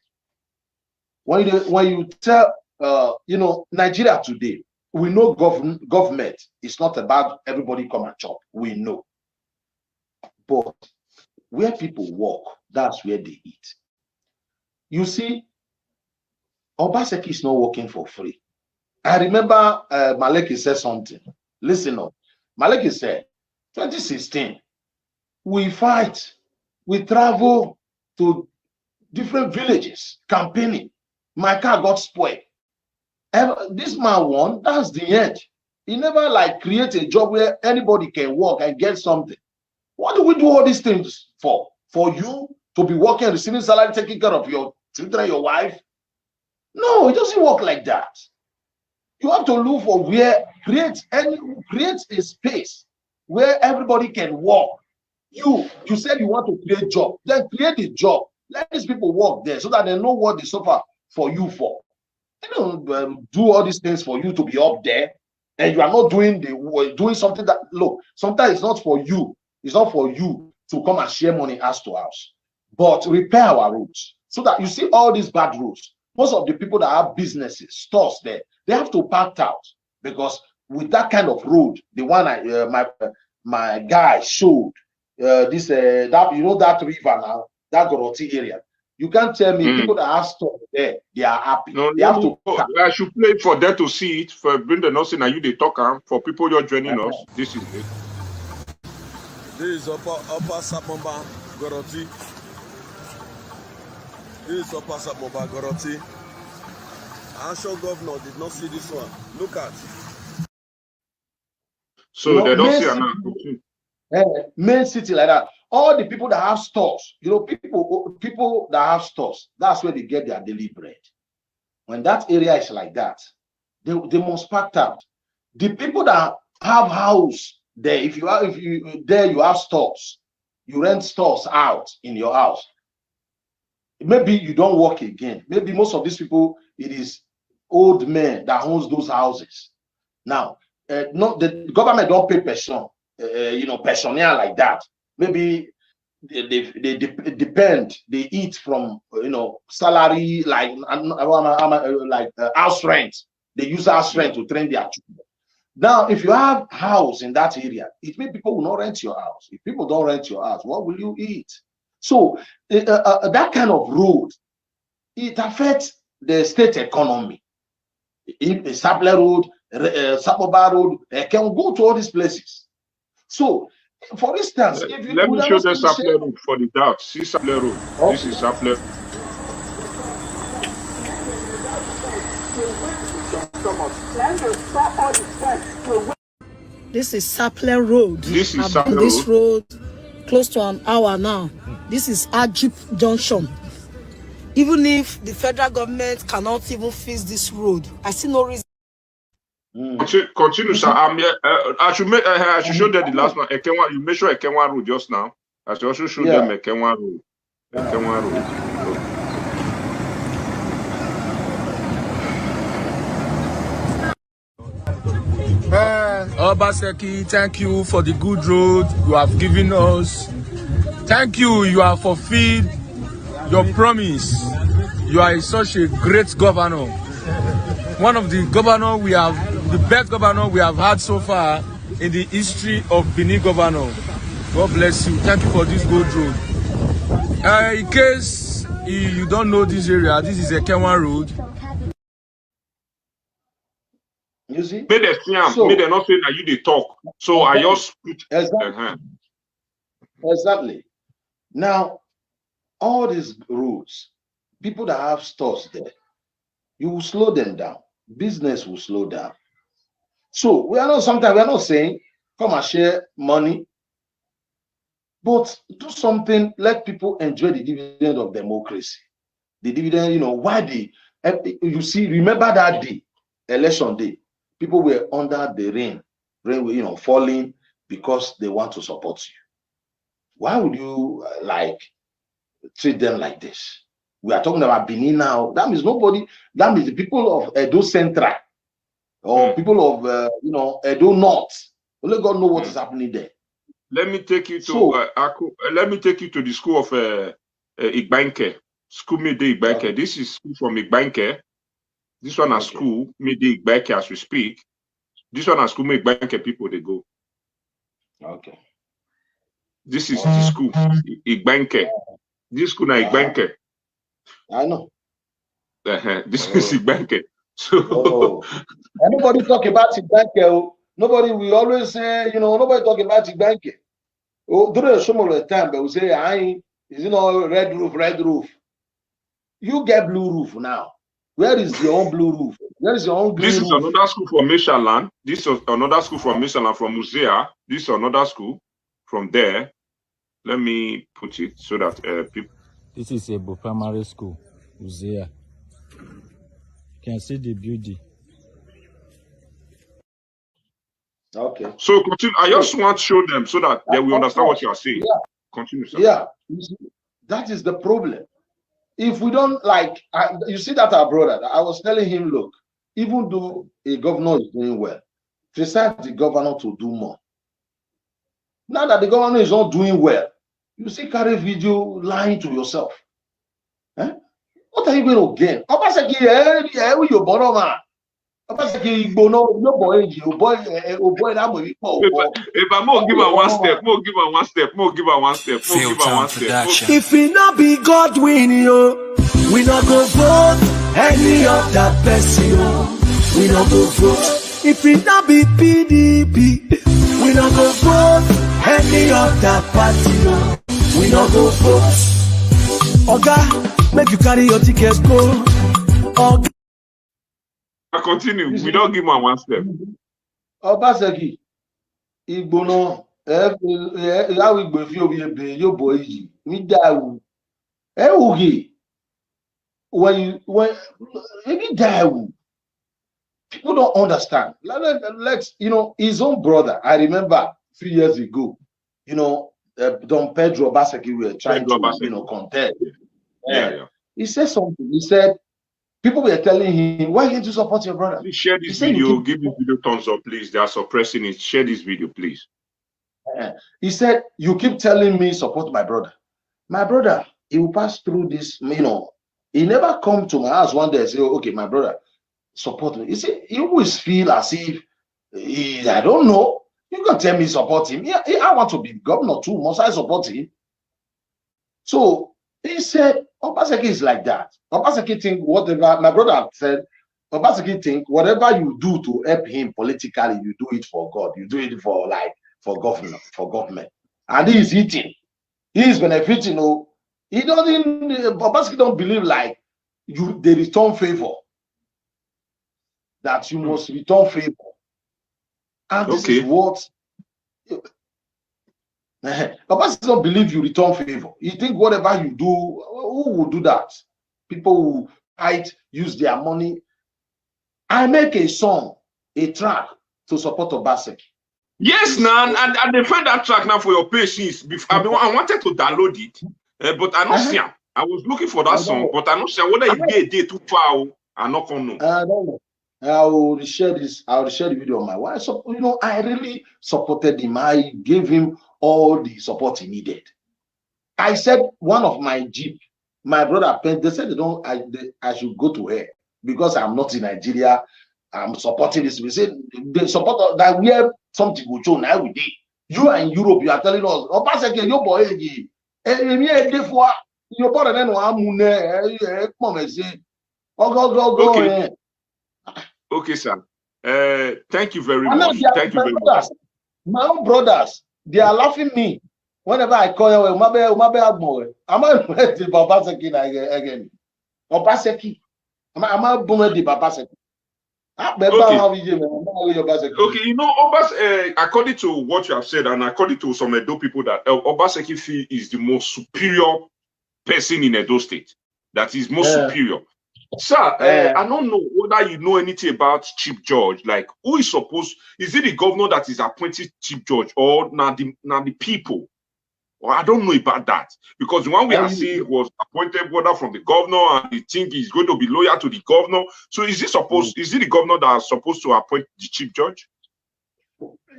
Speaker 7: When you tell you know, Nigeria today, we know government is not about everybody come and chop. We know. But where people work, that's where they eat. You see, Obaseki is not working for free. I remember Maleki said something. Listen up. Maleki said, 2016, we fight, we travel to different villages, campaigning. My car got spoiled. This man won, that's the end. He never like create a job where anybody can work and get something. What do we do all these things for? For you to be working, receiving salary, taking care of your children, your wife? No, it doesn't work like that. You have to look for where create a space where everybody can work. You said you want to create job, then create a job. Let these people work there so that they know what they suffer for you for. They don't do all these things for you to be up there, and you are not doing something that, look, sometimes it's not for you. It's not for you to come and share money house to house, but repair our roads so that you see all these bad roads. Most of the people that have businesses, stores there, they have to park out because with that kind of road, the one my guy showed that, you know, that river now, that Goroti area. You can't tell me people that have stores there, they are happy.
Speaker 2: No,
Speaker 7: they have to.
Speaker 2: I should play it for them to see it. For bring the nursing and you they talk for people you're joining us. This is it.
Speaker 9: This is Upper Sapomba Goroti. This is Upper Sapomba Goroti. Ansho governor did not see this one. Look at.
Speaker 2: So they don't see another.
Speaker 7: Main city like that. All the people that have stores, you know, people that have stores, that's where they get their daily bread. When that area is like that, they must pack out. The people that have house there, if you have stores, you rent stores out in your house. Maybe you don't work again. Maybe most of these people, it is old men that owns those houses. Now, not the government don't pay pension, you know, pensioner like that. Maybe depend, they eat from salary, like house rent. They use house rent to train their children. Now, if you have house in that area, it means people will not rent your house. If people don't rent your house, what will you eat? So that kind of road, it affects the state economy. If the Sapler Road, Sapoba Road, can go to all these places. So, for instance, if you
Speaker 2: let me show the Sapler Road for the doubt. See Sapler Road. Okay. This is Sapler.
Speaker 11: This is Sapler Road.
Speaker 2: This is
Speaker 11: I've been
Speaker 2: Sapler
Speaker 11: this road close to an hour now. This is Ajip Junction. Even if the federal government cannot even fix this road, I see no reason.
Speaker 2: Continue, sir. I should show them the last one. Ekenwa, you mentioned Ekenwa Road just now. I should also show them Ekenwa Road. Ekenwa Road.
Speaker 12: Obaseki, thank you for the good road you have given us. Thank you. You have fulfilled your promise. You are such a great governor. One of the governor we have, the best governor we have had so far in the history of Benin governor. God bless you. Thank you for this good road. In case you don't know this area, this is Ekenwa Road.
Speaker 7: You see?
Speaker 2: May they not say that you they talk. So I just
Speaker 7: exactly. Now, all these roads, people that have stores there, you will slow them down. Business will slow down. So we are not saying come and share money, but do something, let people enjoy the dividend of democracy. The dividend, why you see, remember that day, election day, people were under the rain falling because they want to support you. Why would you treat them like this? We are talking about Benin now. That means the people of Edo Central or people of Edo North. Only God knows what is happening there.
Speaker 2: Let me take you to the school of Igbanke. School Mede Igbanke. This is school from Igbanke. This one is school Mede Igbanke as we speak. This one is school Mede Igbanke people they go.
Speaker 7: Okay.
Speaker 2: This is the school Igbanke. This school na Igbanke.
Speaker 7: I know.
Speaker 2: This is Igbanke. So
Speaker 7: nobody talk about Igbanke. Nobody will always say, nobody talk about Igbanke. During some of the time, they will say, red roof. You get blue roof now. Where is your own blue roof? Where is your own green
Speaker 2: This is
Speaker 7: roof?
Speaker 2: another school from Mishaland. This is another school from Mishaland, from Musea. This is another school from there. Let me put it so that people.
Speaker 13: This is a primary school, Musea. You can see the building.
Speaker 7: Okay.
Speaker 2: So continue. I just want to show them so that they will understand what you are saying.
Speaker 7: Yeah.
Speaker 2: Continue, sir.
Speaker 7: Yeah. That is the problem. If we don't you see that our brother, I was telling him, look, even though a governor is doing well, criticize the governor to do more. Now that the governor is not doing well, you see carry video lying to yourself. What are you going to gain? If
Speaker 2: I more give her one step, more give her one step.
Speaker 14: If we not be God win you, we not go vote any of that person. We not go vote. If we not be PDP, we not go vote any of that party. We not go vote. Oga, make you carry your tickets go. Oga.
Speaker 2: I continue. We don't give her one step.
Speaker 7: Obaseki, Igbono, how we go feel your boy? Me die. When you die, people don't understand. Let's his own brother. I remember a few years ago, Don Pedro Obaseki were trying to contest.
Speaker 2: Yeah.
Speaker 7: He said something. He said people were telling him, "Why can't you support your brother?"
Speaker 2: Please share this video. Give this video thumbs up, please. They are suppressing it. Share this video, please.
Speaker 7: He said, you keep telling me support my brother. My brother, he will pass through this, you know. He never come to my house one day and say, okay, my brother, support me. You see, he always feel as if, I don't know. You can tell me support him. Yeah, I want to be governor too. Must I support him? So he said, Obaseki is like that. Obaseki think whatever, my brother said, Obaseki think whatever you do to help him politically, you do it for God. You do it for government. And he is eating. He is benefiting. Oh, he doesn't, Obaseki don't believe like they return favor. That you must return favor. And this is what Obaseki don't believe you return favor. You think whatever you do, who will do that? People who fight, use their money. I make a song, a track to support Obaseki.
Speaker 2: Yes, now, and they find that track now for your patience. I wanted to download it, but I don't see it. I was looking for that song, but I don't see whether it be a day too far. I not know.
Speaker 7: I don't know. I will share this. I will share the video on my wife. So, you know, I really supported him. I gave him all the support he needed. I said one of my Jeep, my brother, they said I should go to her because I'm not in Nigeria. I'm supporting this. We said they support that we have something will show now we did. You are in Europe, you are telling us, Obaseki, your boy, your brother then come and say, go.
Speaker 2: Okay. Okay, sir. Thank you very much. Thank you very much.
Speaker 7: My own brothers, they are laughing me whenever I call you. I'm not ready for Obaseki again. Obaseki. I'm not ready for Obaseki.
Speaker 2: Okay, you know, according to what you have said, and according to some Edo people, that Obaseki feel is the most superior person in Edo State. That is most superior. Sir, I don't know whether you know anything about Chief Judge. Like, who is supposed? Is it the governor that is appointed Chief Judge, or now the people? Or I don't know about that, because the one we are seeing was appointed whether from the governor, and they think he's going to be loyal to the governor. So is it supposed? Is it the governor that is supposed to appoint the Chief Judge?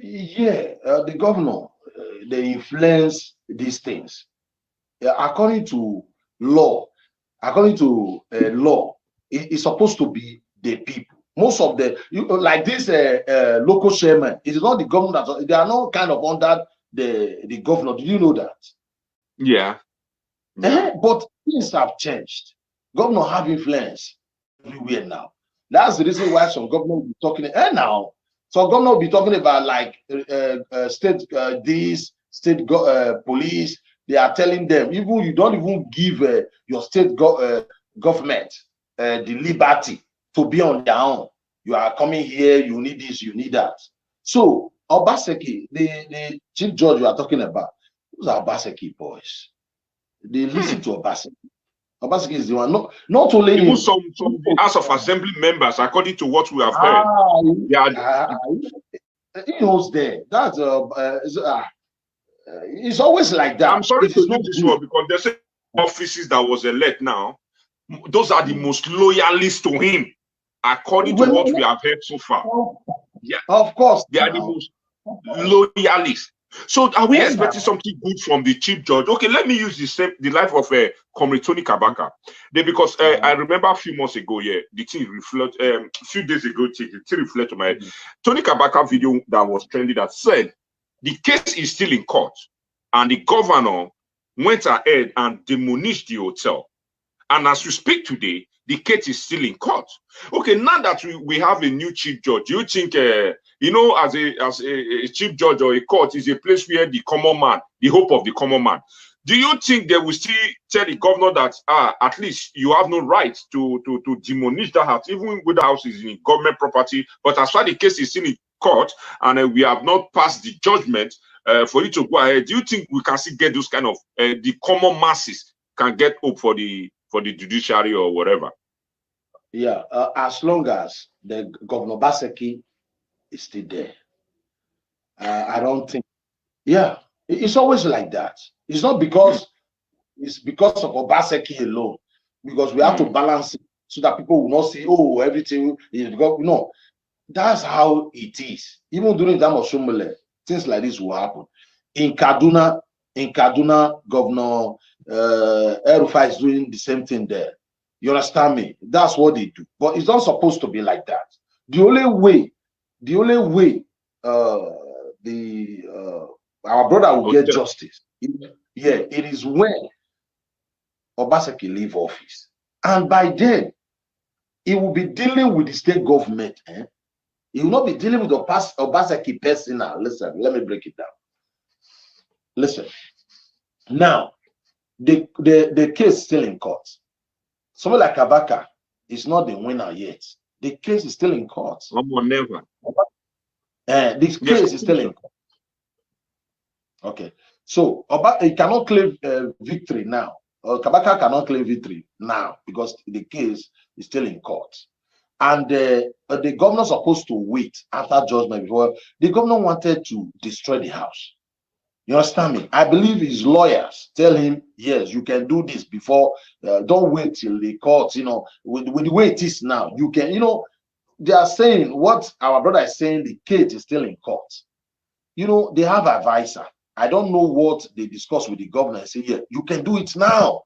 Speaker 7: Yeah, the governor, they influence these things. According to law, it's supposed to be the people. Most of the like this local chairman, it is not the governor that they are not kind of under the governor. Do you know that?
Speaker 2: Yeah.
Speaker 7: But things have changed. Governor have influence everywhere now. That's the reason why some governor will be talking now. So governor will be talking about like state police. They are telling them, even you don't even give your state government the liberty to be on their own. You are coming here, you need this, you need that. So Obaseki, the Chief Judge you are talking about, those are Obaseki boys. They listen to Obaseki. Obaseki is the one, not only
Speaker 2: even some House of Assembly members, according to what we have heard.
Speaker 7: He knows there. That's it's always like that.
Speaker 2: I'm sorry to use this word because there's offices that was elect now. Those are the most loyalists to him, according to what we have heard so far. Yeah,
Speaker 7: of course,
Speaker 2: they are the most loyalists. So, are we expecting something good from the Chief Judge? Okay, let me use the life of Comrade Tony Kabaka. Because I remember a few months ago, the thing reflect. A few days ago, the thing reflect on my head. Tony Kabaka video that was trending that said the case is still in court, and the governor went ahead and demolished the hotel. And as we speak today, the case is still in court. Okay, now that we have a new Chief Judge, do you think, you know, as a Chief Judge or a court is a place where the common man, the hope of the common man, do you think they will still tell the governor that at least you have no right to demolish that house, even when the house is in government property, but as far as the case is still in court and we have not passed the judgment for you to go ahead, do you think we can still get those kind of the common masses can get hope for the judiciary or whatever?
Speaker 7: Yeah, as long as the Governor Obaseki is still there, I don't think. Yeah, it's always like that. It's not because it's because of Obaseki alone, because we have to balance it so that people will not say, oh, everything is because no. That's how it is. Even during the time of Shumele, things like this will happen. In Kaduna, Governor El-Rufai is doing the same thing there. You understand me? That's what they do. But it's not supposed to be like that. The only way our brother will get justice, it is when Obaseki leave office. And by then, he will be dealing with the state government. He will not be dealing with Obaseki personal. Listen, let me break it down. Listen. Now, the case is still in court. Someone like Kabaka is not the winner yet. The case is still in court.
Speaker 2: Never.
Speaker 7: This case is still in court. Okay. So he cannot claim victory now. Kabaka cannot claim victory now because the case is still in court. And the governor is supposed to wait after judgment before. The governor wanted to destroy the house. You understand me? I believe his lawyers tell him, yes, you can do this before. Don't wait till the court, with the way it is now. You can, they are saying what our brother is saying, the case is still in court. They have advisor. I don't know what they discuss with the governor and say, yeah, you can do it now.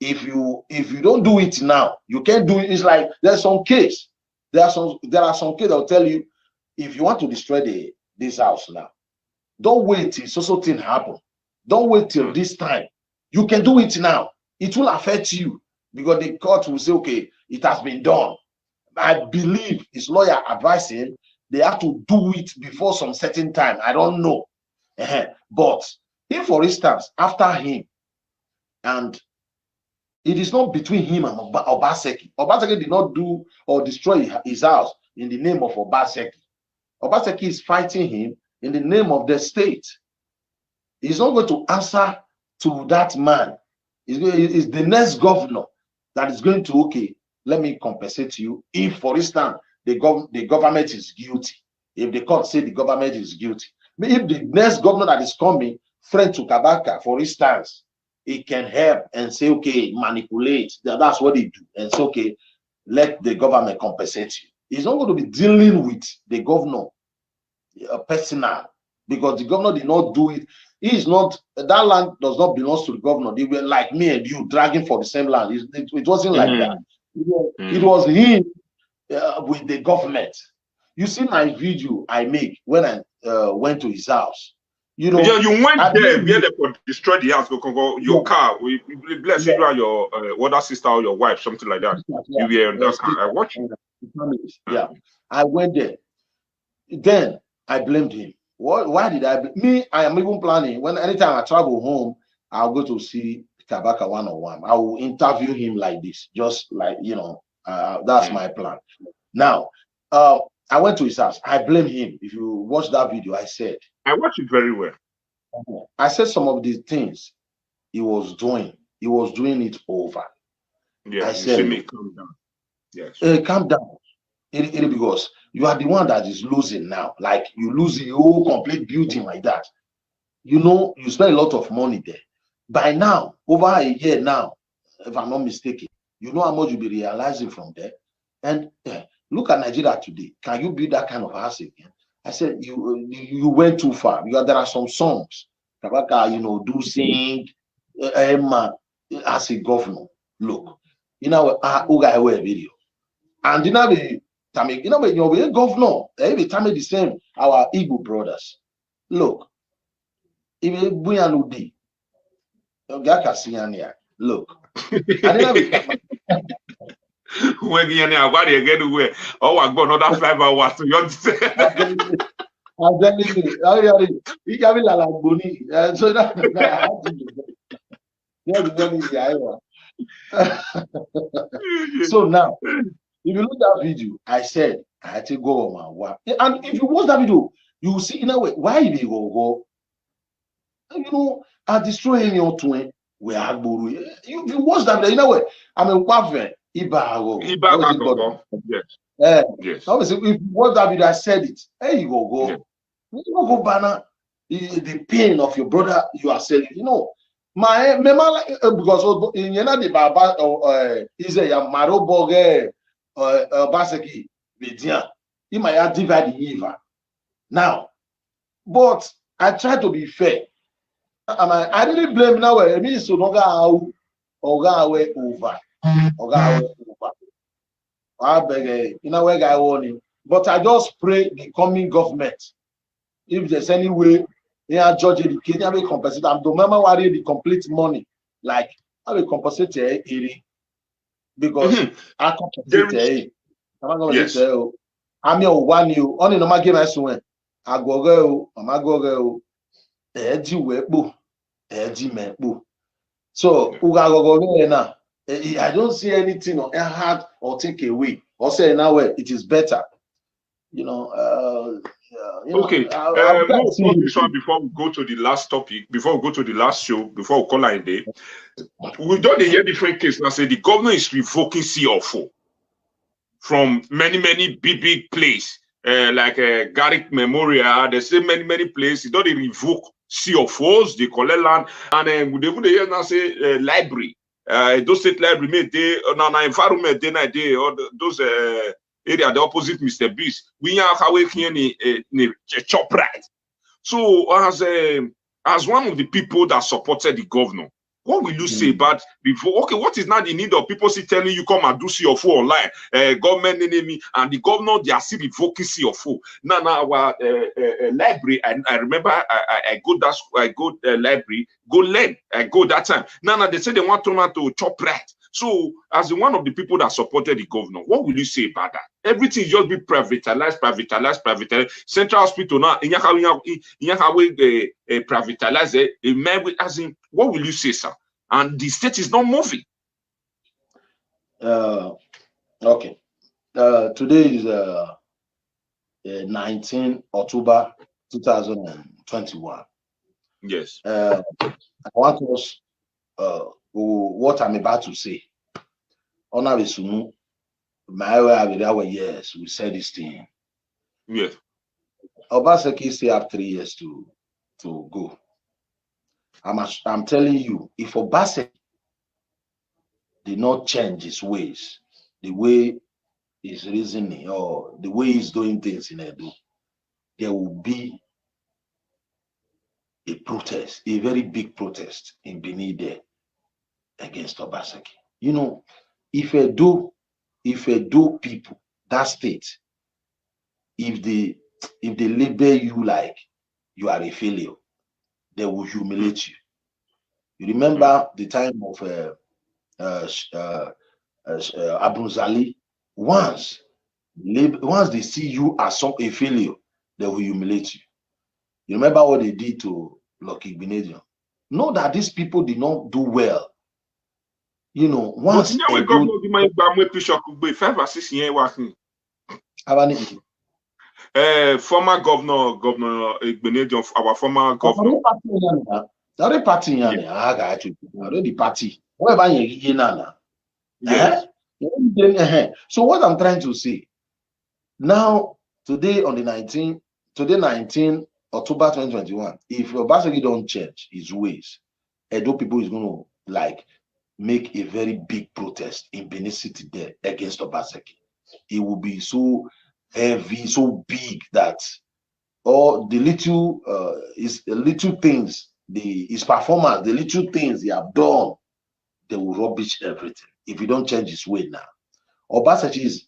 Speaker 7: If you don't do it now, you can't do it. It's like there's some case. There are some cases that will tell you if you want to destroy this house now, don't wait till so thing happen. Don't wait till this time. You can do it now. It will affect you because the court will say, okay, it has been done. I believe his lawyer advised him they have to do it before some certain time. I don't know. But if, for instance, after him, and it is not between him and Obaseki. Obaseki did not do or destroy his house in the name of Obaseki. Obaseki is fighting him in the name of the state. He's not going to answer to that man. It's the next governor that is going to, okay, let me compensate you. If, for instance, the government is guilty, if the court say the government is guilty, if the next governor that is coming, friend to Kabaka, for instance, it can help and say, okay, manipulate. That's what they do. And say, okay, let the government compensate you. He's not going to be dealing with the governor personal because the governor did not do it. He is not, that land does not belong to the governor. They were like me and you dragging for the same land. It wasn't like that. It was him with the government. You see my video I make when I went to his house. You went
Speaker 2: there to destroy the house, your car. We bless you and your other sister or your wife, something like that. You were on that car. I watched it.
Speaker 7: Yeah, I went there. Then I blamed him. Why did I blame me? I am even planning when anytime I travel home, I'll go to see Kabaka one-on-one. I will interview him like this, just like that's my plan. Now, I went to his house. I blame him. If you watch that video, I said.
Speaker 2: I watched it very well.
Speaker 7: I said some of the things he was doing it over.
Speaker 2: Yeah,
Speaker 7: I said,
Speaker 2: calm down. Yes.
Speaker 7: Calm down. Because you are the one that is losing now. Like you lose the whole complete building like that. You spend a lot of money there. By now, over a year now, if I'm not mistaken, you know how much you'll be realizing from there. And look at Nigeria today. Can you build that kind of house again? I said, you went too far because there are some songs. Kabaka, do sing as a governor. Look, a video. And when governor, every time the same, our Igbo brothers. Look, look.
Speaker 2: When you get away, I go another 5 hours to your
Speaker 7: I'm telling you, can be like Boni. So that so now, if you look at that video, I said I had to go on my work. And if you watch that video, you will see in a way why they go. I destroy him your twin. We are Guru. If you watch that video, in a way, I mean,
Speaker 2: Ibago.
Speaker 7: Yes.
Speaker 2: Yes.
Speaker 7: Obviously, if you watch that video, I said it. Hey, you go. Yeah. You go banner the pain of your brother you are selling. My mema because in the Baba is a Maroboge Baseki Vidia. He might divide the evil. Now, but I try to be fair. I really blame now. It means to over. I beg, where guy warning. But I just pray the coming government, if there's any way they are judge educating, I will compensate. I don't remember worry the complete money. Like I will compensate because I compensate. I'm not going to say, I'm your one you only no matter my son. I go, so now. I don't see anything or hard or take away or say now it is better.
Speaker 2: Okay. This one before we go to the last topic, before we go to the last show, before we call our day, we don't hear different cases. Now say the government is revoking C04 from many big places, like Garrick Memorial. They say many places. Don't they revoke C04s? They collect land, and they would hear now say library. Edo State Library made they now environment they or those area the opposite Mr. Beast. We are how we can chop right. So as one of the people that supported the governor, what will you say about before? Okay, what is now the need of people still telling you come and do C04 online? Government enemy and the governor they are still revoking C04. Now our library. I remember I go library, go learn. I go that time. Now they say they want to chop right. So as one of the people that supported the governor, what will you say about that? Everything just be privatized. Central Hospital now, privatize it. As in, what will you say, sir? And the state is not moving.
Speaker 7: Okay. Today is 19 October 2021.
Speaker 2: Yes.
Speaker 7: I want us what I'm about to say. Honor is yes, we said this thing.
Speaker 2: Yes.
Speaker 7: Obaseki still have 3 years to go. I'm telling you, if Obaseki did not change his ways, the way he's reasoning or the way he's doing things in Edo, there will be a protest, a very big protest in Benin there against Obaseki. If Edo people, that state, if they label you like you are a failure, they will humiliate you. You remember the time of Abunzali? Once they see you as a failure, they will humiliate you. You remember what they did to Lucky Benedium? Know that these people did not do well. Once
Speaker 2: former governor Benedium, our former governor.
Speaker 7: The party, the party. Whatever you
Speaker 2: yes.
Speaker 7: So what I'm trying to say now, today on the 19 October 2021, if Obaseki don't change his ways, Edo people is going to make a very big protest in Benin City there against Obaseki. It will be so heavy, so big that all the little things, his performance, the little things he have done, they will rubbish everything if you don't change his way now. Obaseki is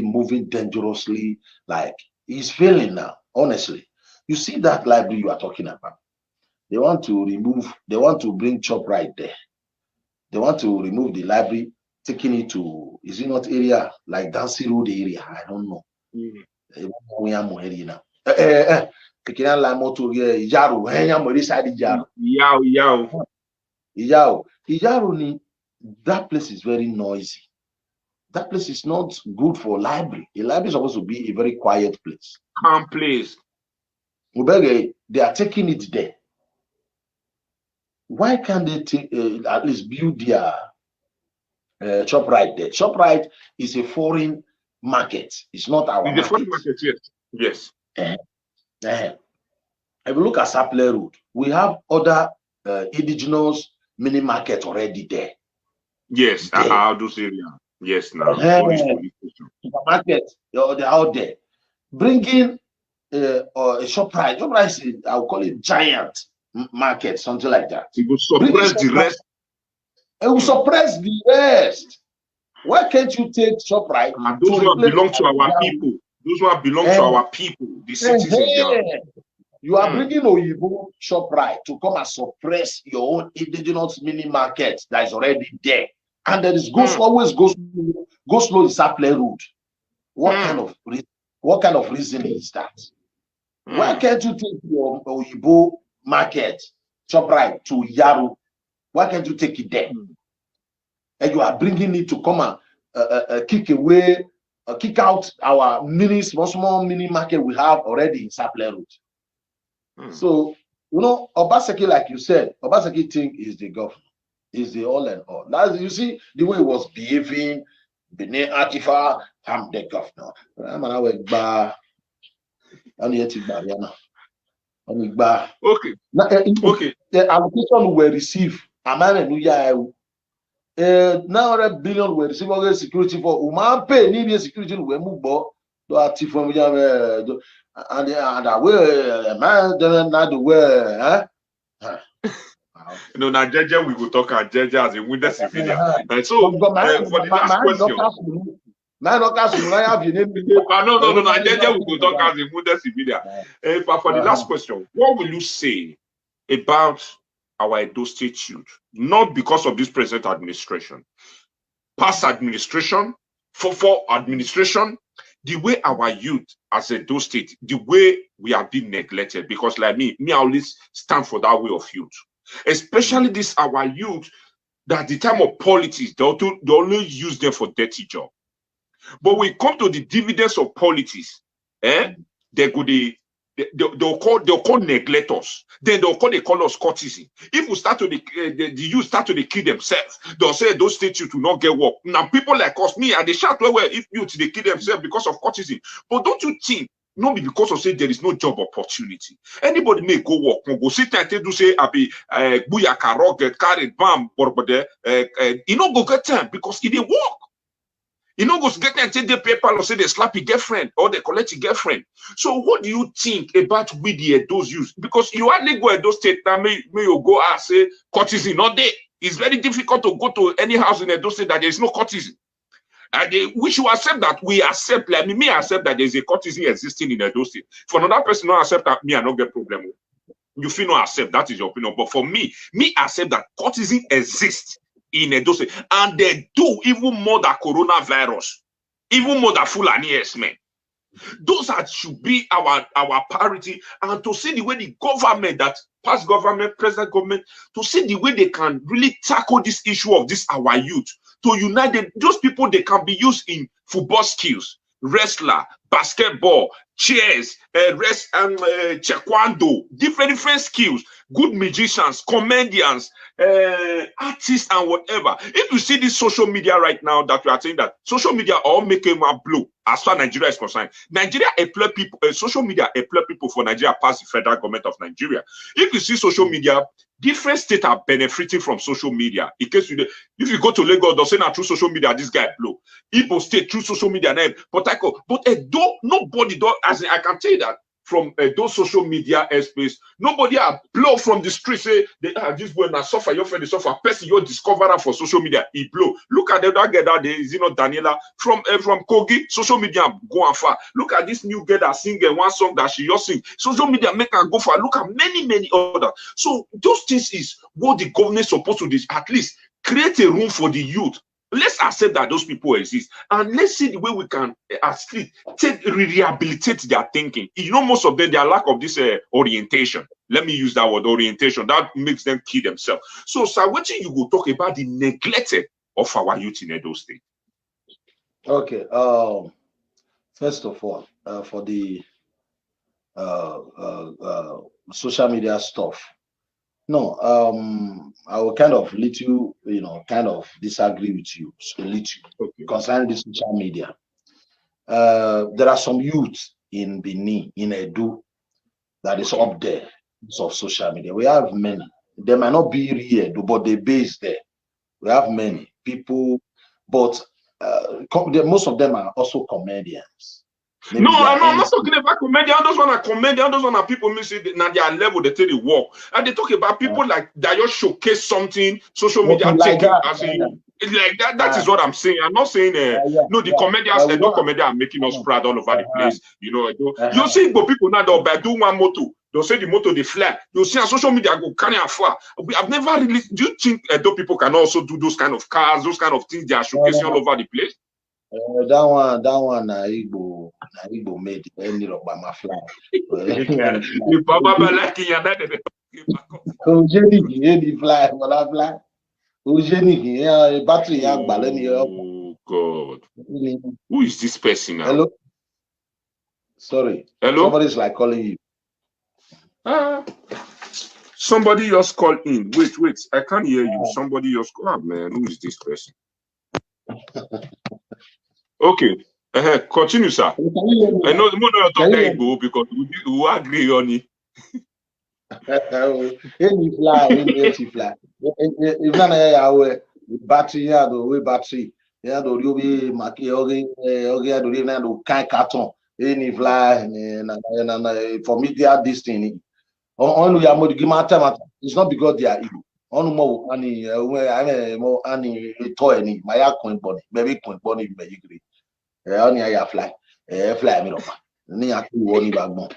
Speaker 7: moving dangerously, like he's failing now. Honestly, you see that library you are talking about. They want to bring chop right there. They want to remove the library, taking it to, is it not area like Dancy Road area? I don't know. That place is very noisy. That place is not good for library. A library is supposed to be a very quiet place.
Speaker 2: Calm place.
Speaker 7: They are taking it there. Why can't they at least build their shop right there? Shop right is a foreign market. It's not our market.
Speaker 2: It's a foreign market, yes.
Speaker 7: If you look at Saple Road, we have other indigenous mini market already there.
Speaker 2: Yes, those areas. Yes, now.
Speaker 7: Market, they're out there. Bringing a shop right. Shop right is, I'll call it giant market, something like that.
Speaker 2: It will suppress the rest.
Speaker 7: It will suppress the rest. Why can't you take ShopRite?
Speaker 2: And those who belong to our people. Those who belong to our people, the citizens.
Speaker 7: You are bringing Oyibo ShopRite to come and suppress your own indigenous mini market that is already there. And there is always go slow is Sapler route. What kind of reasoning is that? Why can't you take your Oyibo market ShopRite to Yaru? Why can't you take it there? And you are bringing it to come and kick out our small mini market we have already in Sapler route. So, Obaseki, like you said, Obaseki think is the governor, is the all and all. Now, you see the way he was behaving, Benin Atifa, I'm the governor.
Speaker 2: Okay.
Speaker 7: The allocation we receive, now $1 billion we receive all security for Uman pay need security we move do active from and man not the way
Speaker 2: no, now Jeje we go talk at Jeje as a wounded civilian. And so for the last question. No, Jeje we go talk as a wounded civilian. But for the last question, what will you say about our Edo State youth? Not because of this present administration, past administration, for administration, the way our youth as Edo State, the way we are being neglected. Because like me, I always stand for that way of youth. Especially this our youth, that the time of politics, they only use them for dirty job. But when it comes to the dividends of politics, they'll call neglect us. Then they call us courtesan. If we start to the youth start to kill themselves, they'll say those states youth will not get work. Now people like us, me, and they shout where if youth they kill themselves because of courtesan. But don't you think? Not because of say there is no job opportunity. Anybody may go work, go sit and do say abi buyaka rock get carried bam but you know go get time because it didn't work. You know go get and take the paper or say they slap your girlfriend or they collect your girlfriend. So what do you think about with those youth? Because you hardly go at those state now may you go and say courtesan not there. It's very difficult to go to any house in Edo State that there is no courtesan. And we should accept that we accept, like me accept that there's a courtesan existing in Edo State. For another person not accept that, me I don't get problem. You feel not accept, that is your opinion. But for me accept that courtesan exists in Edo State. And they do even more than coronavirus, even more than Fulani men. Those should be our priority. And to see the way the government, that past government, present government, to see the way they can really tackle this issue of this our youth. To unite them, those people, they can be used in football skills, wrestler, basketball, chess, taekwondo, different skills, good magicians, comedians, artists, and whatever. If you see this social media right now that we are saying that social media all make a blow as far as Nigeria is concerned. Nigeria employ people, social media employ people for Nigeria past the federal government of Nigeria. If you see social media, different states are benefiting from social media. In case if you go to Lagos, they'll say now through social media, this guy blow. Igbo State through social media name, but nobody don't, as I can tell you that from those social media airspace, nobody blow from the street say this boy now suffer, your friend suffer, person you discover for social media, he blow. Look at that girl that is Daniela from Kogi, social media go and far. Look at this new girl that sing one song that she just sing. Social media make her go far. Look at many others. So those things is what the government is supposed to do, at least create a room for the youth. Let's accept that those people exist, and let's see the way we can rehabilitate their thinking. You know, most of them, their lack of this orientation. Let me use that word, orientation. That makes them kill themselves. So, sir, what you will talk about the neglected of our youth in Edo State?
Speaker 7: Okay. First of all, for the social media stuff. No, I will kind of kind of disagree with you a little concerning the social media. There are some youth in Benin, in Edo, that is up there of social media. We have many. They might not be here, but they base there. We have many people, but most of them are also comedians. Maybe
Speaker 2: No, I'm not
Speaker 7: MC.
Speaker 2: talking about comedian. Those one are comedian. Those one are people missing now their level. They tell you work, and they talk about people like that. You showcase something. Social media
Speaker 7: Okay, like
Speaker 2: taking
Speaker 7: that.
Speaker 2: as in it's like that. That is what I'm saying. I'm not saying no. The comedians,
Speaker 7: we
Speaker 2: no
Speaker 7: don't
Speaker 2: comedian are making us proud all over the place. You know, you see, but people now they'll do one motto. They'll say the motto they fly. You'll see on social media go carry and far. I've never really. Do you think Edo people can also do those kind of cars, those kind of things they are showcasing all over the place?
Speaker 7: That one, Igbo made any of my fly.
Speaker 2: The Baba like
Speaker 7: Ujeni fly, wala fly. Ujeni, battery young balani.
Speaker 2: Oh God! Who is this person now?
Speaker 7: Hello. Sorry.
Speaker 2: Hello.
Speaker 7: Somebody's like calling you.
Speaker 2: Somebody just called in. Wait. I can't hear you. Somebody just called. Oh, man, who is this person? Okay. Continue, sir. I know you're talking Igbo because we agree on it.
Speaker 7: Any fly. If none of battery, yeah, the battery. Yeah, the Ruby, Maki, no kind carton. Any fly, and for me, they are this thing. Only a more give it's not because they are evil. Only more any more any toy any my coin body, baby coin body, baby agree. Only I fly, fly me over. Near 2 only bag more.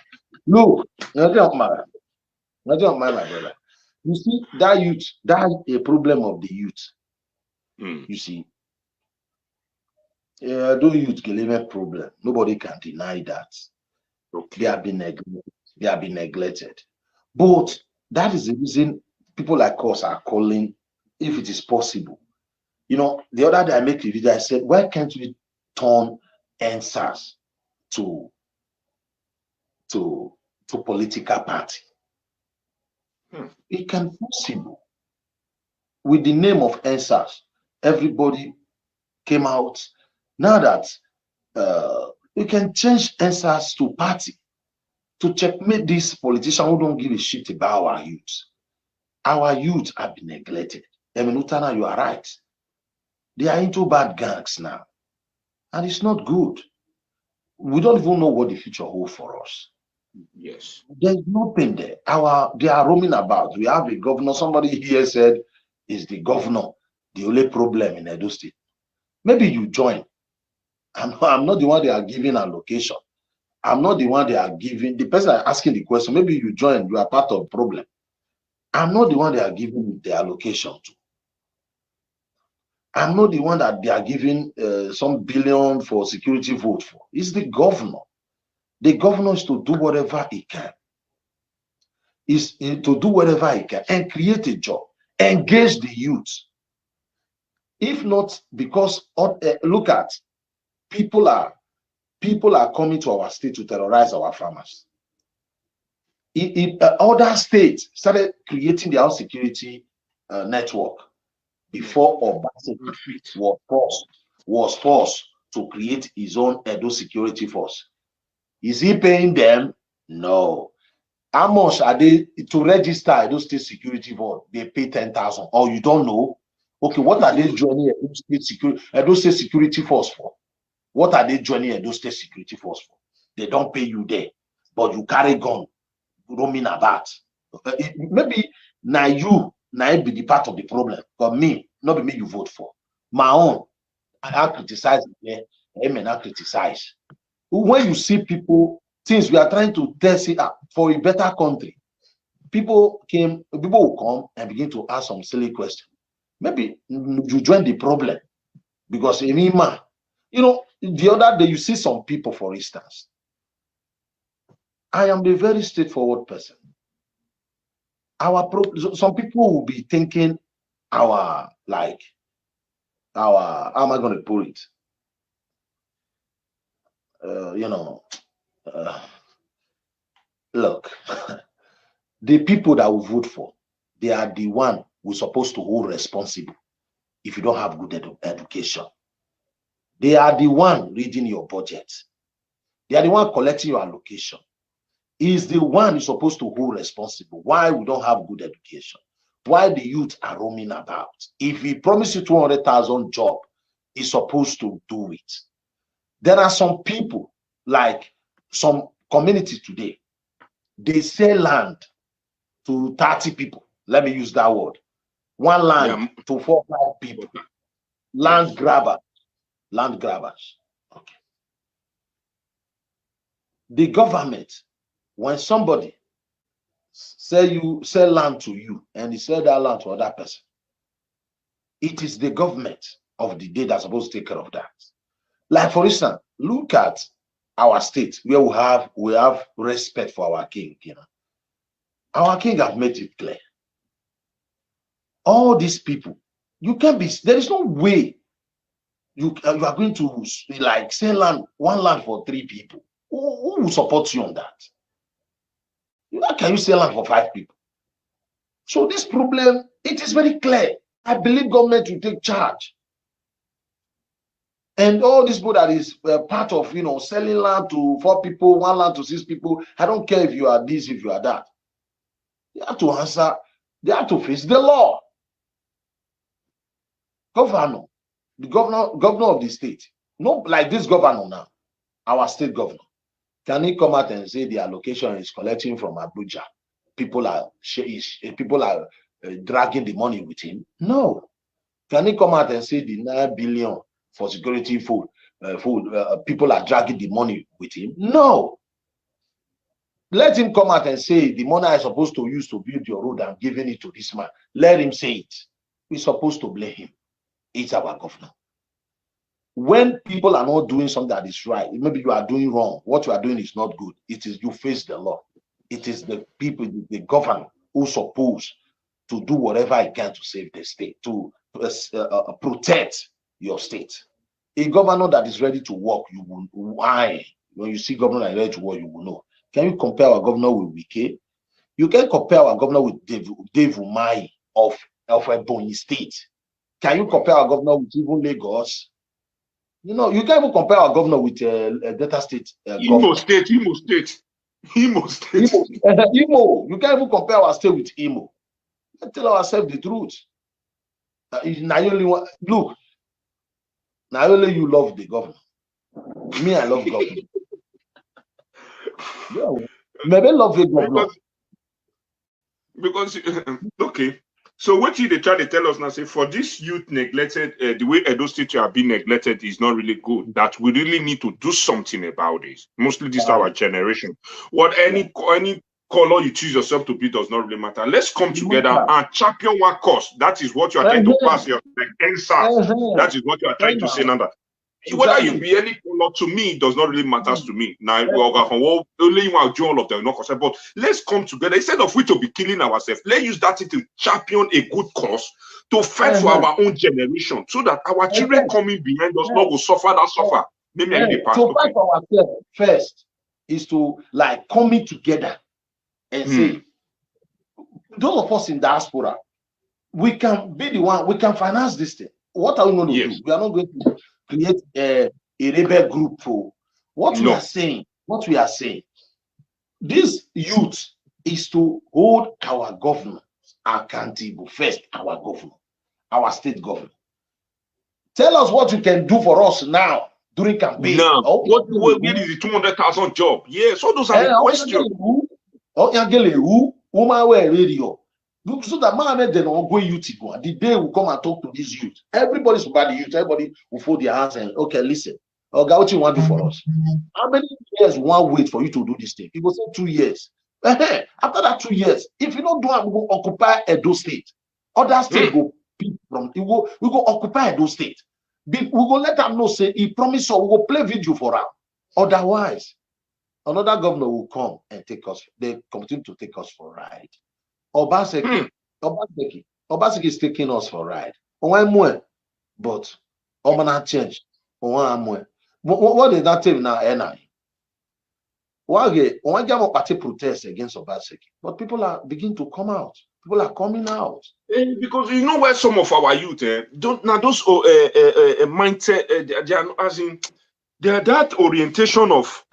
Speaker 7: Look, not my brother. You see, that youth, that's a problem of the youth. You see, those youth can live a problem. Nobody can deny that. Okay. They have been neglected. But that is the reason people like us are calling, if it is possible. You know, the other day I make a video, I said, why can't we turn answers to political party? It can be possible. With the name of answers, everybody came out. Now that we can change answers to party to checkmate these politicians who don't give a shit about our youth. Our youth have been neglected. I mean, Utana, you are right. They are into bad gangs now. And it's not good. We don't even know what the future holds for us.
Speaker 2: Yes.
Speaker 7: There's nothing there. They are roaming about. We have a governor. Somebody here said, is the governor the only problem in Edo State? Maybe you join. I'm not the one they are giving allocation. I'm not the one they are giving. The person asking the question, maybe you join, you are part of the problem. I'm not the one they are giving the allocation to. I'm not the one that they are giving some billion for security vote for. It's the governor. The governor is to do whatever he can. Is to do whatever he can and create a job, engage the youth. If not, because look at people are coming to our state to terrorize our farmers. Other states started creating their own security network before Obaseki was forced to create his own Edo security force. Is he paying them? No. How much are they to register Edo State Security Board? They pay 10,000. Oh, you don't know? Okay, what are they joining Edo State Security Force for? What are they joining Edo State Security Force for? They don't pay you there, but you carry gun, roaming about. Maybe now you be the part of the problem, but me, not be me you vote for. My own, I criticize it. I may not criticize. When you see people, things we are trying to test it up for a better country, people will come and begin to ask some silly questions. Maybe you join the problem because you know, the other day you see some people, for instance. I am a very straightforward person. Some people will be thinking how am I going to put it? Look, the people that we vote for, they are the one we're supposed to hold responsible if you don't have good education. They are the one reading your budget. They are the one collecting your allocation. Is the one you're supposed to hold responsible. Why we don't have good education? Why the youth are roaming about? If he promised you 200,000 job, he's supposed to do it. There are some people like some communities today, they sell land to 30 people. Let me use that word. One land to 4 or 5 people. Land grabbers. Land grabbers. Okay. The government, when somebody sell land to you and he sell that land to another person, it is the government of the day that's supposed to take care of that. Like for instance, look at our state where we have respect for our king. You know, our king have made it clear. All these people, you can't be. There is no way you are going to like sell one land for 3 people. Who will support you on that? How can you sell land for 5 people? So this problem, it is very clear. I believe government will take charge. And all these people that is part of, selling land to 4 people, 1 land to 6 people, I don't care if you are this, if you are that. They have to answer, they have to face the law. Governor, the governor of the state, no, like this governor now, our state governor, can he come out and say the allocation is collecting from Abuja? People are dragging the money with him? No. Can he come out and say the 9 billion for security food, people are dragging the money with him? No. Let him come out and say the money I supposed to use to build your road, I'm giving it to this man. Let him say it. We're supposed to blame him. It's our governor. When people are not doing something that is right, maybe you are doing wrong, what you are doing is not good. It is you face the law. It is the people, the governor, who supposed to do whatever he can to save the state, to protect your state. A governor that is ready to work, you will. Why? When you see governor that is ready to work, you will know. Can you compare our governor with Wike? You can compare our governor with Dave Umahi of Ebonyi State. Can you compare our governor with even Lagos? You can't even compare our governor with Delta State.
Speaker 2: Imo State.
Speaker 7: Imo. You can't even compare our state with Imo. Let's tell ourselves the truth. Look, now only you love the governor. Me, I love governor. Yeah, maybe love the governor.
Speaker 2: Because okay. So what they try to tell us now, say for this youth neglected, the way Edo State are being neglected is not really good. That we really need to do something about this. Mostly this our generation. What any color you choose yourself to be does not really matter. Let's come together and champion one cause. That is what you are trying to pass your answers. That is what you are trying to say now. Whether you be any color, to me, it does not really matter to me. Now, only you are all of them, not concerned. But let's come together. Instead of we to be killing ourselves, let's use that to champion a good cause to fight for our own generation, so that our children coming behind us not will suffer that suffer. Maybe I need
Speaker 7: to fight for ourselves first is to like coming together and say, those of us in diaspora, we can be the one, we can finance this thing. What are we going to do? We are not going to create a rebel group for what we are saying. This youth is to hold our government accountable first. Our government, our state government. Tell us what you can do for us now during campaign.
Speaker 2: Now, what is the 200,000 job? Yes, all those are the questions.
Speaker 7: So that man then will go youth go. The day will come and talk to this youth. Everybody's about the youth. Everybody will fold their hands and okay, listen. Okay, what you want to do for us? How many years one wait for you to do this thing? People say 2 years. After that 2 years, if you don't do it, we will occupy Edo State. Other states go pick from. We go occupy Edo State. We go let them know. Say he promised us. We will play video for them. Otherwise, another governor will come and take us. They continue to take us for a ride. Obaseki is taking us for a ride. But Omana change. What did that tell now? Why party protest against Obaseki? But people are beginning to come out. People are coming out.
Speaker 2: Because you know where some of our youth don't now those mindset they are as in they are that orientation of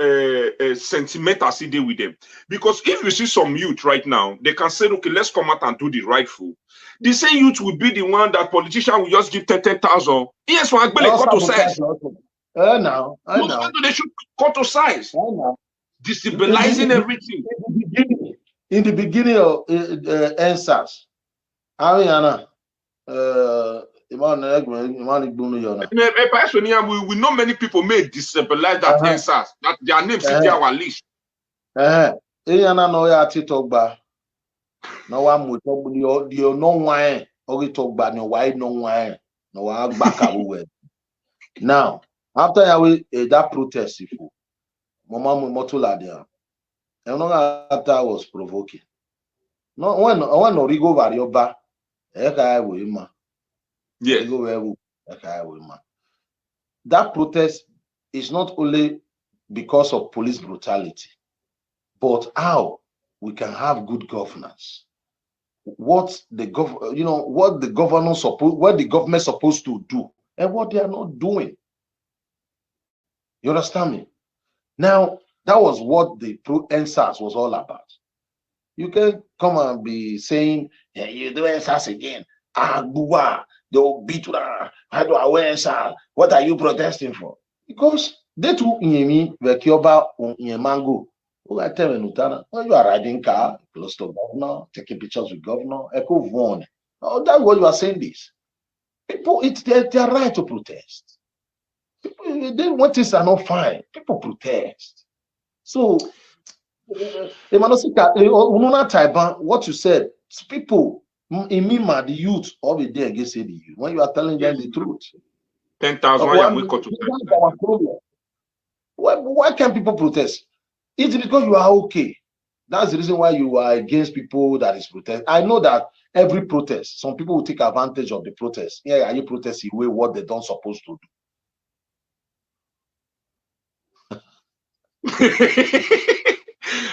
Speaker 2: sentimental CD with them. Because if you see some youth right now, they can say, okay, let's come out and do the rightful. The same youth will be the one that politician will just give 10,000. Yes, for Agbele got to say.
Speaker 3: Now, I
Speaker 2: Most
Speaker 3: know.
Speaker 2: people, they should cut to size.
Speaker 3: I know.
Speaker 2: Destabilizing everything.
Speaker 3: In the beginning of NSAS, Ariana, we
Speaker 2: know many people may destabilize that NSAS, that their name sit there our list.
Speaker 3: Ariana no ya titogba. No one would you no wine, or it talk bad, no wine, no wine, no one back away. Now, after that protest, if you Mama Motula there, and no after was provoking. No one Origo Varioba, Eka Wima.
Speaker 2: Yes.
Speaker 3: That protest is not only because of police brutality, but how we can have good governance. What the government supposed to do, and what they are not doing. You understand me? Now, that was what the NSAS was all about. You can come and be saying, yeah, you do NSAS again. They'll beat you. How do I wear NSAS? What are you protesting for? Because they too in me, Vekioba in mango. Who I tell you, when you are riding car, close to governor, taking pictures with governor, echo one. Oh, that's what you are saying this. People, it's their right to protest. People, when things are not fine, people protest. So, what you said, people, in Mima, the youth, all the day against the youth, when you are telling them the truth.
Speaker 2: 10,000.
Speaker 3: Why can't people protest? It's because you are okay. That's the reason why you are against people that is protest. I know that every protest, some people will take advantage of the protest. Yeah, are you protesting away what they don't supposed to
Speaker 2: do?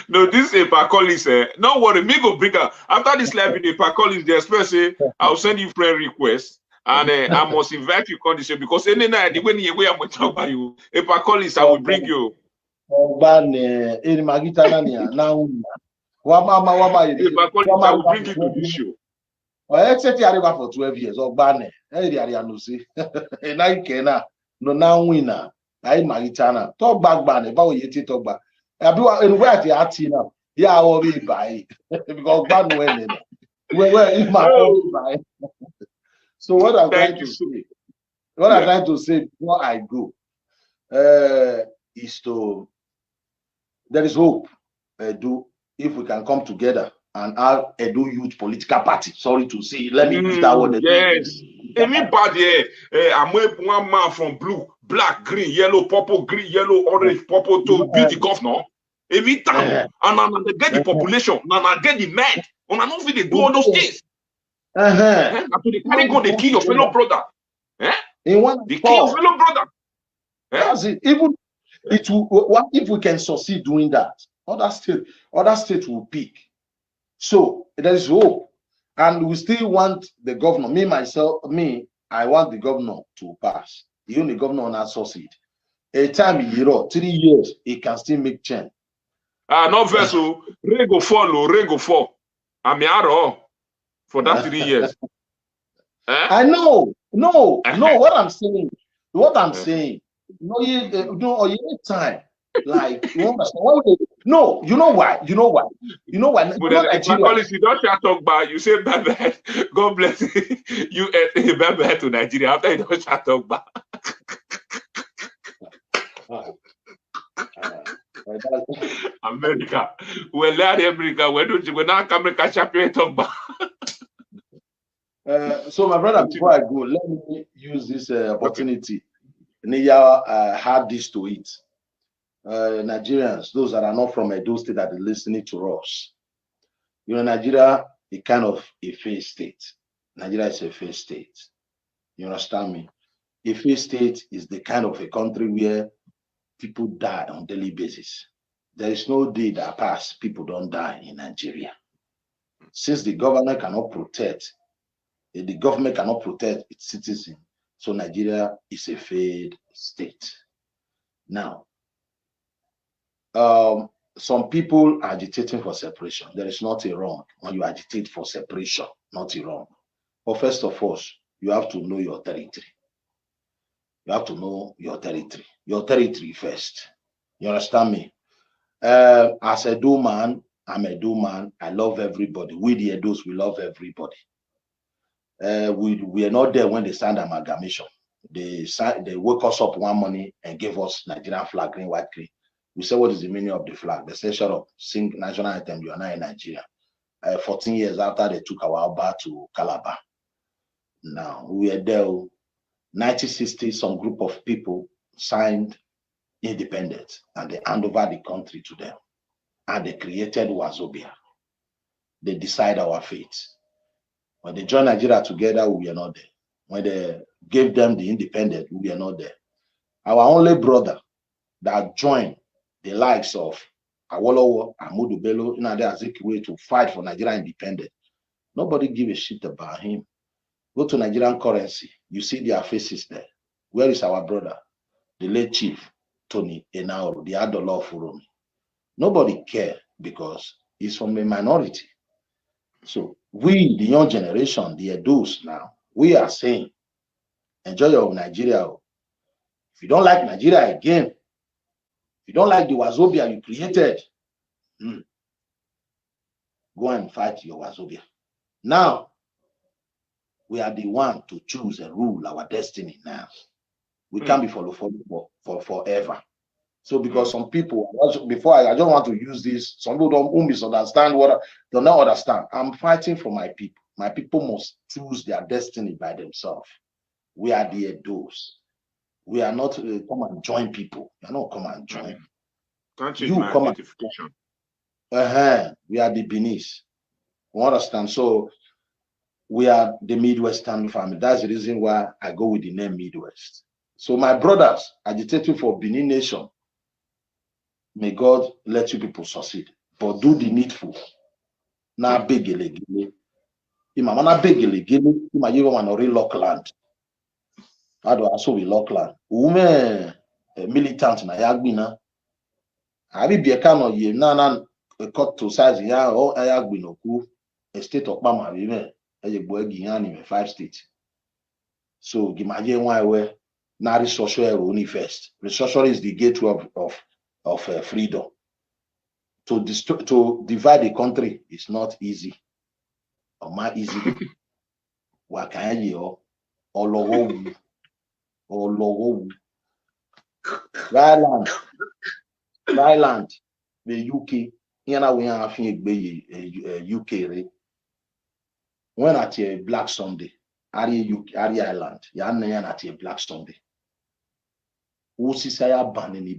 Speaker 2: No, this is a colleague. Don't worry, me go bring her. After this live video, a colleague, they express say, I'll send you friend request. And I must invite you on the show because any night the way I'm going to talk about you, a colleague, I will bring you.
Speaker 3: I will
Speaker 2: bring you to this show.
Speaker 3: Except you for 12 years. No, now winner. I Magitana. Talk back ban about you talk back. And where the art now? Yeah, I will be by because ban when where is my buy. So what I'm trying to say, I'm trying to say before I go, is to there is hope. If we can come together and have Edo Youth Political Party. Sorry to say, let me use that word.
Speaker 2: Yes. Everybody, I'm one man from blue, black, green, yellow, purple, green, yellow, orange, purple to be the governor. Every time, and they get the population, and I get the men, and I don't feel they do all those things. After they carry gun, they kill your fellow brother. They kill your fellow brother.
Speaker 3: That's it. Even it will. What if we can succeed doing that? Other states will pick. So there is hope, and we still want the governor. I want the governor to pass. Even the governor will not succeed. A time in Europe, 3 years, he can still make change.
Speaker 2: No vessel. Rain go fall. I'm here for that 3 years.
Speaker 3: I know. No. What I'm saying. No, you need time. Like you understand? No, you know why?
Speaker 2: But if I call it, you don't talk about. You say bye. God bless you. Bye to Nigeria after you don't talk about. America. We're America. We're not America champion talk about.
Speaker 3: So my brother, before I go, let me use this opportunity. Nia had this to it. Nigerians, those that are not from Edo State that are listening to us. You know, Nigeria is kind of a failed state. Nigeria is a failed state. You understand me? A failed state is the kind of a country where people die on a daily basis. There is no day that passes, people don't die in Nigeria. Since the government cannot protect its citizens, so Nigeria is a failed state. Now, some people are agitating for separation. There is nothing wrong when you agitate for separation, nothing wrong. But first of all, you have to know your territory.
Speaker 7: You have to know your territory first. You understand me? As a Edo man, I'm a Edo man. I love everybody. We the Edos, we love everybody. We are not there when they signed amalgamation. They woke us up one morning and gave us Nigerian flag, green, white, green. We said, what is the meaning of the flag? They said, shut up, sing national anthem, you are not in Nigeria. 14 years after they took our Alba to Calabar. Now, we are there. 1960, some group of people signed independence and they hand over the country to them. And they created Wazobia. They decide our fate. When they joined Nigeria together, we were not there. When they gave them the independence, we were not there. Our only brother that joined the likes of Awolowo, Ahmadu Bello, Nnamdi Azikiwe to fight for Nigerian independence, nobody give a shit about him. Go to Nigerian currency, you see their faces there. Where is our brother? The late chief, Tony Enaoro, the Adolo Furomi. Nobody care because he's from a minority. So we, the young generation, the Edos now, we are saying, enjoy your Nigeria. If you don't like Nigeria again, if you don't like the Wazobia you created, go and fight your Wazobia. Now, we are the one to choose and rule our destiny now. We can't be followed for forever. So because some people, before I don't want to use this, some people don't misunderstand what they don't understand. I'm fighting for my people. My people must choose their destiny by themselves. We are the Edos. We are not come and join people. You are not come and join.
Speaker 2: Can't change my identification.
Speaker 7: We are the Benis. You understand? So we are the Midwestern family. That's the reason why I go with the name Midwest. So my brothers agitating for Benin Nation. May God let you people succeed, but do the needful. Na begelegele. Ima na begelegele. Ima you want to relock land. How do I so we lock land? Ume militant na yagbina. Abi bieka no ye na cut to size ya o yagbina ku estate of Bama we me ejegbo egiyani me 5 states. So gimaje one way na restructuring only first. Restructuring is the gateway of freedom. To divide the country is not easy. Or not easy. Wakayo or Logo. Ryland, the UK. Yana we are UK. When at a Black Sunday, Ari Island, Yana at a Black Sunday. Usisaya banning the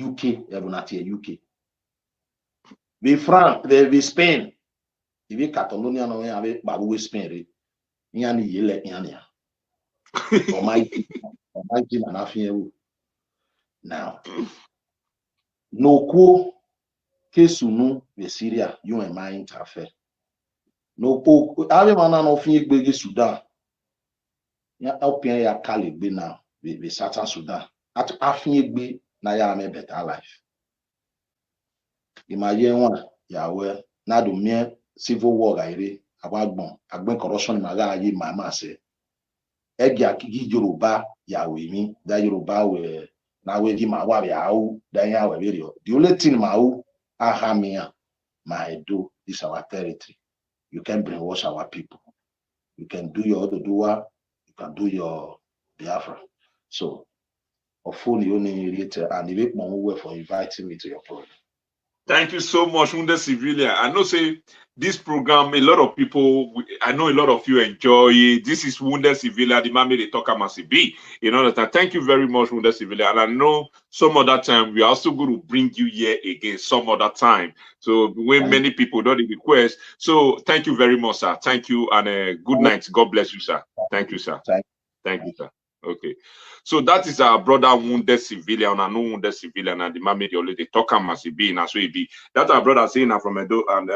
Speaker 7: UK, Ebonati UK. We France, we Spain. If we Catalonia no have Babu Spain, Yani Yele Yania. Almighty and Afia. Now, no ko kesunu the Syria, you and my interfere. No ko Avemana no fin big Sudan. Ya Alpien ya Kali be now, we Satan Sudan. At Afin be na ya me better life. Imagine one Yahweh, na do mere civil war gaire, agben corruption maga aye mama say. Egya kigi Yoruba Yahweh mi, that Yoruba we na we di ma wa yahu, then ya we video. The only thing mau ahamia, my do is our territory. You can brainwash our people. You can do your Ododuwa, you can do your Biafra. So, Ofuni only later and the more for inviting me to your program.
Speaker 2: Thank you so much, Wunde Civilian. I know, say this program, a lot of people, I know a lot of you enjoy it. This is Wunde Civilian, the Mami they talk about CB. You know that. Thank you very much, Wunde Civilian. And I know some other time we are also going to bring you here again some other time. So when many people don't request. So thank you very much, sir. Thank you and good night. God bless you, sir. Thank you, sir. Thank you, sir. Okay, so that is our brother Wounded Civilian and no Wounded Civilian and the man made they talk as he be and so he be. That our brother saying I'm from Edo and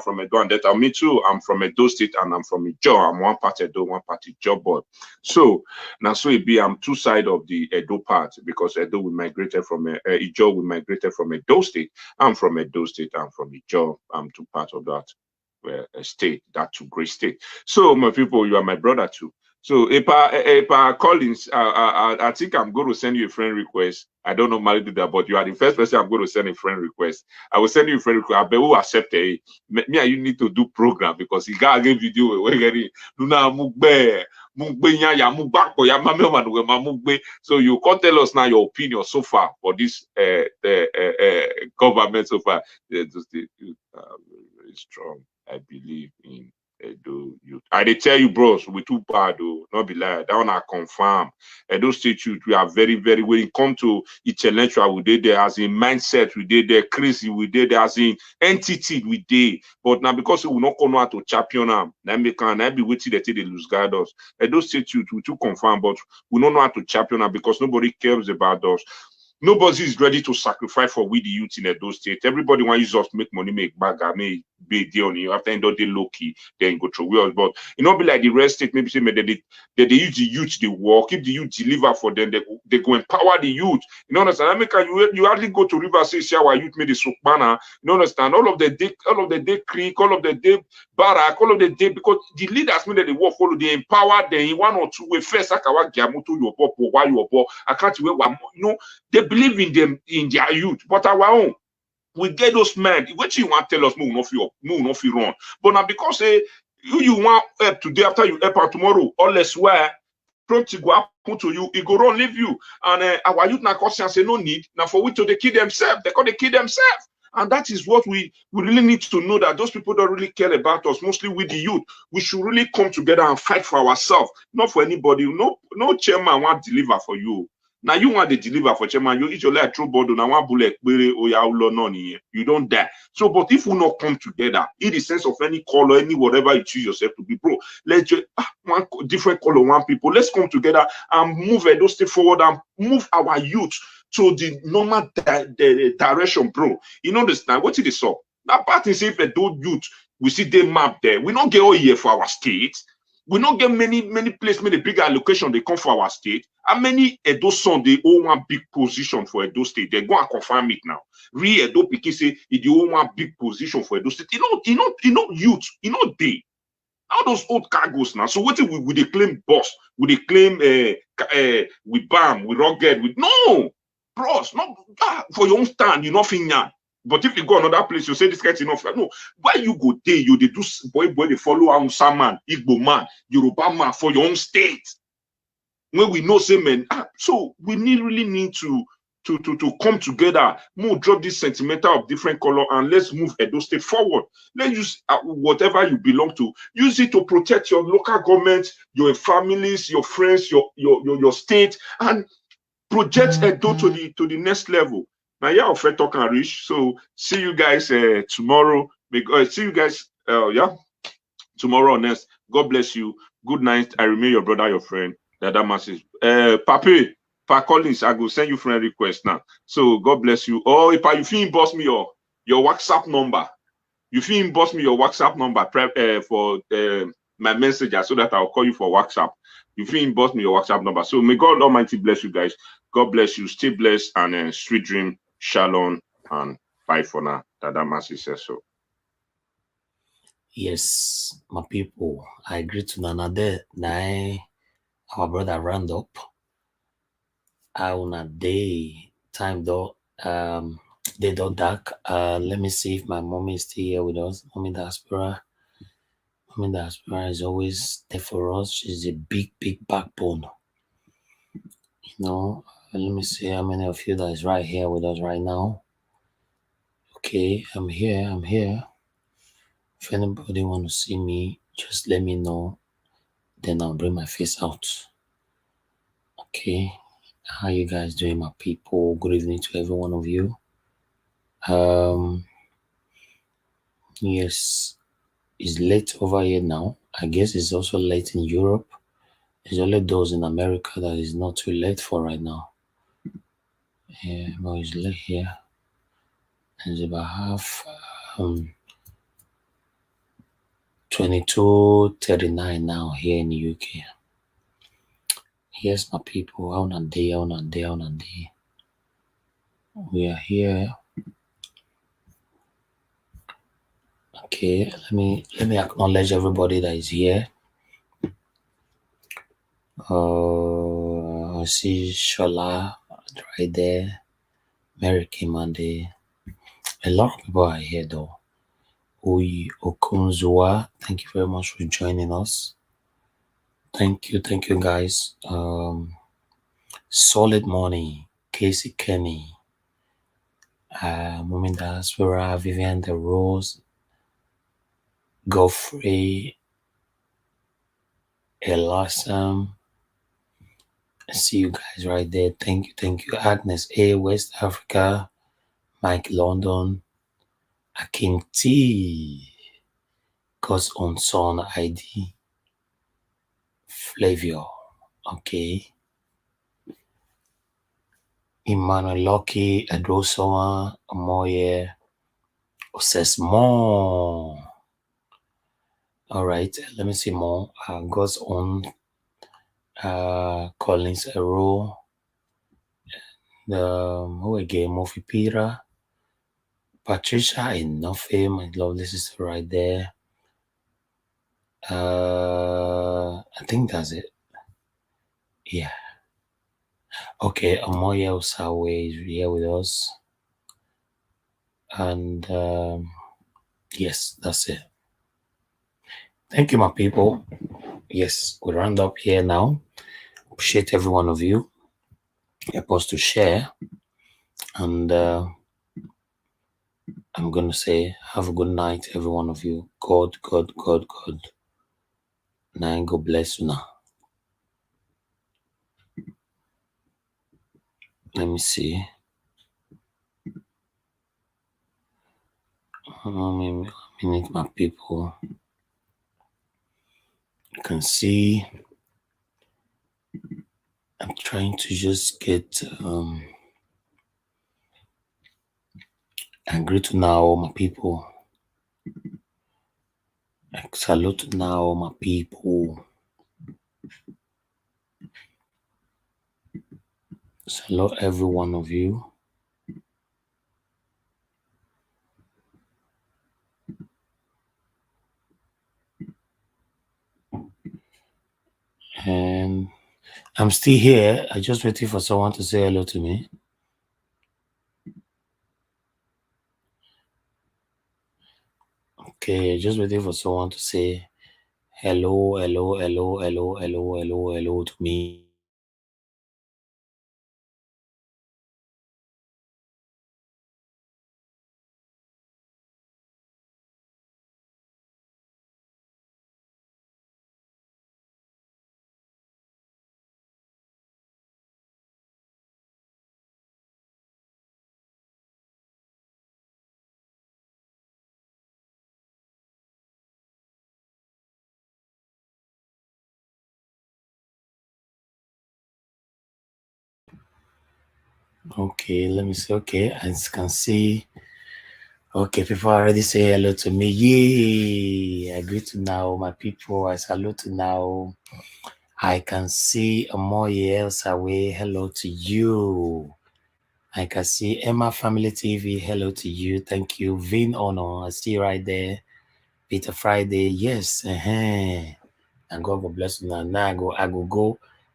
Speaker 2: from Edo and that me too. I'm from Edo State and I'm from Ijo. I'm one part Edo, one part Ijo boy. So now so it be I'm two sides of the Edo part because Edo we migrated from Ijo we migrated from Edo State. I'm from Edo State. I'm from Ijo. I'm two parts of that state, that two great state. So my people, you are my brother too. So Epa Collins, I think I'm going to send you a friend request. I don't normally do that, but you are the first person I'm going to send a friend request. I will send you a friend request. I bet who accept it. Me and you need to do program because you got a video. We're getting so you can't tell us now your opinion so far for this government so far. Very strong. I believe in Edo youth. I they tell you, bros, we too bad though. Not be lie. That one I confirm. Edo State youth, we are very, very when it come to intellectual, we did there as in mindset, we did there crazy, we did there as in entity, we did. But now because we not come out to champion them, then we can be waiting that they lose guide us. Edo State youth, we too confirm, but we don't know how to champion them because nobody cares about us. Nobody is ready to sacrifice for we the youth in Edo State. Everybody wants us to make money, make bag, may be there on you. After end of the low key, then go through wheels. But it not be like the rest state, maybe say they use the youth, they work. If the youth deliver for them, they go empower the youth. You know understand? America, you hardly go to River say, see our youth made the Sukmana. You know understand? All of the day creek, all of the day barrack, all of the day, because the leaders made the work follow, they empower them in one or two way. First, I can't wait one, you know, they believe in them, in their youth, but our own. We get those men. What you want to tell us, move not feel wrong. But now because you want help today after you help out tomorrow, all less where to go happen to you, it go run leave you. And our youth now conscience say no need. Now for which to they kill themselves, they call they kill themselves. And that is what we really need to know, that those people don't really care about us, mostly with the youth. We should really come together and fight for ourselves, not for anybody. No chairman want to deliver for you. Now you want to deliver for chairman, you eat your like true body, now one bullet, you don't die. So, but if we not come together, in the sense of any color, any whatever you choose yourself to be, bro, let's just one different color, one people, let's come together and move Edo State forward and move our youth to the normal direction, bro. You understand? What is it so? That part is if Edo youth, we see the map there. We don't get all year for our state. We not get many places, many big allocation they come for our state. How many Edo son they own one big position for Edo State? They go and confirm it now. Re Edo Piki say they own one big position for Edo State. You know youth, you know they. All those old cargoes now. So what we they claim boss? We they claim we bam, we rugged, we no, bros, not for your own stand, you know finya. But if you go another place, you say this guy's enough. Like, no, why you go there? You they do boy, they follow Hausa man, Igbo man, Yoruba man for your own state. When we know say men, so we really need to come together, more drop this sentimental of different color, and let's move Edo State forward. Let's use whatever you belong to. Use it to protect your local government, your families, your friends, your state, and project Edo to the next level. Now, yeah, I'll talk and reach. So, see you guys tomorrow. See you guys, tomorrow next. God bless you. Good night. I remain your brother, your friend, Dada Message. Papi, Pa Collins, I will send you friend request now. So, God bless you. Oh, if you feel inbox me your WhatsApp number. You feel inbox me your WhatsApp number for my messenger so that I'll call you for WhatsApp. You feel inbox me your WhatsApp number. So, may God Almighty bless you guys. God bless you. Stay blessed and sweet dream. Shalom and bye for now. Dada Masi says so.
Speaker 1: Yes, my people, I agree to another night. Our brother round up. On a day time though, they don't dark. Let me see if my mommy is still here with us. Mommy Diaspora. Mommy Diaspora is always there for us. She's a big backbone. You know. Let me see how many of you that is right here with us right now. Okay, I'm here. If anybody want to see me, just let me know. Then I'll bring my face out. Okay, how you guys doing, my people? Good evening to every one of you. Yes, it's late over here now. I guess it's also late in Europe. It's only those in America that is not too late for right now. Yeah, but it's late here. It's about half 22:39 now here in the UK. Yes, my people, on a day. We are here. Okay, let me acknowledge everybody that is here. I see Shola right there. Mary Kimande. A lot of people are here though. Uyi Okunzua, thank you very much for joining us. Thank you guys. Solid Morning, Casey Kenny, Mumin Diaspora, Vivian De Rose, Godfrey, Elasam. I see you guys right there. Thank you. Agnes A, West Africa, Mike London, Akim T, Cos on Son ID, Flavio, okay. Emmanuel Lucky, Adrosoa, Moye, Osesmo. All right, let me see more. God's own Collins Ero, who again? Mofi Pira, Patricia Enofe, my lovely sister right there. I think that's it. Yeah. Okay, Amoya Osawe is here with us. And yes, that's it. Thank you, my people. Yes, we round up here now. Appreciate every one of you. Help us to share. And I'm going to say, have a good night, every one of you. God. Now, God bless you now. Let me see. Maybe a minute, my people. You can see I'm trying to just get agree to now, my people. Salute now, my people. Salute every one of you. And I'm still here. I just waiting for someone to say hello to me. Okay, just waiting for someone to say hello to me. Okay, let me see. Okay, as you can see, okay, people already say hello to me. Yay! I greet to now, my people. I salute to now. I can see Amoye else away. Hello to you. I can see Emma Family TV. Hello to you. Thank you. Vin Honor. I see right there. Peter Friday. Yes. And God will bless you now. Now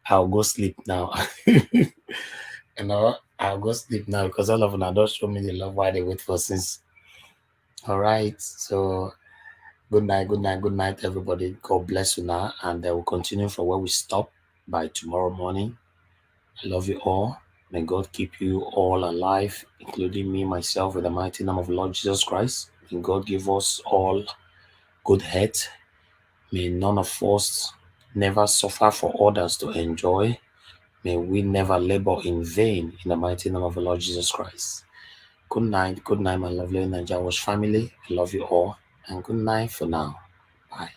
Speaker 1: I'll go sleep now. You know, I'll go sleep now because all of them don't show me the love while they wait for since. All right. So good night, everybody. God bless you now. And I will continue from where we stop by tomorrow morning. I love you all. May God keep you all alive, including me, myself, in the mighty name of Lord Jesus Christ. May God give us all good health. May none of us never suffer for others to enjoy. May we never labor in vain in the mighty name of the Lord Jesus Christ. Good night, my lovely Nigeria Watch family. I love you all, and good night for now. Bye.